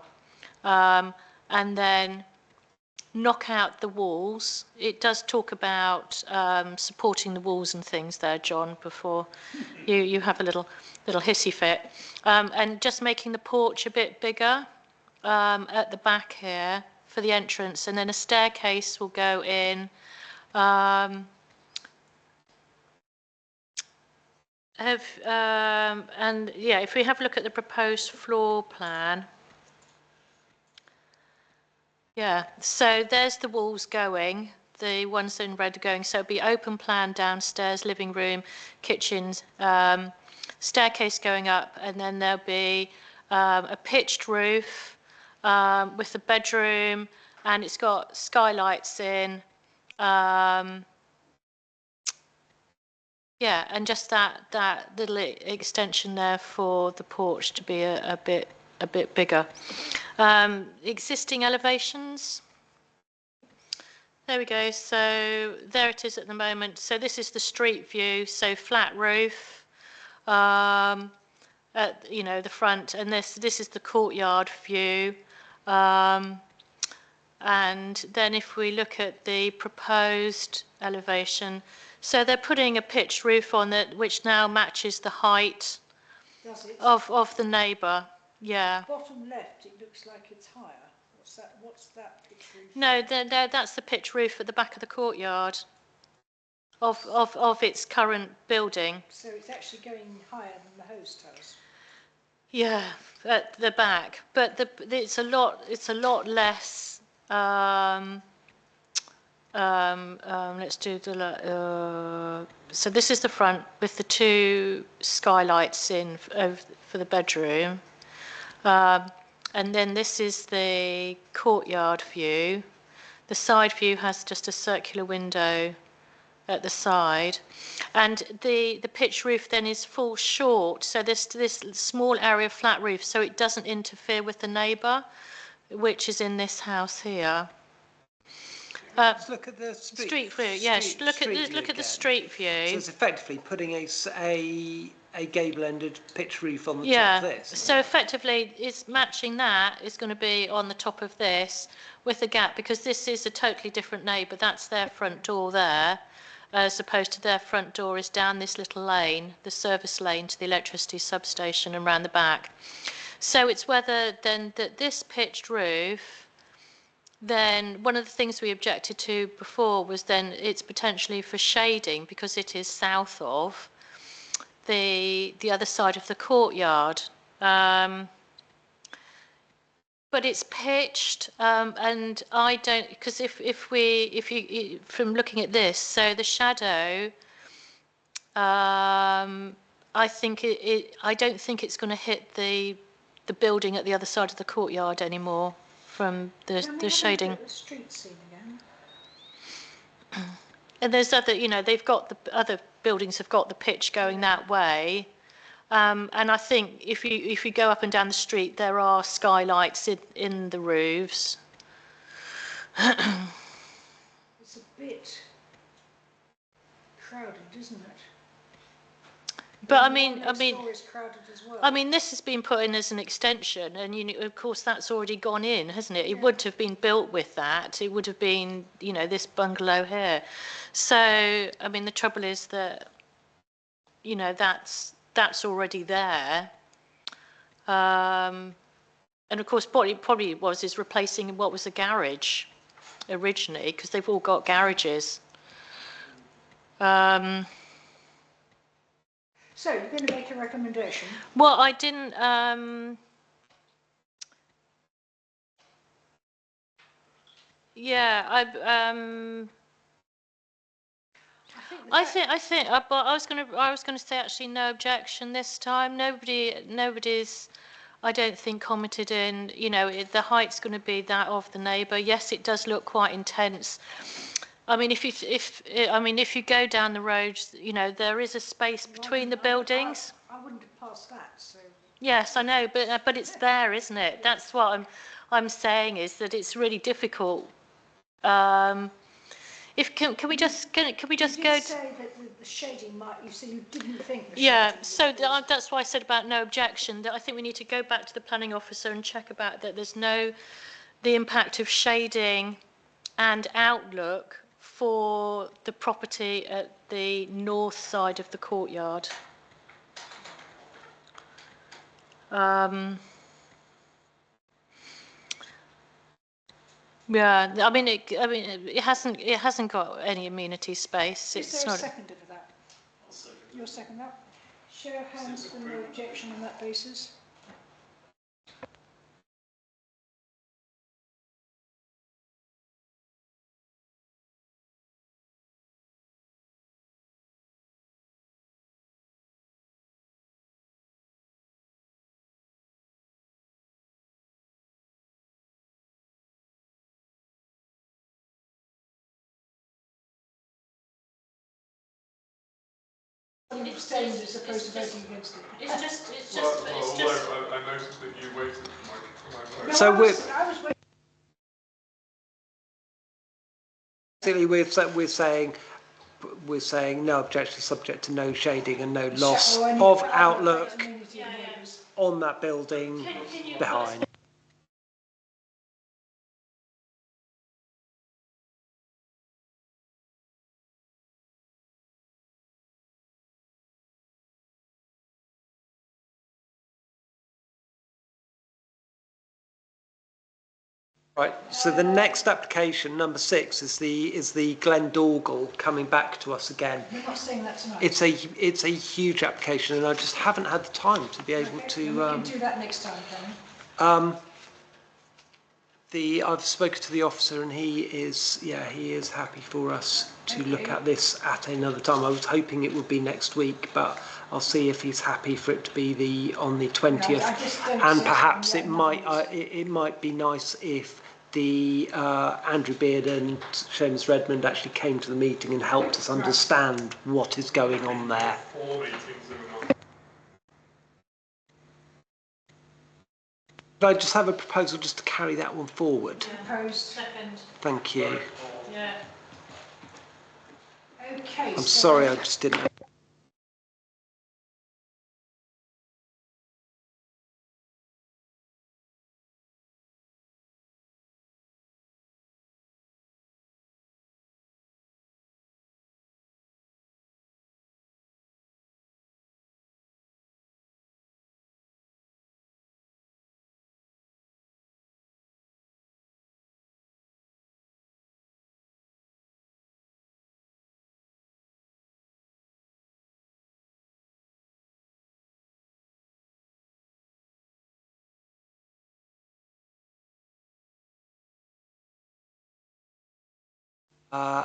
and then knock out the walls. It does talk about supporting the walls and things there, John, before you have a little hissy fit, and just making the porch a bit bigger at the back here for the entrance, and then a staircase will go in. And yeah, if we have a look at the proposed floor plan. Yeah, so there's the walls going, the ones in red are going. So it'll be open plan downstairs, living room, kitchen, staircase going up, and then there'll be a pitched roof with the bedroom, and it's got skylights in. Yeah, and just that little extension there for the porch to be a bit bigger. Existing elevations. There we go. So there it is at the moment. So this is the street view. So flat roof, at the front, and this is the courtyard view. And then if we look at the proposed elevation, so they're putting a pitched roof on it, which now matches the height of the neighbour. Yeah. Bottom left, it looks like it's higher. What's that pitch roof? No, that's the pitch roof at the back of the courtyard of its current building. So it's actually going higher than the host house. Yeah, at the back, but it's a lot less. Let's do the. So this is the front with the two skylights in for the bedroom. And then this is the courtyard view. The side view has just a circular window at the side. And the pitch roof then is full short, so this small area flat roof, so it doesn't interfere with the neighbour, which is in this house here. Let's look at the street view. Yes, look at the street view. So it's effectively putting a gable-ended pitch roof on the top of this. So effectively, it's matching that. It's going to be on the top of this with a gap, because this is a totally different neighbour. That's their front door there, as opposed to their front door is down this little lane, the service lane to the electricity substation and round the back. So it's whether then that this pitched roof. Then one of the things we objected to before was then it's potentially for shading, because it is south of the other side of the courtyard. But it's pitched, and I don't, because if you from looking at this, so the shadow, I don't think it's going to hit the building at the other side of the courtyard anymore. From the shading. The street scene again. And there's other, they've got the other buildings have got the pitch going that way, and I think if you go up and down the street, there are skylights in the roofs. It's a bit crowded, isn't it? But I mean, this has been put in as an extension, and of course, that's already gone in, hasn't it? It wouldn't have been built with that. It would have been, this bungalow here. So, I mean, the trouble is that, that's already there. And of course, what it probably is replacing what was a garage originally, because they've all got garages. So, you're going to make a recommendation? Well, I didn't. Yeah, I think. But I was going to say actually no objection this time. Nobody's. I don't think commented in. The height's going to be that of the neighbour. Yes, it does look quite intense. I mean, if you go down the road, there is a space between the buildings. I wouldn't have passed that. So. Yes, I know, but it's there, isn't it? That's what I'm saying, is that it's really difficult. Can we just go? You did say that the shading might. You said you didn't think. So that's why I said about no objection. That I think we need to go back to the planning officer and check about that. There's the impact of shading and outlook for the property at the north side of the courtyard. Yeah, I mean, it hasn't got any amenity space. Is there a seconder for that? You'll second that? Show of hands for no objection on that basis. Abstained as opposed to voting against it. It's just, Although I noticed that you waited for my vote. No, So I was waiting. Basically, we're saying no objection subject to no shading and no loss of outlook on that building behind. Right, so the next application, number 6, is the Glendorgal coming back to us again. We're not saying that tonight. It's a huge application, and I just haven't had the time to be able to. We can do that next time, can we? I've spoken to the officer, and he is happy for us to look at this at another time. I was hoping it would be next week, but I'll see if he's happy for it to be on the 20th, and perhaps it might be nice if the Andrew Beard and Seamus Redmond actually came to the meeting and helped us understand what is going on there. 4 meetings in a month. Could I just have a proposal just to carry that one forward? Proposed. second. Thank you. Yeah. Okay. I'm sorry, I just didn't.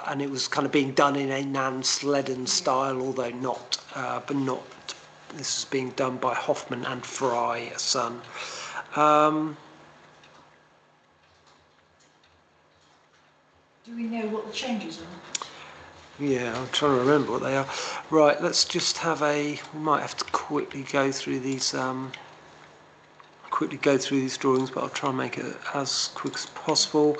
And it was kind of being done in a Nan Sledden style, although not, this is being done by Hoffman and Fry, a son. Do we know what the changes are? Yeah, I'm trying to remember what they are. Right, let's just have we might have to quickly go through these drawings, but I'll try and make it as quick as possible.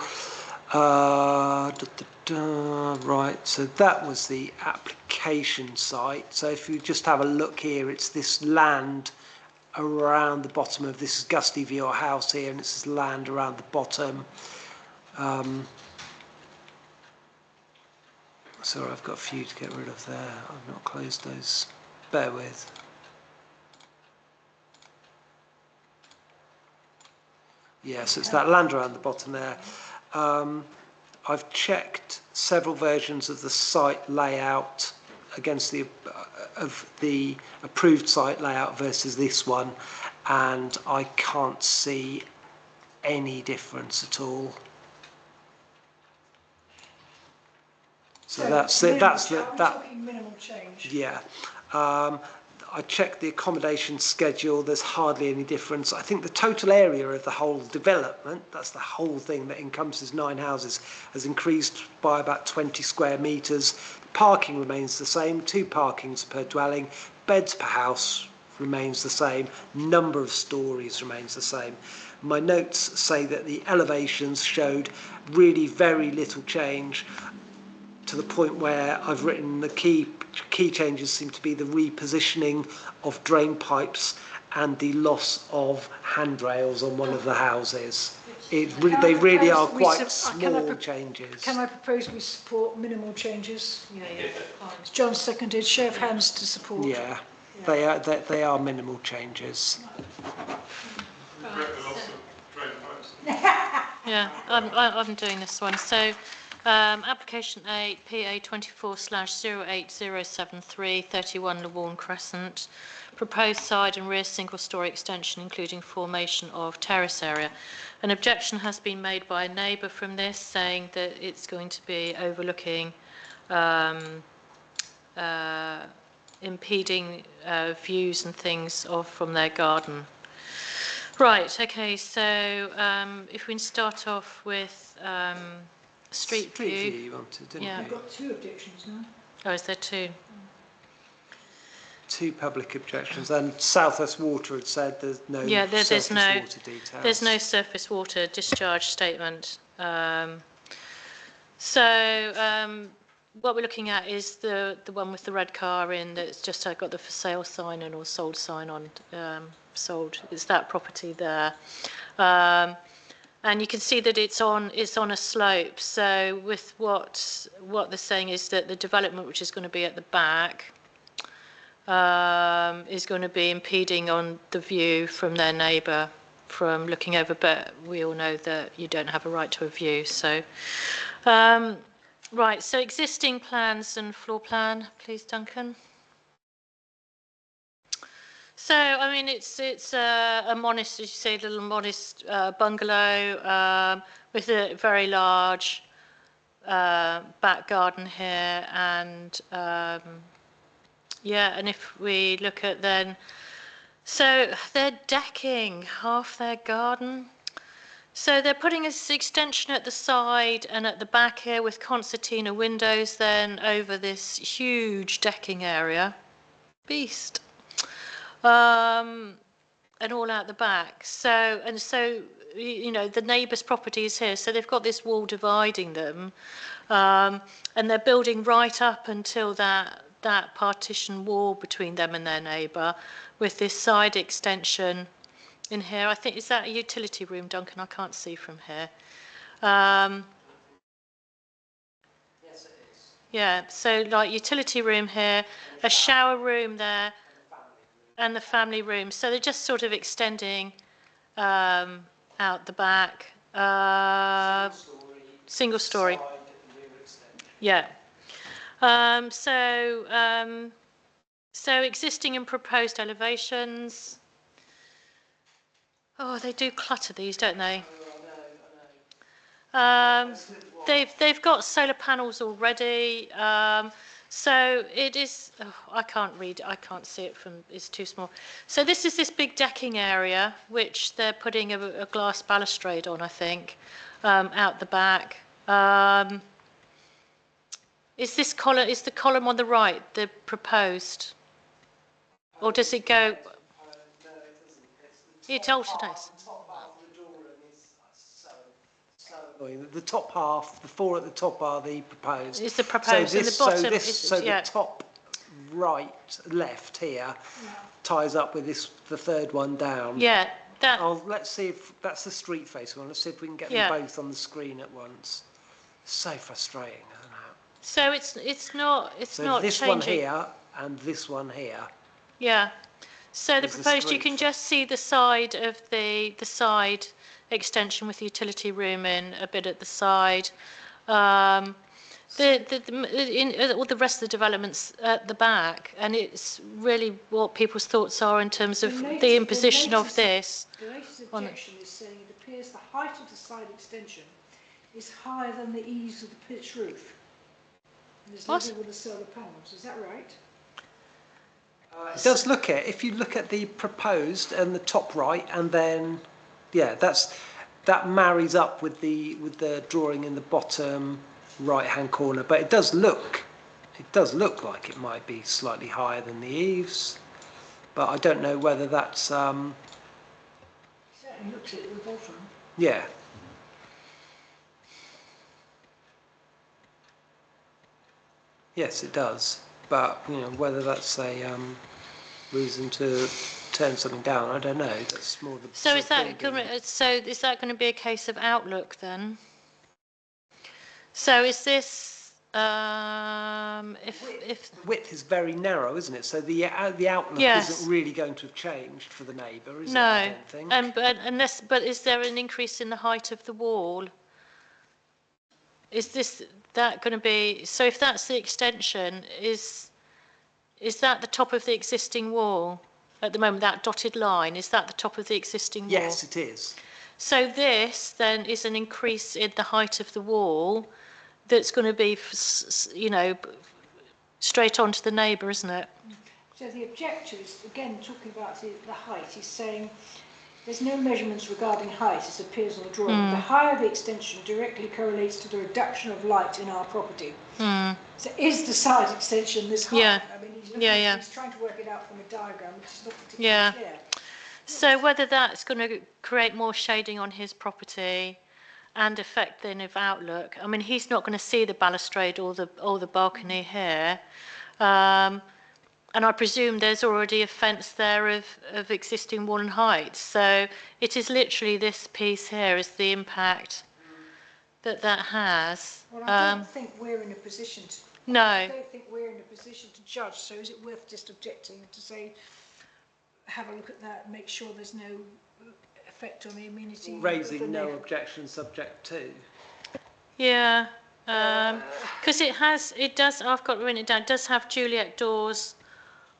Right, so that was the application site. So if you just have a look here, it's this land around the bottom of this is Gusty View house here, and it's this land around the bottom. Sorry, I've got a few to get rid of there. I've not closed those. Bear with. Yes, it's that land around the bottom there. I've checked several versions of the site layout against the approved site layout versus this one, and I can't see any difference at all. So that's it. Talking minimal change. Yeah. I checked the accommodation schedule, there's hardly any difference. I think the total area of the whole development, that's the whole thing that encompasses 9 houses, has increased by about 20 square metres. Parking remains the same, 2 parkings per dwelling. Beds per house remains the same. Number of stories remains the same. My notes say that the elevations showed really very little change, to the point where I've written the key changes seem to be the repositioning of drain pipes and the loss of handrails on one of the houses. They really are quite small changes. Can I propose we support minimal changes? Yeah. John seconded. Show of hands to support. Yeah, they are minimal changes. Yeah, I'm doing this one. So, application 8, PA 24/08073, 31 Lawarne Crescent. Proposed side and rear single-storey extension, including formation of terrace area. An objection has been made by a neighbour from this, saying that it's going to be overlooking, impeding views and things from their garden. Right, okay, so if we can start off with street view. You wanted, didn't Yeah. you? I've got 2 objections now. Oh, is there 2? 2 public objections, and South West Water had said there's no surface water details. There's no surface water discharge statement. What we're looking at is the one with the red car in that's just got the for sale sign and or sold sign on sold. It's that property there. And you can see that it's on a slope. So with what they're saying is that the development which is going to be at the back is going to be impeding on the view from their neighbour from looking over, but we all know that you don't have a right to a view. So, right, so existing plans and floor plan, please, Duncan. So, I mean, it's a modest, as you say, little modest bungalow with a very large back garden here, and yeah, and if we look at then, so they're decking half their garden. So they're putting an extension at the side and at the back here with concertina windows then over this huge decking area. Beast. And all out the back. So, you know, the neighbour's property is here. So they've got this wall dividing them. And they're building right up until that partition wall between them and their neighbour with this side extension in here. I think, is that a utility room, Duncan? I can't see from here. Yes, it is. Yeah, so like utility room here, a shower room there, and the family room. So they're just sort of extending out the back. Single story. Yeah. So existing and proposed elevations. Oh, they do clutter these, don't they? They've got solar panels already. So it is, oh, I can't read, I can't see it from, it's too small. So this is this big decking area, which they're putting a glass balustrade on, I think, out the back. Is the column on the right, the proposed? Or does it go? No, it doesn't. It alternates. The top half, the 4 at the top are the proposed. Is the proposed, and the bottom the top right, left here ties up with the third one down. Yeah, let's see if that's the street face one. Let's see if we can get them both on the screen at once. So frustrating, isn't it? So it's not this changing. One here and this one here. Yeah. So the proposed, you can just see the side of the side extension with the utility room in a bit at the side. All the rest of the developments at the back, and it's really what people's thoughts are in terms of the imposition of this. The latest objection is saying it appears the height of the side extension is higher than the eaves of the pitch roof. And there's level with the solar panels. Is that right? It does look at, if you look at the proposed and the top right, and then yeah, that marries up with the drawing in the bottom right hand corner, but it does look like it might be slightly higher than the eaves, but I don't know whether that's It certainly looks at the bottom. Yeah. Yes, it does, but you know whether that's a reason to turn something down, I don't know. That's more the. So is that going to be a case of outlook then? So is this if width is very narrow, isn't it? So the outlook isn't really going to have changed for the neighbour, is it? I don't think. But is there an increase in the height of the wall? Is that going to be, so if that's the extension, is that the top of the existing wall at the moment, that dotted line, is that the top of the existing wall? Yes, it is. So this then is an increase in the height of the wall that's going to be, you know, straight onto the neighbour, isn't it? So the objector is, again, talking about the height, is saying There's no measurements regarding height as appears on the drawing. The higher the extension directly correlates to the reduction of light in our property. So is the side extension this high? Yeah. I mean, he's, he's trying to work it out from a diagram, which is not particularly clear. So whether that's going to create more shading on his property and affect then of outlook. I mean, he's not going to see the balustrade or the balcony here. And I presume there's already a fence there of existing wall and height. So it is literally this piece here is the impact that has. Well, I don't think we're in a position to... No. I don't think we're in a position to judge. So is it worth just objecting to say, have a look at that and make sure there's no effect on the amenity? Raising no objection subject to. Yeah. Because it does, I've got written it down, it does have Juliet doors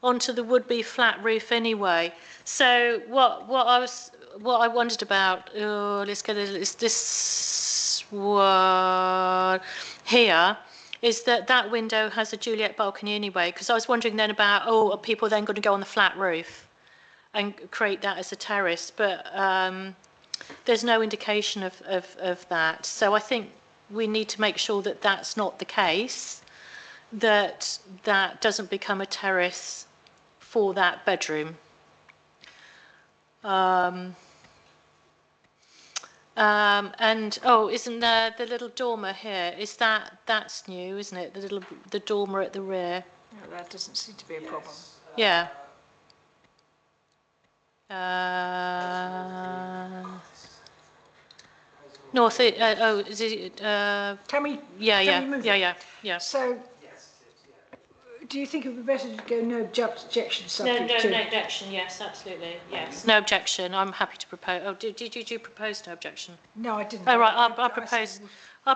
onto the would-be flat roof anyway. So what I wondered about, let's get this one here, is that window has a Juliet balcony anyway, because I was wondering then about, are people then going to go on the flat roof and create that as a terrace? But there's no indication of that. So I think we need to make sure that that's not the case, that doesn't become a terrace for that bedroom. And isn't there the little dormer here? That's new, isn't it? The dormer at the rear. No, that doesn't seem to be a problem. Yeah. North. Is it? Can we? Yeah. We move Yeah. So, do you think it would be better to go no objection subject to? No objection. Yes, absolutely. Yes. No objection. I'm happy to propose. Oh, did you propose no objection? No, I didn't. Oh right. I'll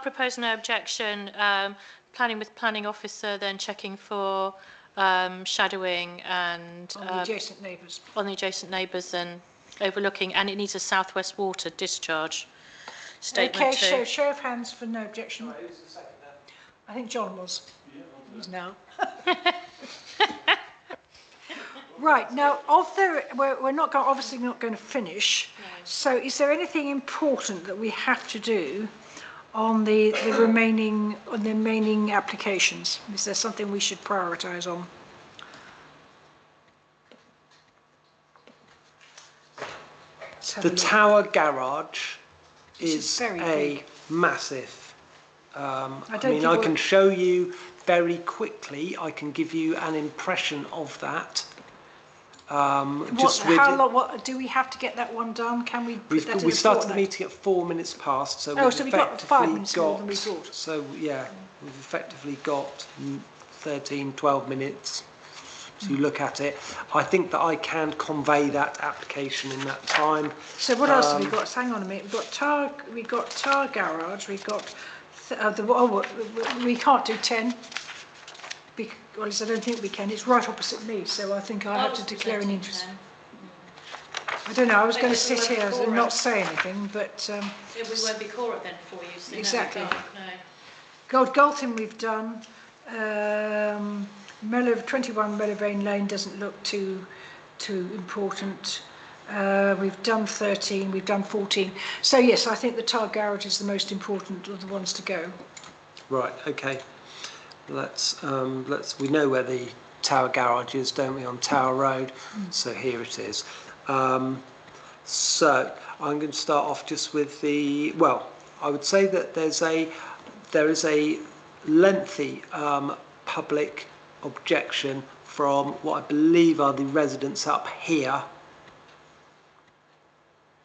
propose no objection. Planning with planning officer, then checking for shadowing and on the adjacent neighbours. On the adjacent neighbours and overlooking, and it needs a southwest water discharge statement Okay, too. so show of hands for no objection. I think John was. He's now. Right, now we're not obviously not going to finish. No. So is there anything important that we have to do on the remaining applications? Is there something we should prioritise on? The tower garage is very a big. massive. I mean, I can show you very quickly. I can give you an impression of that. How long? What do we have to get that one done? Can we? We started the meeting at 4 minutes past, so we've got 5 minutes more than we thought. So yeah, we've effectively got 13, 12 minutes to look at it. I think that I can convey that application in that time. So what else have we got? Hang on a minute. We've got tar garage. We've got we can't do 10. Well, at least I don't think we can. It's right opposite me, so I think I have to declare an interest. I don't know. I was going to sit here and not say anything, but we won't be core then for you. So exactly. No. Galton we've done. 21 Mellowvane Lane doesn't look too important. We've done 13, we've done 14. So yes, I think the tar garage is the most important of the ones to go. Right, okay. We know where the tower garage is, don't we, on Tower Road? So here it is. So I'm going to start off just with I would say that there is a lengthy public objection from what I believe are the residents up here,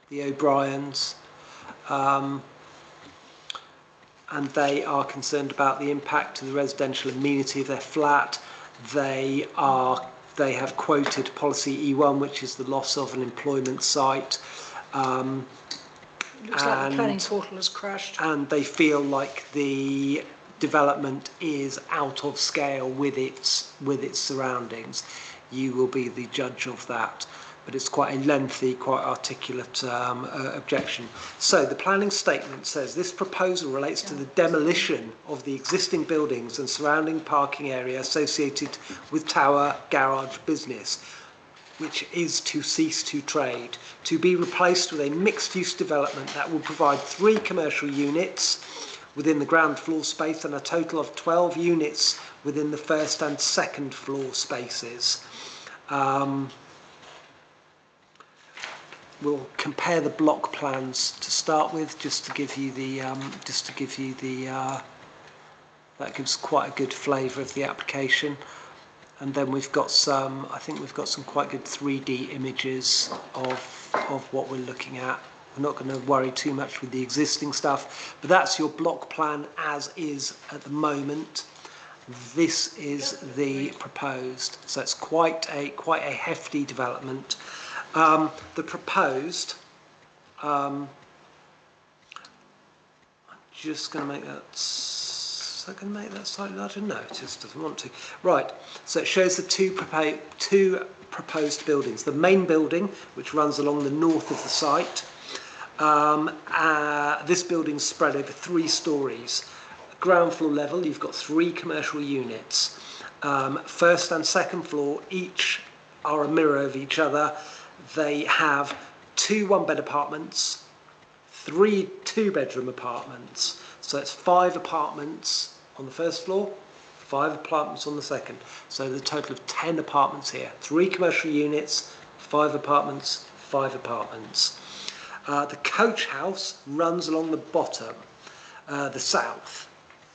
the O'Briens, and they are concerned about the impact to the residential amenity of their flat. They have quoted policy E1, which is the loss of an employment site. Looks like the planning portal has crashed. And they feel like the development is out of scale with its surroundings. You will be the judge of that. But it's quite a lengthy, quite articulate objection. So the planning statement says this proposal relates to the demolition of the existing buildings and surrounding parking area associated with tower garage business. which is to cease to trade, to be replaced with a mixed-use development that will provide 3 commercial units within the ground floor space and a total of 12 units within the first and second floor spaces. We'll compare the block plans to start with, just to give you the that gives quite a good flavour of the application. And then we've got some, I think we've got some quite good 3D images of what we're looking at. We're not going to worry too much with the existing stuff, but that's your block plan as is at the moment. This is the proposed, so it's quite a hefty development. The proposed, I'm just going to make that. Is that going to make that slightly larger? No, it just doesn't want to. Right, so it shows the two proposed buildings. The main building, which runs along the north of the site. This building's spread over 3 stories. Ground floor level, you've got 3 commercial units. First and second floor, each are a mirror of each other. They have 2 one-bed apartments, 3 two-bedroom apartments. So it's 5 apartments on the first floor, 5 apartments on the second. So the total of 10 apartments here. 3 commercial units, 5 apartments, 5 apartments. The coach house runs along the bottom, the south,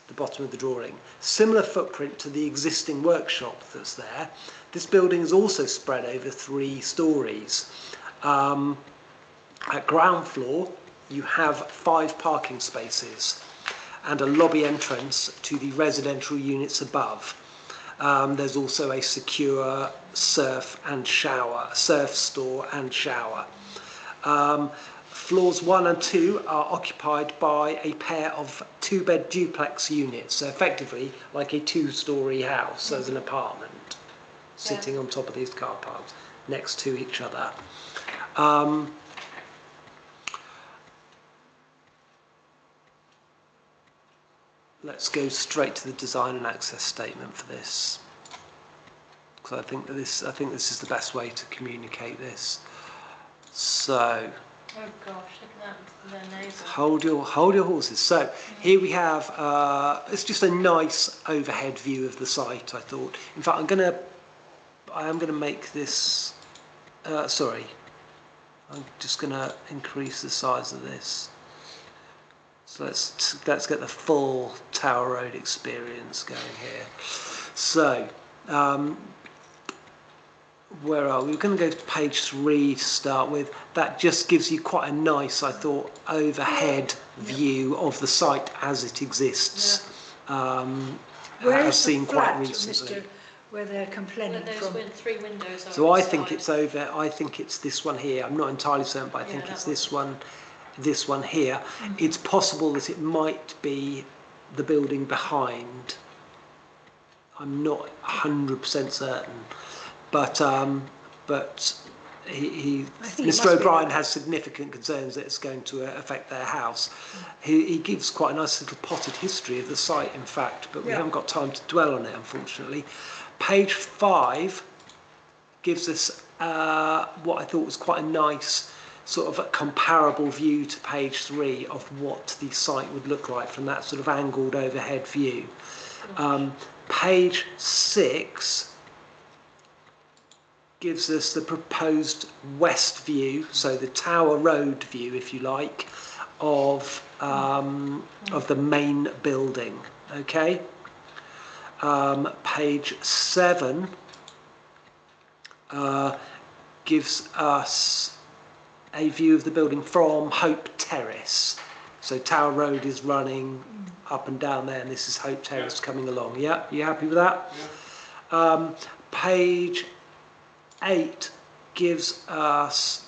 the bottom of the drawing. Similar footprint to the existing workshop that's there. This building is also spread over 3 stories. At ground floor, you have 5 parking spaces and a lobby entrance to the residential units above. There's also a secure surf store and shower. Floors 1 and 2 are occupied by a pair of 2-bed duplex units, so effectively like a 2-storey house as an apartment, sitting on top of these car parks next to each other. Let's go straight to the design and access statement for this, because I think this is the best way to communicate this. So. Oh gosh, look at that, their neighbour. Hold your horses. So here we have, it's just a nice overhead view of the site, I thought. In fact, I am gonna make this, sorry, I'm just gonna increase the size of this. So let's get the full Tower Road experience going here. So, where are we? We're going to go to page 3 to start with. That just gives you quite a nice, I thought, overhead view of the site as it exists. As seen quite recently. Mr. Where they're complaining from? Those 3 windows. So I think it's over. I think it's this one here. I'm not entirely certain, but I think it's this one. This one here. It's possible that it might be the building behind. I'm not 100% certain. But Mr. O'Brien has significant concerns that it's going to affect their house. He gives quite a nice little potted history of the site, in fact, but we haven't got time to dwell on it, unfortunately. Page 5 gives us what I thought was quite a nice sort of a comparable view to page 3 of what the site would look like from that sort of angled overhead view. Page 6 gives us the proposed west view, so the Tower Road view, if you like, of the main building. Okay. Page 7 gives us a view of the building from Hope Terrace. So Tower Road is running up and down there, and this is Hope Terrace coming along. Yeah, you happy with that? Yeah. Page 8 gives us,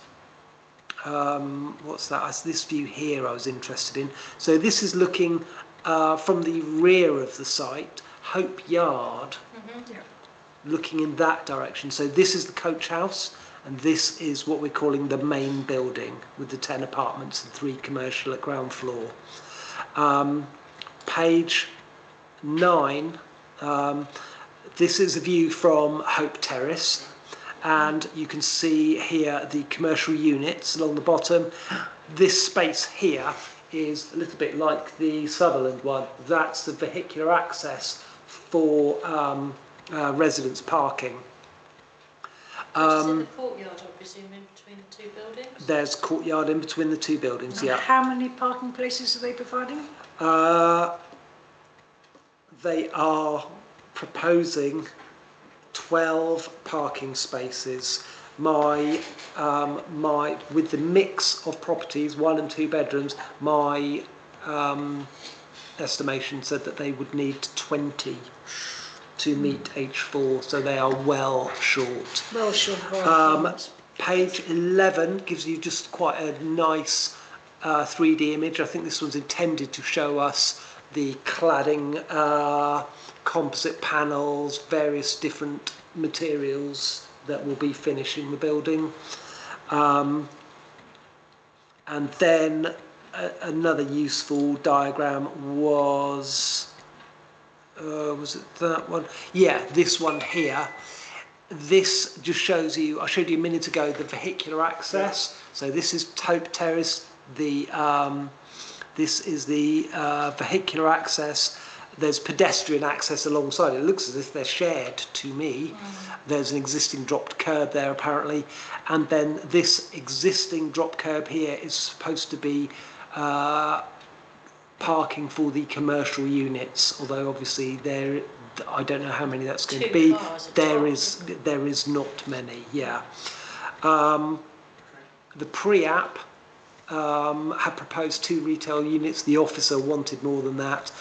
what's that? It's this view here I was interested in. So this is looking from the rear of the site, Hope Yard, looking in that direction. So this is the coach house, and this is what we're calling the main building with the 10 apartments and 3 commercial at ground floor. Page 9, this is a view from Hope Terrace, and you can see here the commercial units along the bottom. This space here is a little bit like the Sutherland one. That's the vehicular access for residents parking. It's in the courtyard, I presume, in between the two buildings? There's courtyard in between the two buildings, And yeah. how many parking places are they providing? They are proposing 12 parking spaces. With the mix of properties, 1 and 2 bedrooms, my estimation said that they would need 20 to meet H4, so they are well short. Well, sure. Page 11 gives you just quite a nice 3D image. I think this one's intended to show us the cladding, composite panels, various different materials that will be finishing the building. And then another useful diagram was it that one? Yeah, this one here. This just shows you, I showed you a minute ago, the vehicular access. So this is Tope Terrace, this is the vehicular access. There's pedestrian access alongside. It looks as if they're shared to me. There's an existing dropped curb there apparently. And then this existing drop curb here is supposed to be parking for the commercial units, although obviously I don't know how many that's going to be. There is not many, yeah. The pre-app had proposed 2 retail units. The officer wanted more than that.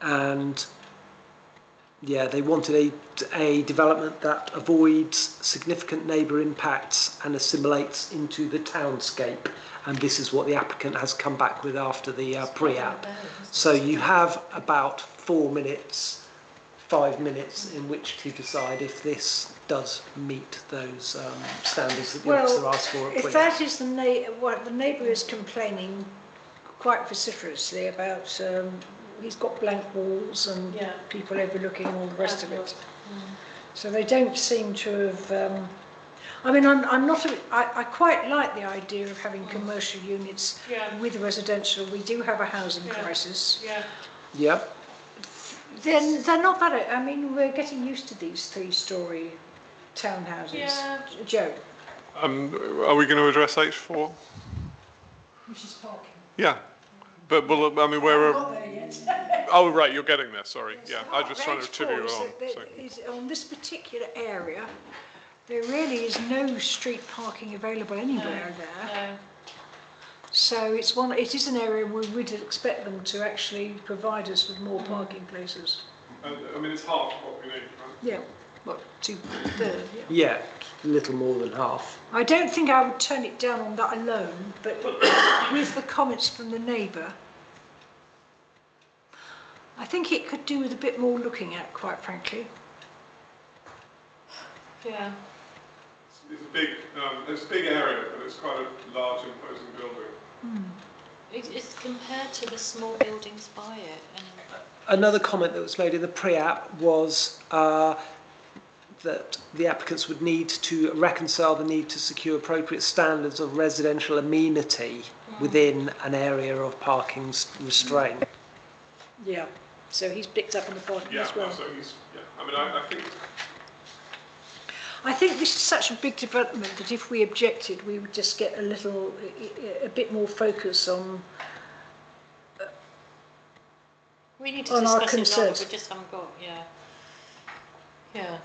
And yeah, they wanted a development that avoids significant neighbour impacts and assimilates into the townscape. And this is what the applicant has come back with after the pre-app. So you have about 4 minutes, 5 minutes in which to decide if this does meet those standards that the officer asked for. If that is what the neighbour is complaining quite vociferously about, he's got blank walls and people overlooking all the rest of it. So they don't seem to have. I mean, I quite like the idea of having commercial units with residential. We do have a housing crisis. Yeah. Then they're not bad. I mean, we're getting used to these 3-storey townhouses. Yeah. Joe. Are we going to address H4? Which is parking. Yeah. But, well, I mean, we're... Not there yet. Oh, right, you're getting there, sorry. Yes, Yeah, I'm just trying to trivia along. On this particular area, there really is no street parking available anywhere there. No. So it is an area where we'd expect them to actually provide us with more parking places. I mean, it's half what we need, right? Yeah, what, 2/3? Yeah, a little more than half. I don't think I would turn it down on that alone, but with the comments from the neighbour, I think it could do with a bit more looking at, quite frankly. Yeah. It's a big area, but it's quite a large, imposing building. It's compared to the small buildings by it. And Another comment that was made in the pre-app was that the applicants would need to reconcile the need to secure appropriate standards of residential amenity within an area of parking restraint. Yeah, so he's picked up on the parking as well. So I mean, I think... I think this is such a big development that if we objected, we would just get a bit more focus on we need to on our discuss it longer, concerns. we just haven't got, yeah.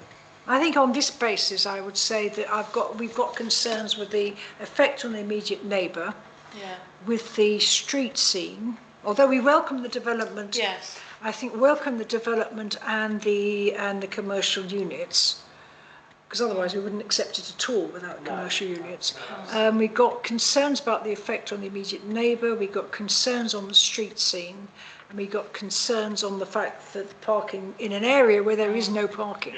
I think on this basis, I would say that we've got concerns with the effect on the immediate neighbour, with the street scene. Although we welcome the development, yes, I think welcome the development and the commercial units, because otherwise we wouldn't accept it at all without commercial units. We've got concerns about the effect on the immediate neighbour. We've got concerns on the street scene, and we've got concerns on the fact that parking in an area where there is no parking.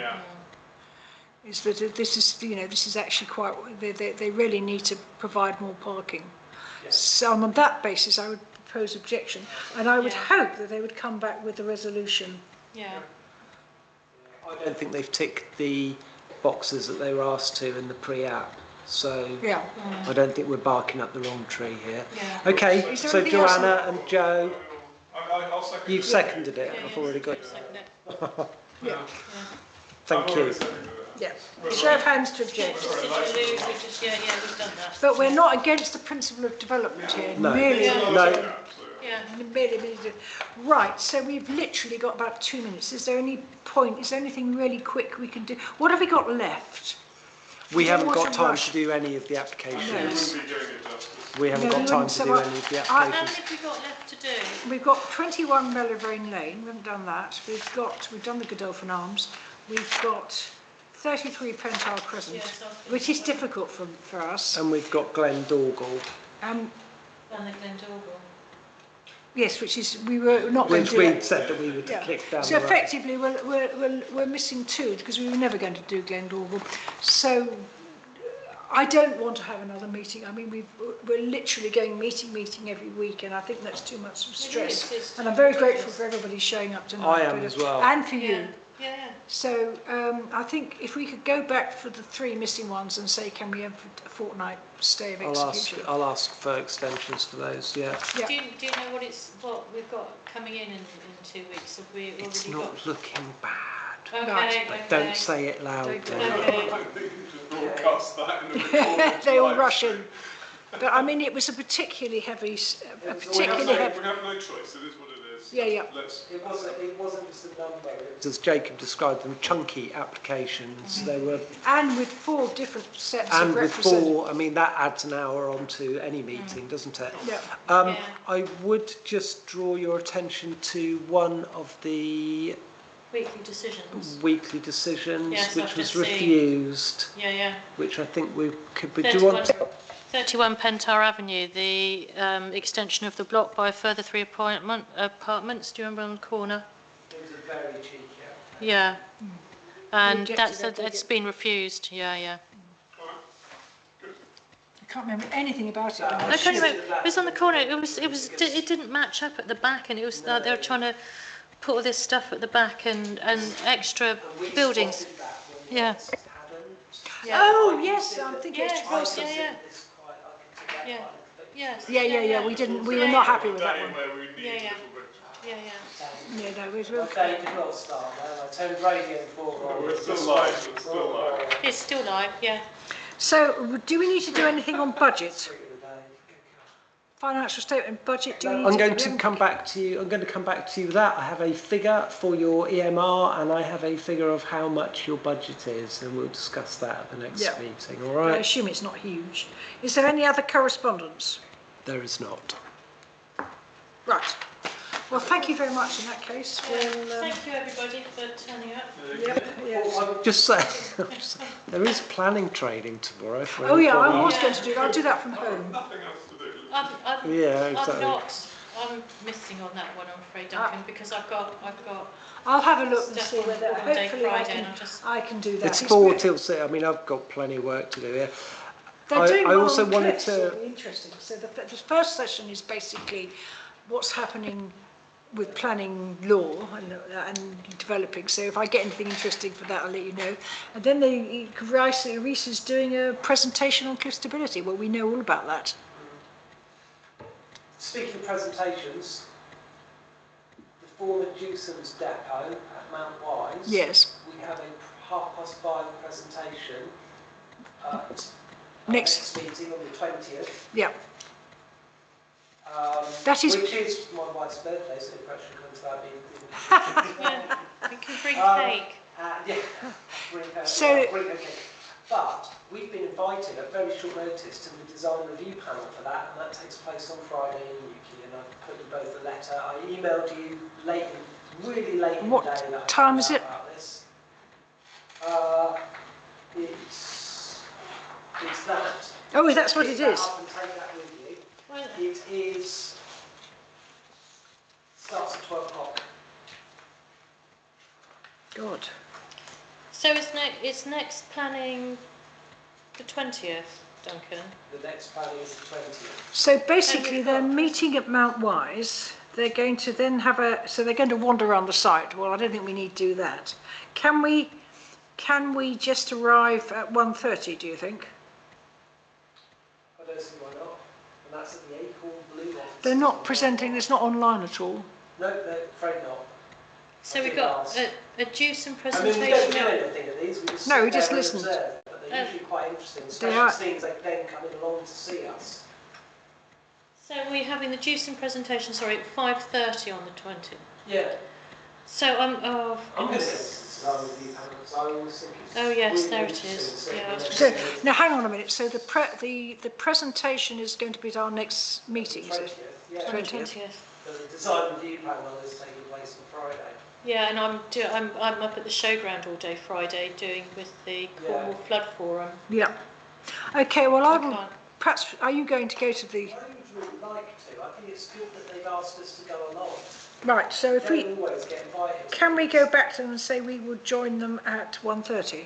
Is that this is actually quite, they really need to provide more parking. So on that basis I would propose objection, and I would hope that they would come back with a resolution. I don't think they've ticked the boxes that they were asked to in the pre-app. So Yeah. I don't think we're barking up the wrong tree here. Yeah. Okay, Is there so anything else? Joanna and Joe, I'll second you've it. seconded it. I've already got. Yeah. Thank I've already you. seconded it. Yeah. Show of hands to object. Yeah, we've done that. But we're not against the principle of development here. No. Merely, No. Yeah. merely. Right, so we've literally got about 2 minutes. Is there any point, is there anything really quick we can do? What have we got left? We don't haven't want got to time rush. to do any of the applications. Wouldn't be doing it justice. We haven't No, got we time wouldn't. to So do I- any of the How many applications. have we got left to do? We've got 21 Melloverane Lane, we haven't done that. We've done the Godolphin Arms. We've got 33 Pentile Crescent, Yes, I've- which is difficult for us. And we've got Glen Dorgal, Um, And the Glendorgal. yes, which is, we were not going which to do we it. said that we would Yeah. kick down So the road. effectively, we're missing 2 because we were never going to do Glendorgal. So I don't want to have another meeting. I mean, we're literally going meeting every week, and I think that's too much stress. it's And I'm very grateful for everybody showing up tonight. I am as well. And for you. Yeah. So I think if we could go back for the 3 missing ones and say, can we have a fortnight stay of execution? I'll ask for extensions for those, yeah. Yeah. Do you know what we've got coming in 2 weeks? Have we already It's got? not looking bad. Okay, Right. But okay. don't say it loudly. Okay. I think you should broadcast that in the recording. They all rush in. But I mean, it was a particularly heavy, We have no choice, it is what it is. Yeah, yeah. Let's, It wasn't just a number. As Jacob described them, chunky applications. They were, and with 4 different sets and of with representatives. 4, I mean, that adds an hour onto any meeting, doesn't it? Yeah. Yeah. I would just draw your attention to one of the Weekly decisions. weekly decisions, Yes, which I've was just seen. refused, Yeah. which I think we could be. Do you want 31 Pentar Avenue, the extension of the block by a further 3 apartments. Do you remember on the corner? It was a very cheeky. Yeah. And rejected that's that, did it's you? been refused. Yeah. I can't remember anything about it. I can't remember. It was on the corner. It didn't match up at the back, and it was they were trying to put all this stuff at the back and extra buildings. Yeah. Oh, yes, I'm thinking Yeah, it's of course, Tracy. Yeah. Yes. Yeah, we were not happy with that day one. where we need Yeah. a little bit. Yeah, no, we Did not start there. I turned radio forward. We're still live, it's still live. It's still live. Yeah. So, do we need to do anything on budget? Financial statement, budget, do we need I'm to... going to come back to you. I'm going to come back to you with that. I have a figure for your EMR, and I have a figure of how much your budget is, and we'll discuss that at the next Yeah. meeting. All I right? assume it's not huge. Is there any other correspondence? There is not. Right. Well, thank you very much in that case. We'll, Thank you everybody for turning up. yep, yes. Just say there is planning training tomorrow. For Oh yeah, I anybody. was going to do that. I'll do that from home. Nothing else to do. Yeah, I'm exactly. I'm missing on that one, I'm afraid, Duncan, because I've got I'll have a look and Stuff see on whether Monday, hopefully Friday, and I'll just- I can do that. It's It's 4 been- till 6. I mean, I've got plenty of work to do here. They're doing I one also on wanted cliffs, to- it'll be interesting. So the first session is basically what's happening with planning law and developing. So if I get anything interesting for that, I'll let you know. And then Reese is doing a presentation on cliff stability. Well, we know all about that. Speaking of presentations, the former Dewson's depot at Mount Wise. Yes. We have a 5:30 presentation at our Next. meeting on the 20th. Yeah. That is- Which is my wife's birthday, so the pressure comes about being. yeah, we can bring cake. Yeah, bring her, So- yeah, bring her cake. But we've been invited at very short notice to the design review panel for that, and that takes place on Friday in Newquay. And I've put you both a letter. I emailed you really late in What the day. That I time found is out it? About this. It's that. Oh, that's what Pick it that is. up and take that with you. Well, It is. Starts at 12 o'clock. God. so it's next planning the 20th, Duncan. The next planning is the 20th. So basically, they're meeting at Mount Wise. They're going to then have so they're going to wander around the site. Well, I don't think we need to do that. Can can we just arrive at 1:30, do you think? I don't see why not. And that's at the Acorn Blue office. They're not presenting, it's not online at all. No, afraid not. So we've got a juice and I presentation. mean, we don't do anything at these. We just No, sit we just there and listen. observe, but they're usually quite interesting, especially are. things like then coming along to see us. So we're having the juice and presentation, sorry, at 5:30 on the 20th. Yeah. So I'm going to go with you, Hannah, because I always think it's Oh, yes, really there it interesting is. to see Yeah, I was the So, next now hang on a minute, so the presentation is going to be at our next meeting, is it? 20th, yeah. 20th. The design review panel is taking place on Friday. Yeah, and I'm up at the showground all day Friday doing with the Cornwall Flood Forum. Yeah. Okay, well, I will, can't. perhaps, are you going to go to the, I would really like to. I think it's good that they've asked us to go along. right, so if We we, don't always get invited. can we go back to them and say we would join them at 1:30?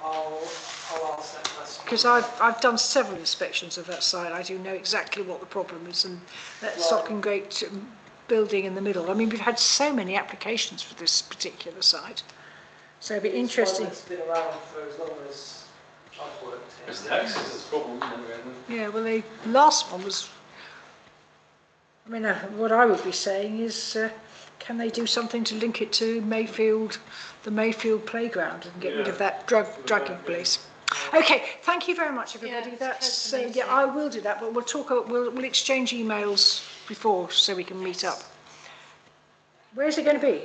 I'll ask that question. Because I've done several inspections of that site. I do know exactly what the problem is, and that sock and grate building in the middle. I mean, we've had so many applications for this particular site. So it'd be interesting. It's been around for as long as I've worked here. It's the access that's the problem, isn't it? Yeah, well, the last one was, I mean, what I would be saying is, can they do something to link it to Mayfield, the Mayfield playground, and get rid of that drugging place? Okay, thank you very much, everybody. Yeah, That's that's yeah, I will do that, but we'll talk. We'll exchange emails before so we can meet up. Where's it going to be?